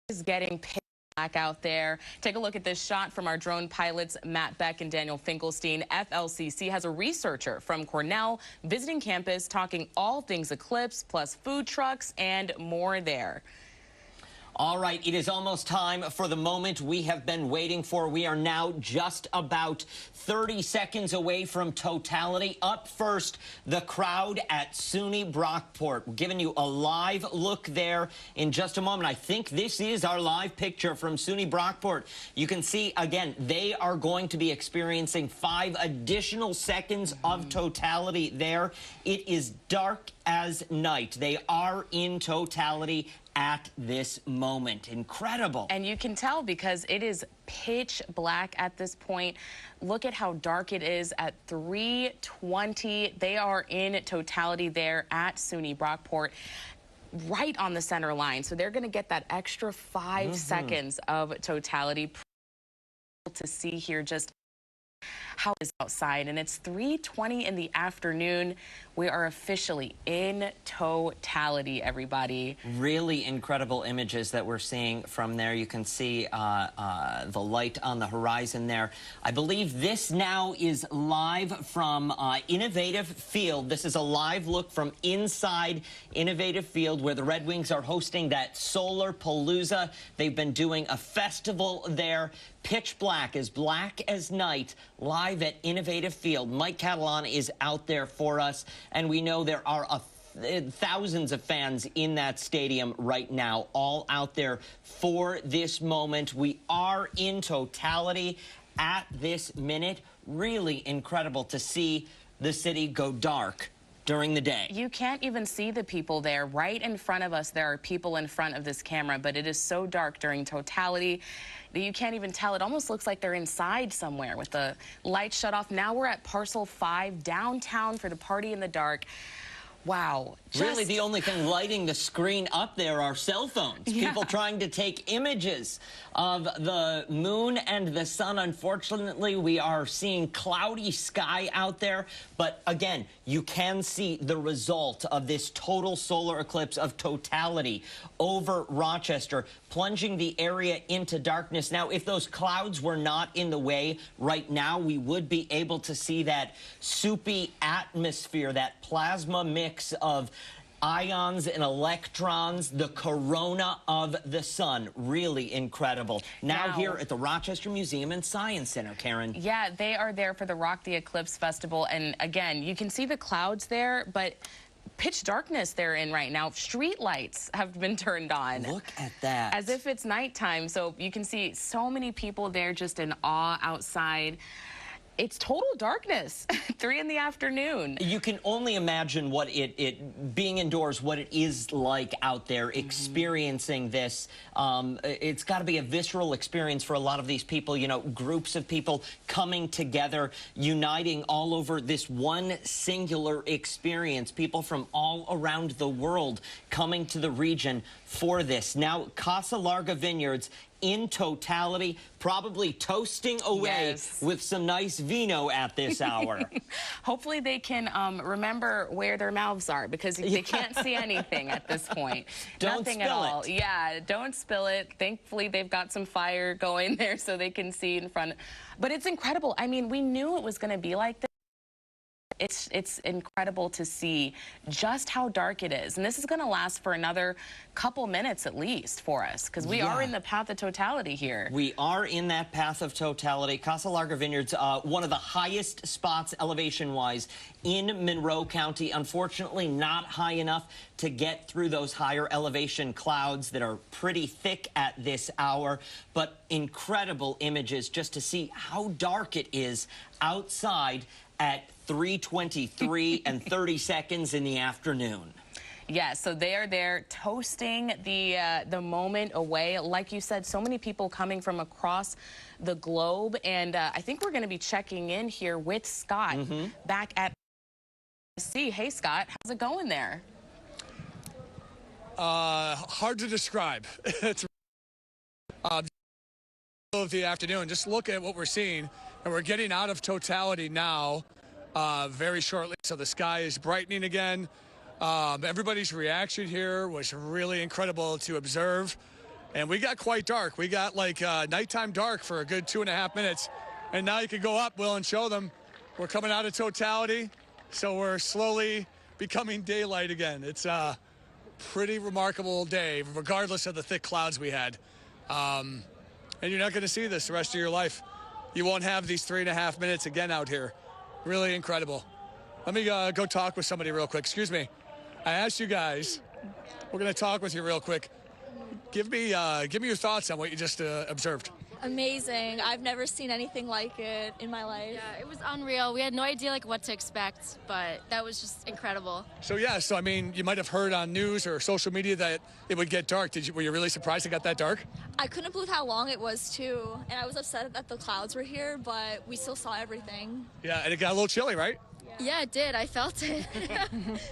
Is getting pitch black out there. Take a look at this shot from our drone pilots, Matt Beck and Daniel Finkelstein. FLCC has a researcher from Cornell visiting campus, talking all things eclipse, plus food trucks and more there. All right, it is almost time for the moment we have been waiting for. We are now just about 30 seconds away from totality. Up first, the crowd at SUNY Brockport. We're giving you a live look there in just a moment. I think this is our live picture from SUNY Brockport. You can see, again, they are going to be experiencing 5 additional seconds of totality there. It is dark as night. They are in totality at this moment. Incredible. And you can tell because it is pitch black at this point. Look at how dark it is at 3:20. They are in totality there at SUNY Brockport, right on the center line. So they're going to get that extra 5 seconds of totality to see here just how it is outside. And it's 3:20 in the afternoon. We are officially in totality, everybody. Really incredible images that we're seeing from there. You can see the light on the horizon there. I believe this now is live from Innovative Field. This is a live look from inside Innovative Field, where the Red Wings are hosting that Solar Palooza. They've been doing a festival there. Pitch black as night, live at Innovative Field. Mike Catalan is out there for us, and we know there are thousands of fans in that stadium right now, all out there for this moment. We are in totality at this minute. Really incredible to see the city go dark during the day. You can't even see the people there. Right in front of us, there are people in front of this camera, but it is so dark during totality that you can't even tell. It almost looks like they're inside somewhere with the lights shut off. Now we're at Parcel 5 downtown for the party in the dark. Wow, Really, the only thing lighting the screen up there are cell phones. Yeah. People trying to take images of the moon and the sun. Unfortunately, we are seeing cloudy sky out there. But again, you can see the result of this total solar eclipse of totality over Rochester, plunging the area into darkness. Now, if those clouds were not in the way right now, we would be able to see that soupy atmosphere, that plasma mix of ions and electrons, the corona of the sun. Really incredible. Now here at the Rochester Museum and Science Center, Karen. Yeah, they are there for the Rock the Eclipse Festival. And again, you can see the clouds there, but pitch darkness they're in right now. Street lights have been turned on. Look at that. As if it's nighttime. So you can see so many people there just in awe outside. It's total darkness, 3 in the afternoon. You can only imagine what being indoors, what it is like out there experiencing this. It's got to be a visceral experience for a lot of these people, you know, groups of people coming together, uniting all over this one singular experience, people from all around the world coming to the region for this. Now, Casa Larga Vineyards in totality, probably toasting away with some nice vino at this hour. Hopefully they can remember where their mouths are, because they can't see anything at this point. Nothing at all. Yeah, don't spill it. Thankfully, they've got some fire going there so they can see in front. But it's incredible. I mean, we knew it was going to be like this. It's incredible to see just how dark it is. And this is going to last for another couple minutes at least for us, because we are in the path of totality here. We are in that path of totality. Casa Larga Vineyards, one of the highest spots elevation-wise in Monroe County. Unfortunately, not high enough to get through those higher elevation clouds that are pretty thick at this hour. But incredible images just to see how dark it is outside at 3:23 and 30 seconds in the afternoon. Yeah, so they are there toasting the moment away. Like you said, so many people coming from across the globe. And I think we're going to be checking in here with Scott back at C. Hey, Scott, how's it going there? Hard to describe. It's of the afternoon. Just look at what we're seeing, and we're getting out of totality now very shortly. So the sky is brightening again. Everybody's reaction here was really incredible to observe, and we got quite dark. We got like nighttime dark for a good 2.5 minutes, and now you can go up, Will, and show them we're coming out of totality. So we're slowly becoming daylight again. It's a pretty remarkable day, regardless of the thick clouds we had. And you're not going to see this the rest of your life. You won't have these 3.5 minutes again out here. Really incredible. Let me go talk with somebody real quick. Excuse me. I asked you guys. We're going to talk with you real quick. Give me your thoughts on what you just observed. Amazing. I've never seen anything like it in my life. Yeah, it was unreal. We had no idea like what to expect, but that was just incredible. So yeah, I mean, you might have heard on news or social media that it would get dark. Were you really surprised it got that dark? I couldn't believe how long it was too, and I was upset that the clouds were here, but we still saw everything. Yeah, and it got a little chilly, right? Yeah, it did. I felt it.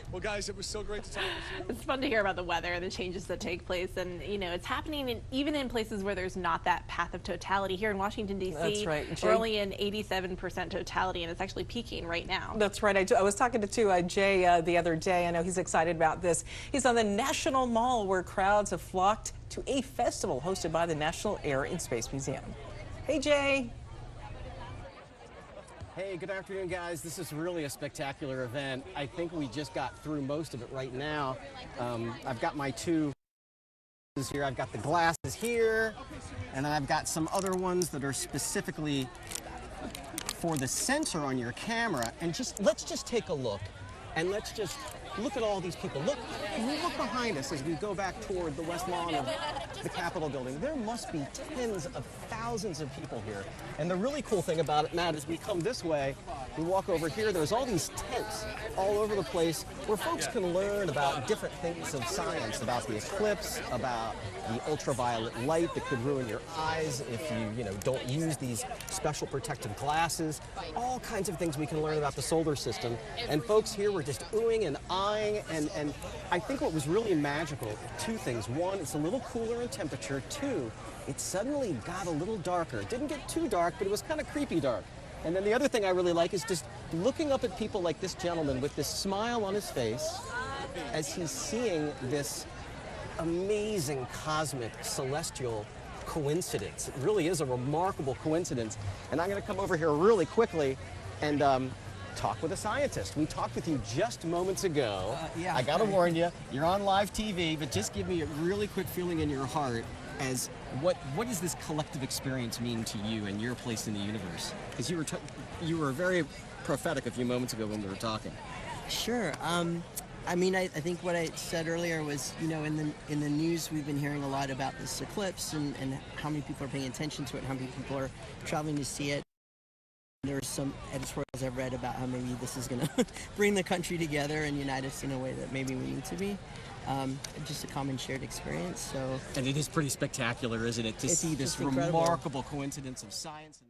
Well, guys, it was so great to talk with you. It's fun to hear about the weather and the changes that take place. And, you know, it's happening even in places where there's not that path of totality. Here in Washington, D.C., That's right. we're only in 87% totality, and it's actually peaking right now. That's right. I was talking to Jay the other day. I know he's excited about this. He's on the National Mall, where crowds have flocked to a festival hosted by the National Air and Space Museum. Hey, Jay. Hey, good afternoon, guys. This is really a spectacular event. I think we just got through most of it right now. I've got my two here. I've got the glasses here, and I've got some other ones that are specifically for the sensor on your camera. And let's just take a look, and let's just look at all these people. Look behind us as we go back toward the west lawn of the Capitol building. There must be tens of thousands of people here. And the really cool thing about it, Matt, is we come this way, we walk over here, there's all these tents all over the place where folks can learn about different things of science, about the eclipse, about the ultraviolet light that could ruin your eyes if you don't use these special protective glasses. All kinds of things we can learn about the solar system. And folks here were just oohing and ahhing flying, and I think what was really magical, two things. One, it's a little cooler in temperature. Two, it suddenly got a little darker. It didn't get too dark, but it was kind of creepy dark. And then the other thing I really like is just looking up at people like this gentleman with this smile on his face as he's seeing this amazing cosmic celestial coincidence. It really is a remarkable coincidence. And I'm going to come over here really quickly and talk with a scientist. We talked with you just moments ago. Yeah. I got to warn you, you're on live TV, but just give me a really quick feeling in your heart as what does this collective experience mean to you and your place in the universe? Because you were very prophetic a few moments ago when we were talking. Sure. I mean, I think what I said earlier was, you know, in the news we've been hearing a lot about this eclipse and how many people are paying attention to it, how many people are traveling to see it. There's some editorials I've read about how maybe this is going to bring the country together and unite us in a way that maybe we need to be. Just a common shared experience. So. And it is pretty spectacular, isn't it, to see this remarkable coincidence of science.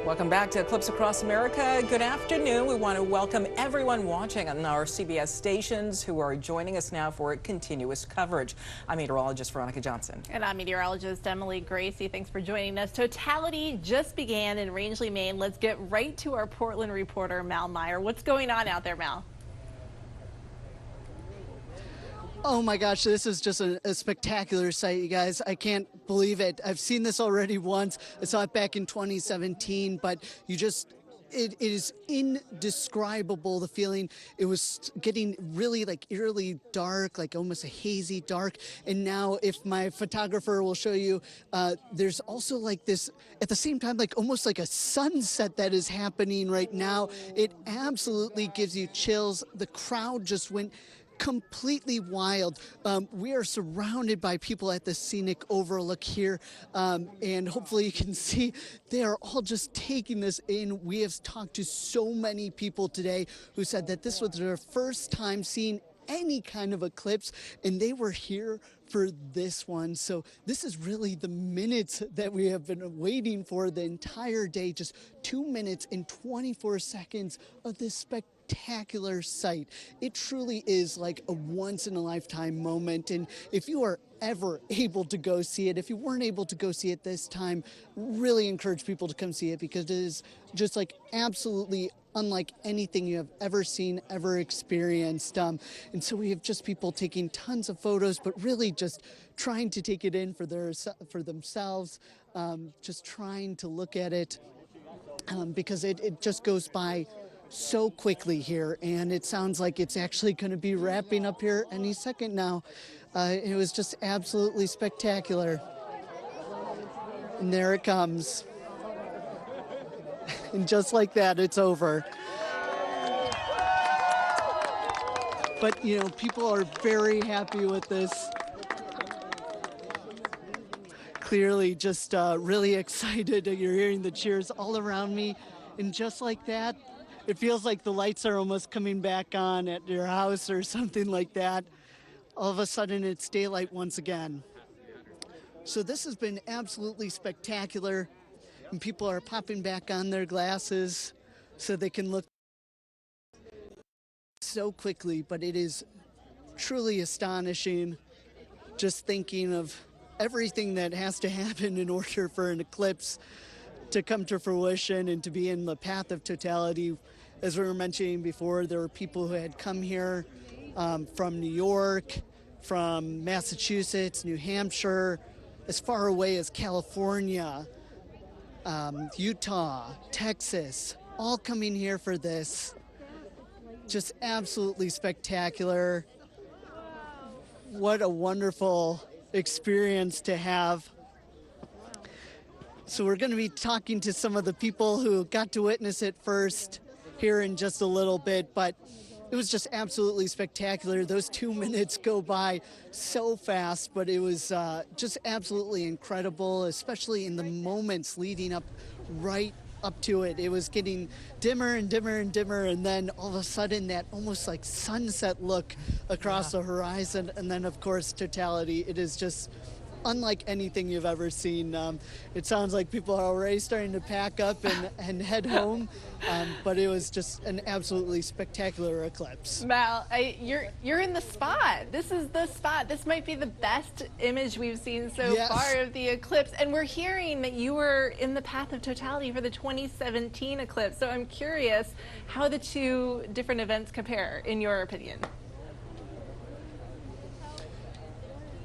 Welcome back to Eclipse Across America. Good afternoon. We want to welcome everyone watching on our CBS stations who are joining us now for continuous coverage. I'm meteorologist Veronica Johnson. And I'm meteorologist Emily Gracie. Thanks for joining us. Totality just began in Rangeley, Maine. Let's get right to our Portland reporter, Mal Meyer. What's going on out there, Mal? Oh my gosh, this is just a spectacular sight, you guys. I can't believe it. I've seen this already once. I saw it back in 2017, but it is indescribable, the feeling. It was getting really like eerily dark, like almost a hazy dark. And now if my photographer will show you, there's also like this, at the same time, like almost like a sunset that is happening right now. It absolutely gives you chills. The crowd just went completely wild. We are surrounded by people at the scenic overlook here, and hopefully you can see they are all just taking this in. We have talked to so many people today who said that this was their first time seeing any kind of eclipse, and they were here for this one. So this is really the minutes that we have been waiting for the entire day. Just 2 minutes and 24 seconds of this spectacular sight. It truly is like a once-in-a-lifetime moment, and if you are ever able to go see it, if you weren't able to go see it this time, really encourage people to come see it, because it is just like absolutely unlike anything you have ever seen, ever experienced. And so we have just people taking tons of photos, but really just trying to take it in for themselves, just trying to look at it, because it just goes by so quickly here, and it sounds like it's actually going to be wrapping up here any second now. It was just absolutely spectacular. And there it comes. And just like that, it's over. But, you know, people are very happy with this. Clearly just really excited. You're hearing the cheers all around me. And just like that, it feels like the lights are almost coming back on at your house or something like that. All of a sudden, it's daylight once again. So this has been absolutely spectacular. And people are popping back on their glasses so they can look so quickly. But it is truly astonishing just thinking of everything that has to happen in order for an eclipse to come to fruition and to be in the path of totality. As we were mentioning before, there were people who had come here from New York, from Massachusetts, New Hampshire, as far away as California, Utah, Texas, all coming here for this. Just absolutely spectacular. What a wonderful experience to have. So we're going to be talking to some of the people who got to witness it first here in just a little bit, but it was just absolutely spectacular. Those 2 minutes go by so fast, but it was just absolutely incredible, especially in the moments leading up right up to it. It was getting dimmer and dimmer and dimmer, and then all of a sudden that almost like sunset look across the horizon, and then of course totality. It is just unlike anything you've ever seen. It sounds like people are already starting to pack up and head home, but it was just an absolutely spectacular eclipse. Mal, you're in the spot. This is the spot. This might be the best image we've seen so far of the eclipse, and we're hearing that you were in the path of totality for the 2017 eclipse. So I'm curious how the two different events compare, in your opinion.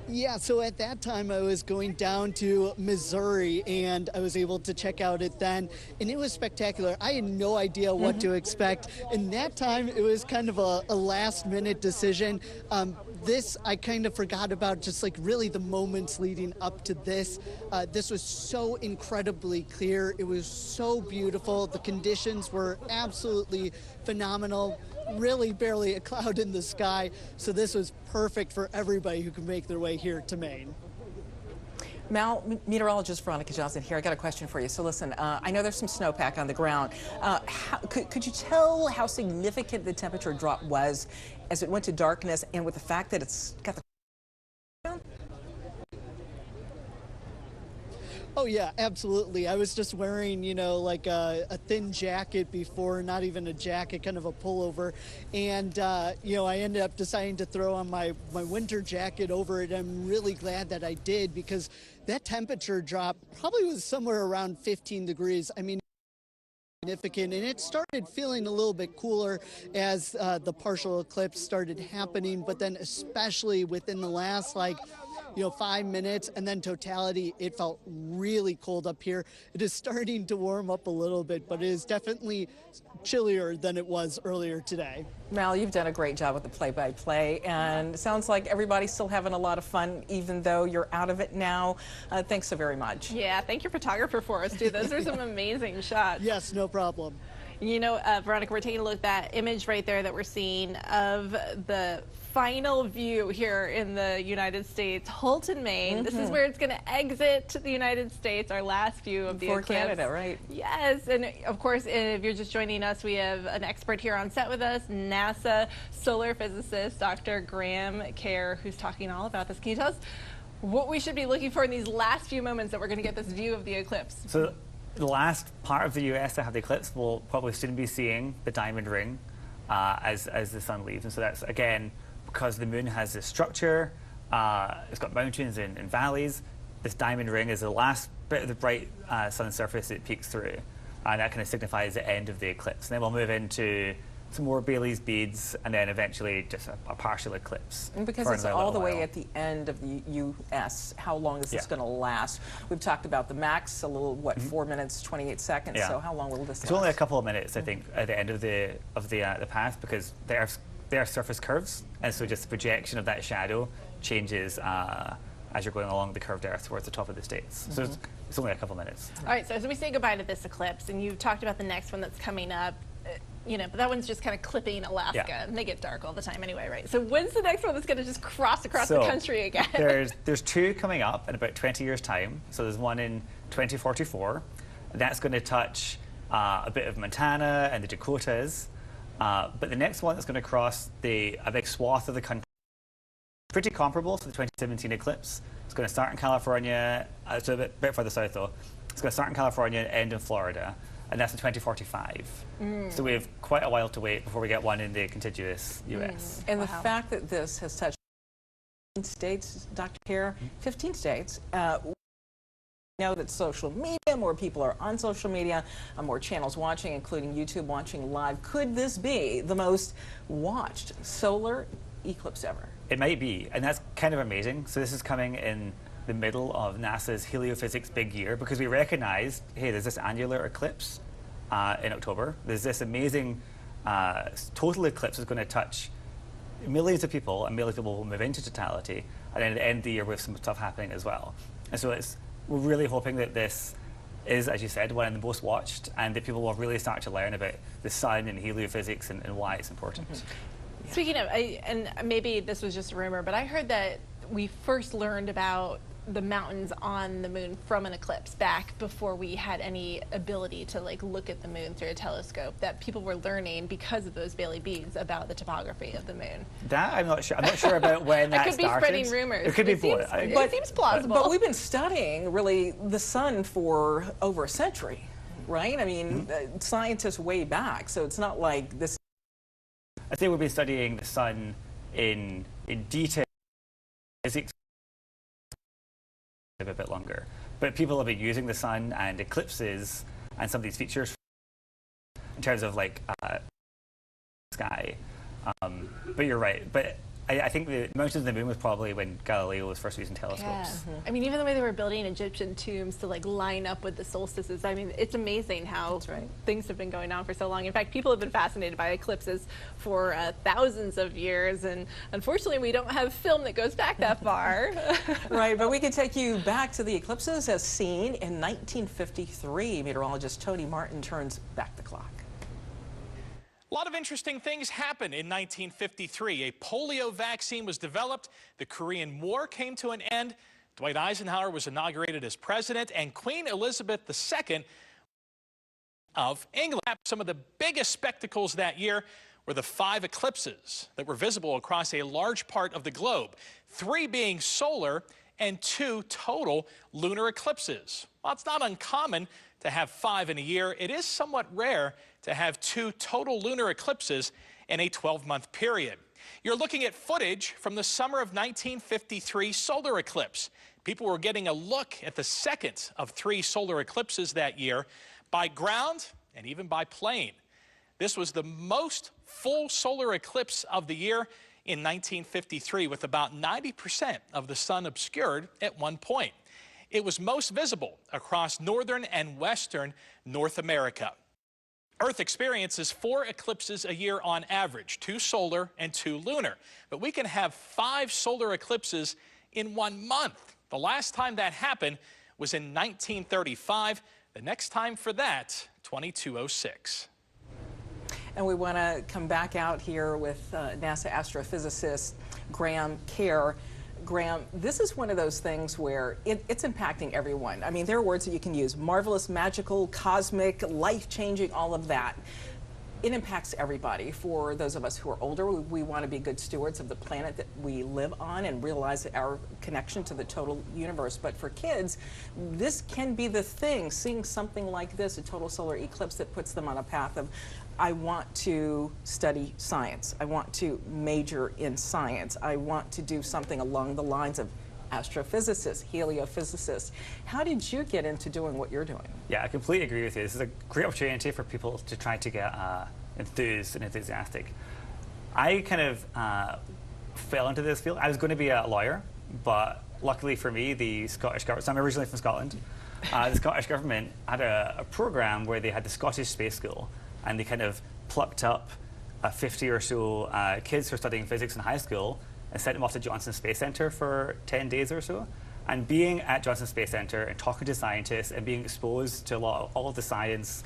Yeah, so at that time I was going down to Missouri and I was able to check out it then, and it was spectacular. I had no idea what to expect, and that time it was kind of a last minute decision. This I kind of forgot about, just like really the moments leading up to this. This was so incredibly clear. It was so beautiful. The conditions were absolutely phenomenal. Really barely a cloud in the sky. So this was perfect for everybody who could make their way here to Maine. Mal, meteorologist Veronica Johnson here. I got a question for you. So listen, I know there's some snowpack on the ground. Could you tell how significant the temperature drop was as it went to darkness, and with the fact that it's got the... Oh yeah, absolutely. I was just wearing, you know, like a thin jacket before, not even a jacket, kind of a pullover. And, you know, I ended up deciding to throw on my winter jacket over it. I'm really glad that I did, because that temperature drop probably was somewhere around 15 degrees. I mean, significant, and it started feeling a little bit cooler as the partial eclipse started happening, but then especially within the last 5 minutes and then totality, it felt really cold up here. It is starting to warm up a little bit, but it is definitely chillier than it was earlier today. Mal, you've done a great job with the play-by-play, and it sounds like everybody's still having a lot of fun, even though you're out of it now. Thanks so very much. Yeah, thank your photographer for us, too. Those are some amazing shots. Yes, no problem. You know, Veronica, we're taking a look at that image right there that we're seeing of the final view here in the United States, Houlton, Maine. This is where it's going to exit the United States, our last view of the eclipse. For Canada, right? Yes, and of course, if you're just joining us, we have an expert here on set with us, NASA solar physicist, Dr. Graham Kerr, who's talking all about this. Can you tell us what we should be looking for in these last few moments that we're going to get this view of the eclipse? So the last part of the US to have the eclipse will probably soon be seeing the diamond ring as the sun leaves. And so that's, again, because the moon has this structure, it's got mountains and valleys. This diamond ring is the last bit of the bright sun surface it peeks through. And that kind of signifies the end of the eclipse. And then we'll move into some more Bailey's beads, and then eventually just a partial eclipse. And because it's all the way at the end of the U.S., how long is this going to last? We've talked about the max, a little, what, 4 minutes, 28 seconds. So how long will this last? It's only a couple of minutes, I think, at the end of the path, because they are surface curves, and so just the projection of that shadow changes as you're going along the curved Earth towards the top of the States. So it's only a couple of minutes. All right, so as we say goodbye to this eclipse, and you've talked about the next one that's coming up, you know, but that one's just kind of clipping Alaska, and they get dark all the time anyway, right? So when's the next one that's going to just cross across the country again? there's two coming up in about 20 years' time. So there's one in 2044. That's going to touch a bit of Montana and the Dakotas. But the next one that's going to cross a big swath of the country, pretty comparable to the 2017 eclipse. It's going to start in California, it's a bit further south though. It's going to start in California and end in Florida, and that's in 2045. So we have quite a while to wait before we get one in the contiguous US. And the fact that this has touched 15 states, Dr. Kerr, 15 states, we know that social media, more people are on social media, more channels watching, including YouTube watching live. Could this be the most watched solar eclipse ever? It might be, and that's kind of amazing. So this is coming in the middle of NASA's heliophysics big year, because we recognized, hey, there's this annular eclipse in October. There's this amazing total eclipse that's going to touch millions of people, and millions of people will move into totality, and then at the end of the year we have some stuff happening as well. And so we're really hoping that this is, as you said, one of the most watched, and that people will really start to learn about the sun and heliophysics and why it's important. Speaking of, and maybe this was just a rumor, but I heard that we first learned about the mountains on the moon from an eclipse back before we had any ability to like look at the moon through a telescope, that people were learning because of those Bailey beads about the topography of the moon. That I'm not sure. I'm not sure about when that started. I could be spreading rumors. It could be both. It seems plausible. But we've been studying really the sun for over a century, right? I mean, scientists way back, so it's not like this. I think we've been studying the sun in detail physics a bit longer, but people have been using the sun and eclipses and some of these features in terms of like sky. But you're right. But I think the mountains of the moon was probably when Galileo was first using telescopes. Yeah. I mean, even the way they were building Egyptian tombs to like line up with the solstices. I mean, it's amazing how things have been going on for so long. In fact, people have been fascinated by eclipses for thousands of years, and unfortunately, we don't have film that goes back that far. Right, but we can take you back to the eclipses as seen in 1953. Meteorologist Tony Martin turns back the clock. A lot of interesting things happened in 1953. A polio vaccine was developed, the Korean War came to an end, Dwight Eisenhower was inaugurated as president, and Queen Elizabeth II of England. Some of the biggest spectacles that year were the 5 eclipses that were visible across a large part of the globe, 3 being solar and 2 total lunar eclipses. While it's not uncommon to have 5 in a year, it is somewhat rare to have 2 total lunar eclipses in a 12-month period. You're looking at footage from the summer of 1953 solar eclipse. People were getting a look at the second of 3 solar eclipses that year by ground and even by plane. This was the most full solar eclipse of the year in 1953, with about 90% of the sun obscured at one point. It was most visible across northern and western North America. Earth experiences 4 eclipses a year on average, 2 solar and 2 lunar. But we can have 5 solar eclipses in 1 month. The last time that happened was in 1935. The next time for that, 2206. And we want to come back out here with NASA astrophysicist Graham Kerr. Graham, this is one of those things where it's impacting everyone. I mean, there are words that you can use: marvelous, magical, cosmic, life-changing, all of that. It impacts everybody. For those of us who are older, we want to be good stewards of the planet that we live on and realize our connection to the total universe. But for kids, this can be the thing, seeing something like this, a total solar eclipse, that puts them on a path of, I want to study science. I want to major in science. I want to do something along the lines of astrophysicist, heliophysicist. How did you get into doing what you're doing? Yeah, I completely agree with you. This is a great opportunity for people to try to get enthused and enthusiastic. I kind of fell into this field. I was going to be a lawyer, but luckily for me, the Scottish government, so I'm originally from Scotland, the Scottish government had a program where they had the Scottish Space School, and they kind of plucked up 50 or so kids who are studying physics in high school and sent them off to Johnson Space Center for 10 days or so. And being at Johnson Space Center and talking to scientists and being exposed to all of the science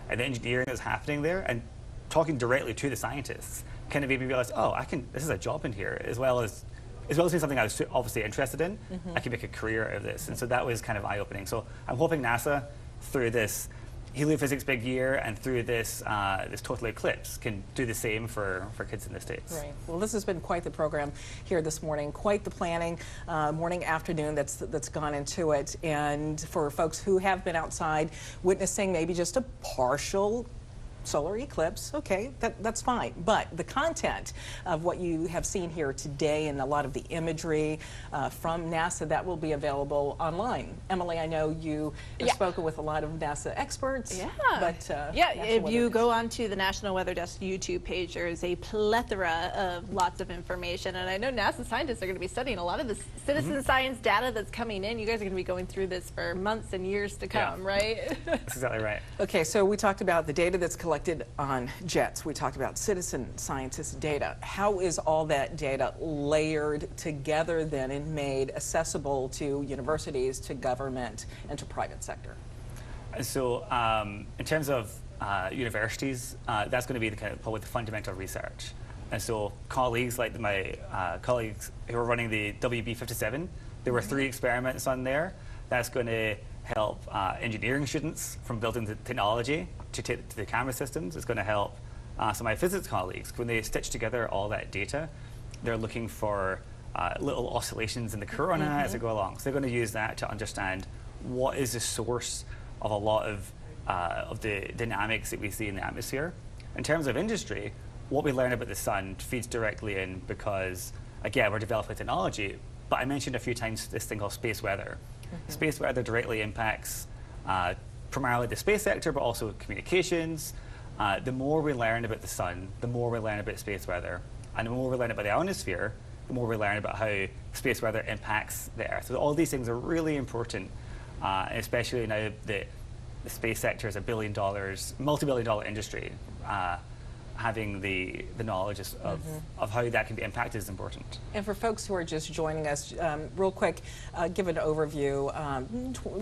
and the engineering that's happening there and talking directly to the scientists kind of made me realize, oh, this is a job in here, as well as being something I was obviously interested in. I could make a career out of this. And so that was kind of eye-opening. So I'm hoping NASA, through this heliophysics big year and through this this total eclipse, can do the same for kids in the States. Right. Well, this has been quite the program here this morning, quite the planning, morning, afternoon that's gone into it. And for folks who have been outside witnessing maybe just a partial solar eclipse, okay, that's fine. But the content of what you have seen here today and a lot of the imagery from NASA, that will be available online. Emily, I know you have spoken with a lot of NASA experts. Yeah. But, if you go onto the National Weather Desk YouTube page, there is a plethora of lots of information. And I know NASA scientists are going to be studying a lot of the citizen science data that's coming in. You guys are going to be going through this for months and years to come, right? That's exactly right. Okay, so we talked about the data that's collected on jets. We talked about citizen scientist data. How is all that data layered together then and made accessible to universities, to government, and to private sector? So in terms of universities, that's going to be probably the fundamental research. And so colleagues like my colleagues who are running the WB-57, there were 3 experiments on there. That's going to help engineering students from building the technology to take to the camera systems. It's going to help some of my physics colleagues. When they stitch together all that data, they're looking for little oscillations in the corona as they go along. So they're going to use that to understand what is the source of a lot of the dynamics that we see in the atmosphere. In terms of industry, what we learn about the sun feeds directly in because, again, we're developing technology, but I mentioned a few times this thing called space weather. Space weather directly impacts primarily the space sector, but also communications. The more we learn about the sun, the more we learn about space weather. And the more we learn about the ionosphere, the more we learn about how space weather impacts the Earth. So all these things are really important, especially now that the space sector is $1 billion, multi-billion-dollar industry. Having the knowledge of how that can be impacted is important. And for folks who are just joining us, real quick, give an overview,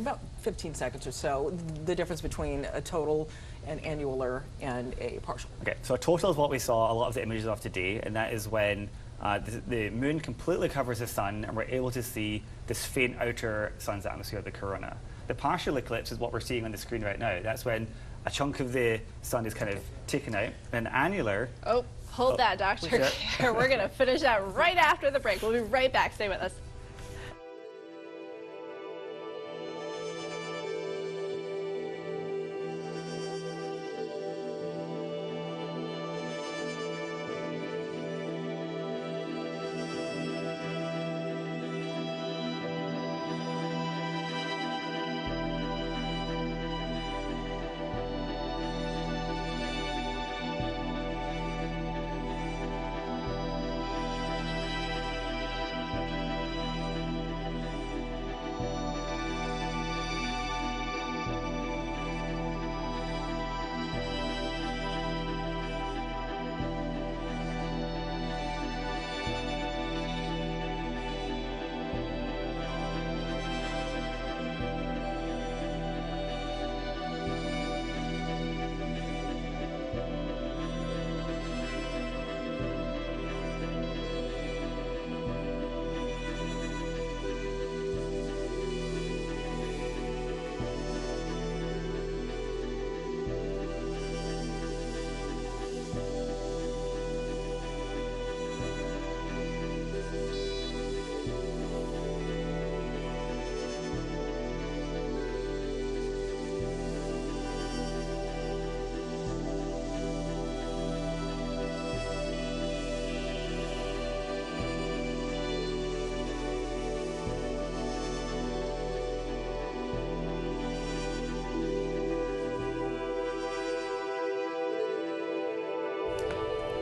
about 15 seconds or so, the difference between a total, an annular, and a partial. Okay, so a total is what we saw a lot of the images of today, and that is when the moon completely covers the sun and we're able to see this faint outer sun's atmosphere, the corona. The partial eclipse is what we're seeing on the screen right now. That's when a chunk of the sun is kind of taken out. An annular. Oh, hold that, Dr. We're going to finish that right after the break. We'll be right back. Stay with us.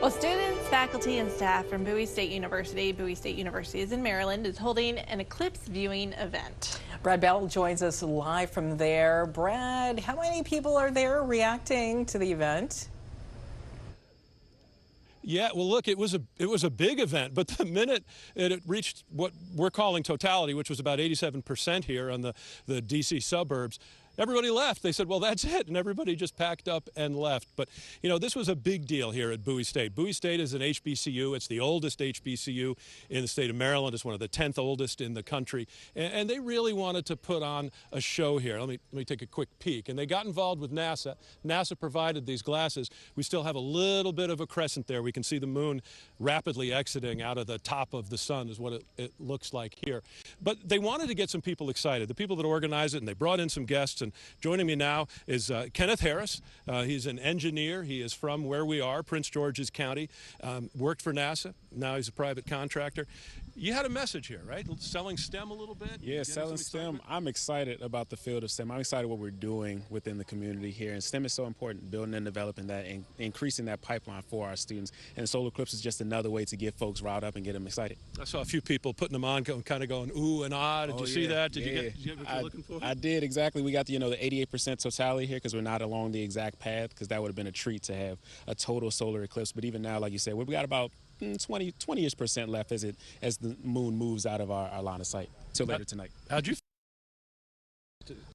Well, students, faculty, and staff from Bowie State University is in Maryland, is holding an eclipse viewing event. Brad Bell joins us live from there. Brad, how many people are there reacting to the event? Yeah, well, look, it was a big event, but the minute it reached what we're calling totality, which was about 87% here on the D.C. suburbs, everybody left. They said, well, that's it. And everybody just packed up and left. But, you know, this was a big deal here at Bowie State. Bowie State is an HBCU. It's the oldest HBCU in the state of Maryland. It's one of the 10th oldest in the country. And they really wanted to put on a show here. Let me take a quick peek. And they got involved with NASA. NASA provided these glasses. We still have a little bit of a crescent there. We can see the moon rapidly exiting out of the top of the sun is what it looks like here. But they wanted to get some people excited, the people that organized it, and they brought in some guests. And joining me now is Kenneth Harris. He's an engineer. He is from where we are, Prince George's County, worked for NASA. Now he's a private contractor. You had a message here, right? Selling STEM a little bit? Yeah, selling STEM. I'm excited about the field of STEM. I'm excited what we're doing within the community here. And STEM is so important, building and developing that and increasing that pipeline for our students. And Solar Eclipse is just another way to get folks riled up and get them excited. I saw a few people putting them on, kind of going ooh and ah. Did you see that? Did you get what you're looking for? I did, exactly. We got the 88% totality here because we're not along the exact path, because that would have been a treat to have a total solar eclipse. But even now, like you said, we've got about 20-ish% left as the moon moves out of our line of sight till later tonight. How'd you?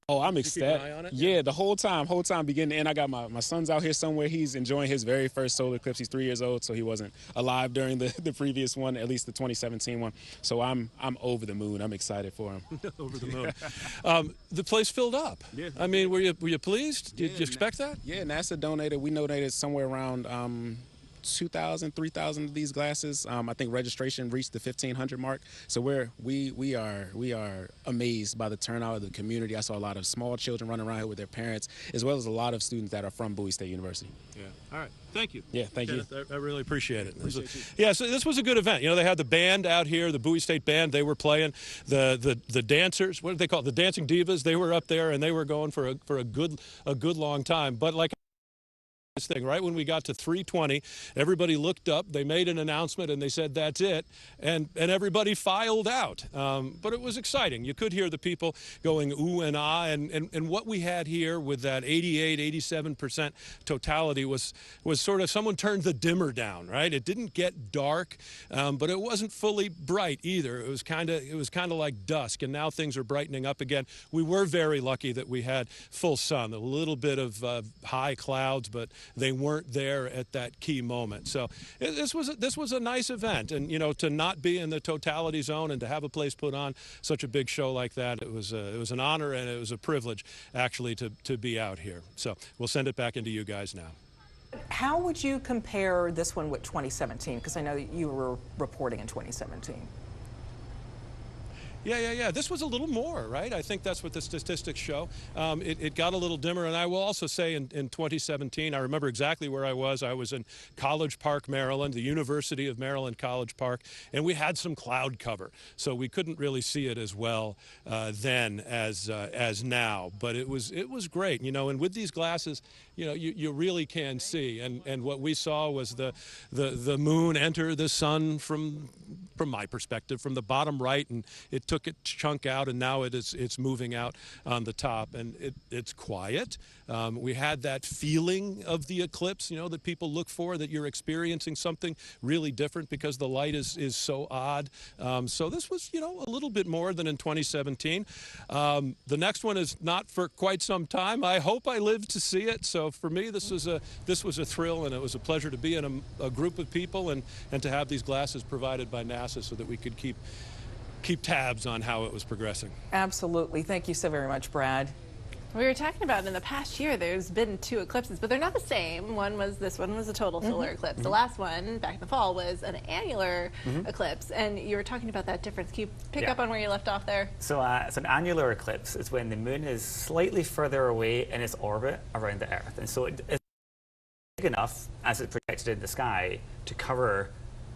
Oh, I'm ecstatic. Yeah, the whole time beginning to end. I got my son's out here somewhere. He's enjoying his very first solar eclipse. He's 3 years old, so he wasn't alive during the previous one, at least the 2017 one. So I'm over the moon. I'm excited for him. Over the moon. The place filled up. Yeah. I mean, were you pleased? Did you expect that? Yeah, NASA donated. We donated somewhere around 2,000, 3,000 of these glasses. I think registration reached the 1,500 mark. So we are amazed by the turnout of the community. I saw a lot of small children running around here with their parents, as well as a lot of students that are from Bowie State University. Yeah. All right. Thank you. Yeah, thank you. I really appreciate it. Yeah, so this was a good event. You know, they had the band out here, the Bowie State band. They were playing the dancers. What did they call it? The dancing divas. They were up there and they were going for a good long time. But like thing, right when we got to 3:20, everybody looked up, they made an announcement, and they said that's it, and everybody filed out. But it was exciting. You could hear the people going ooh and ah, and what we had here with that 87% totality was sort of someone turned the dimmer down, right? It didn't get dark, but it wasn't fully bright either. It was kind of like dusk, and now things are brightening up again. We were very lucky that we had full sun, a little bit of high clouds, but they weren't there at that key moment. So this was a nice event, and you know, to not be in the totality zone and to have a place put on such a big show like that, it was an honor and it was a privilege actually to be out here. So we'll send it back into you guys now. How would you compare this one with 2017? Because I know you were reporting in 2017. Yeah. This was a little more, right? I think that's what the statistics show. It got a little dimmer, and I will also say in 2017, I remember exactly where I was. I was in College Park, Maryland, the University of Maryland College Park, and we had some cloud cover, so we couldn't really see it as well then as now. But it was great, you know. And with these glasses, you know, you really can see. And what we saw was the moon enter the sun from my perspective, from the bottom right, and it took its chunk out, and now it's moving out on the top, and it's quiet. We had that feeling of the eclipse, you know, that people look for, that you're experiencing something really different because the light is so odd. So this was, you know, a little bit more than in 2017. The next one is not for quite some time. I hope I live to see it. So for me, this was a thrill, and it was a pleasure to be in a group of people and to have these glasses provided by NASA so that we could keep tabs on how it was progressing. Absolutely. Thank you so very much, Brad. We were talking about in the past year, there's been 2 eclipses, but they're not the same. This one was a total solar eclipse. The last one, back in the fall, was an annular eclipse, and you were talking about that difference. Can you pick up on where you left off there? So an annular eclipse is when the moon is slightly further away in its orbit around the Earth, and so it's big enough as it's projected in the sky to cover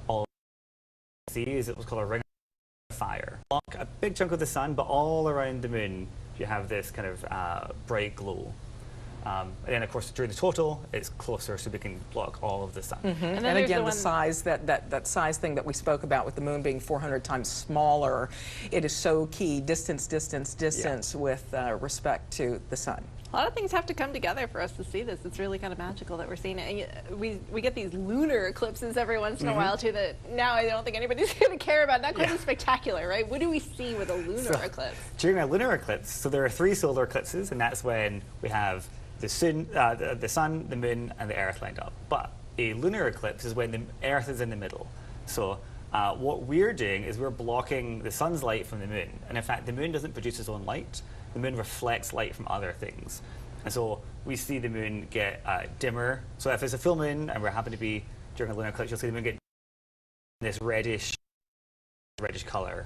all these. It was called a ring of fire. A big chunk of the sun, but all around the moon you have this kind of bright glow. And then, of course, during the total, it's closer, so we can block all of the sun. And again, the size, that size thing that we spoke about with the moon being 400 times smaller, it is so key, distance with respect to the sun. A lot of things have to come together for us to see this. It's really kind of magical that we're seeing it. And we get these lunar eclipses every once in a while, too, that now I don't think anybody's going to care about. Not quite as spectacular, right? What do we see with a lunar eclipse? During a lunar eclipse, so there are 3 solar eclipses, and that's when we have the sun, the moon, and the Earth lined up. But a lunar eclipse is when the Earth is in the middle. So what we're doing is we're blocking the sun's light from the moon. And in fact, the moon doesn't produce its own light. The moon reflects light from other things. And so we see the moon get dimmer. So if it's a full moon and we're happen to be during a lunar eclipse, you'll see the moon get this reddish color.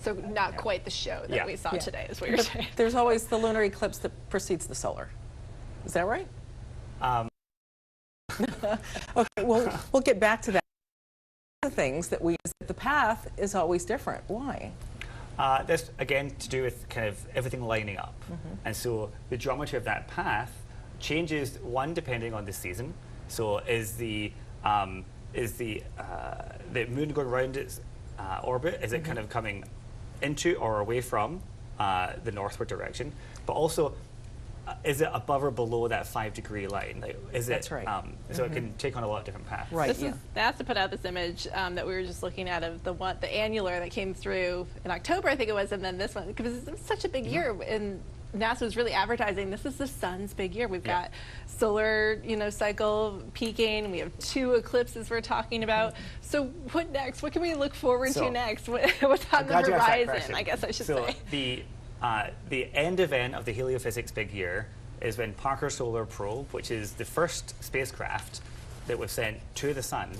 So not quite the show that we saw today, is what you're saying. There's always the lunar eclipse that precedes the solar. Is that right? Okay, well, we'll get back to that. The things that the path is always different. Why? That's, again, to do with kind of everything lining up. And so the geometry of that path changes, one, depending on the season. So is the moon going around its orbit? Is it kind of coming into or away from the northward direction? But also, is it above or below that 5-degree line? Like, is That's it, right. So it can take on a lot of different paths. Right. NASA put out this image that we were just looking at of the annular that came through in October, I think it was, and then this one, because it's such a big year, and NASA was really advertising this is the sun's big year. We've got solar, cycle peaking. We have 2 eclipses we're talking about. So what next? What can we look forward to next? What's on the horizon? I guess I should say. The end event of the heliophysics big year is when Parker Solar Probe, which is the first spacecraft that was sent to the sun,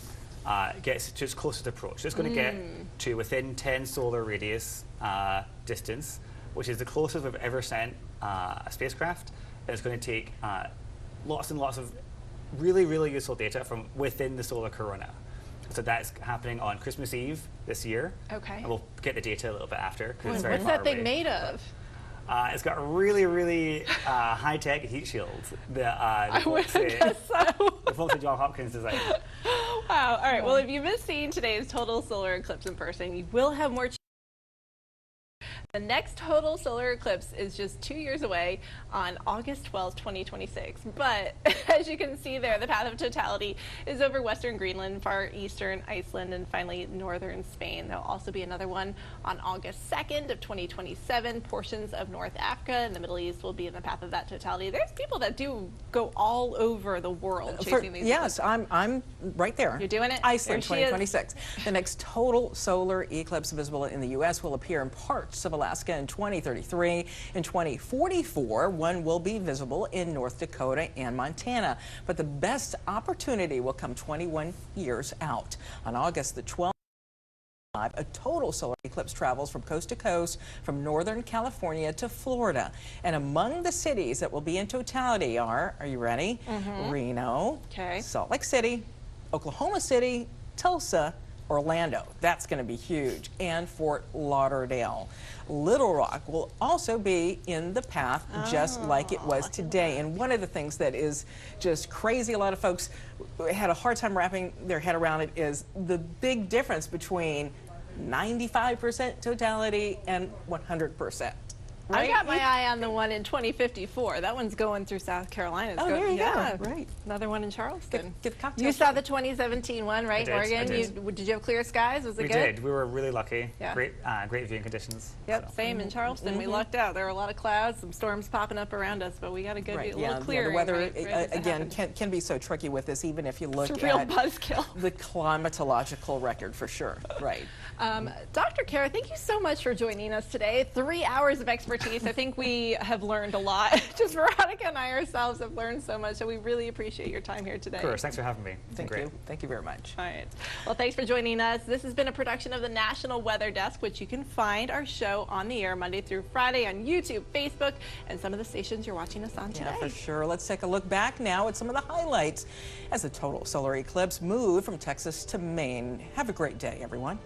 gets to its closest approach. So it's going to get to within 10 solar radius distance, which is the closest we've ever sent a spacecraft. And it's going to take lots and lots of really, really useful data from within the solar corona. So that's happening on Christmas Eve this year. Okay. And we'll get the data a little bit after. It's very What's far that thing away. made of? It's got a really, really high-tech heat shield that I would guess so. the folks at Johns Hopkins designed. Wow. All right. Well, if you missed seeing today's total solar eclipse in person, you will have more. The next total solar eclipse is just 2 years away on August 12th, 2026. But as you can see there, the path of totality is over western Greenland, far eastern Iceland, and finally northern Spain. There'll also be another one on August 2nd of 2027. Portions of North Africa and the Middle East will be in the path of that totality. There's people that do go all over the world chasing these. Yes, I'm right there. You're doing it? Iceland, 2026. The next total solar eclipse visible in the U.S. will appear in parts of Alaska in 2033. In 2044, one will be visible in North Dakota and Montana. But the best opportunity will come 21 years out. On August the 12th, a total solar eclipse travels from coast to coast from Northern California to Florida. And among the cities that will be in totality are you ready? Reno, Salt Lake City, Oklahoma City, Tulsa, Orlando. That's going to be huge. And Fort Lauderdale. Little Rock will also be in the path just like it was today. And one of the things that is just crazy, a lot of folks had a hard time wrapping their head around it, is the big difference between 95% totality and 100%. I got my eye on the one in 2054. That one's going through South Carolina. It's there you go. Right. Another one in Charleston. Get the cocktail. You saw the 2017 one, right, Morgan? I did. Did you have clear skies? Was it We good? did. We were really lucky. Yeah. Great viewing conditions. Yep, same in Charleston. We lucked out. There were a lot of clouds, some storms popping up around us, but we got a good a little clearing. The weather, right, again, can be so tricky with this, even if you look it's a real at buzzkill. The climatological record, for sure. Right. Dr. Kara, thank you so much for joining us today. 3 hours of expertise. I think we have learned a lot. Just Veronica and I ourselves have learned so much, so we really appreciate your time here today. Of course. Thanks for having me. Thank you. Thank you very much. All right. Well, thanks for joining us. This has been a production of the National Weather Desk, which you can find our show on the air Monday through Friday on YouTube, Facebook, and some of the stations you're watching us on today. Yeah, for sure. Let's take a look back now at some of the highlights as the total solar eclipse moved from Texas to Maine. Have a great day, everyone.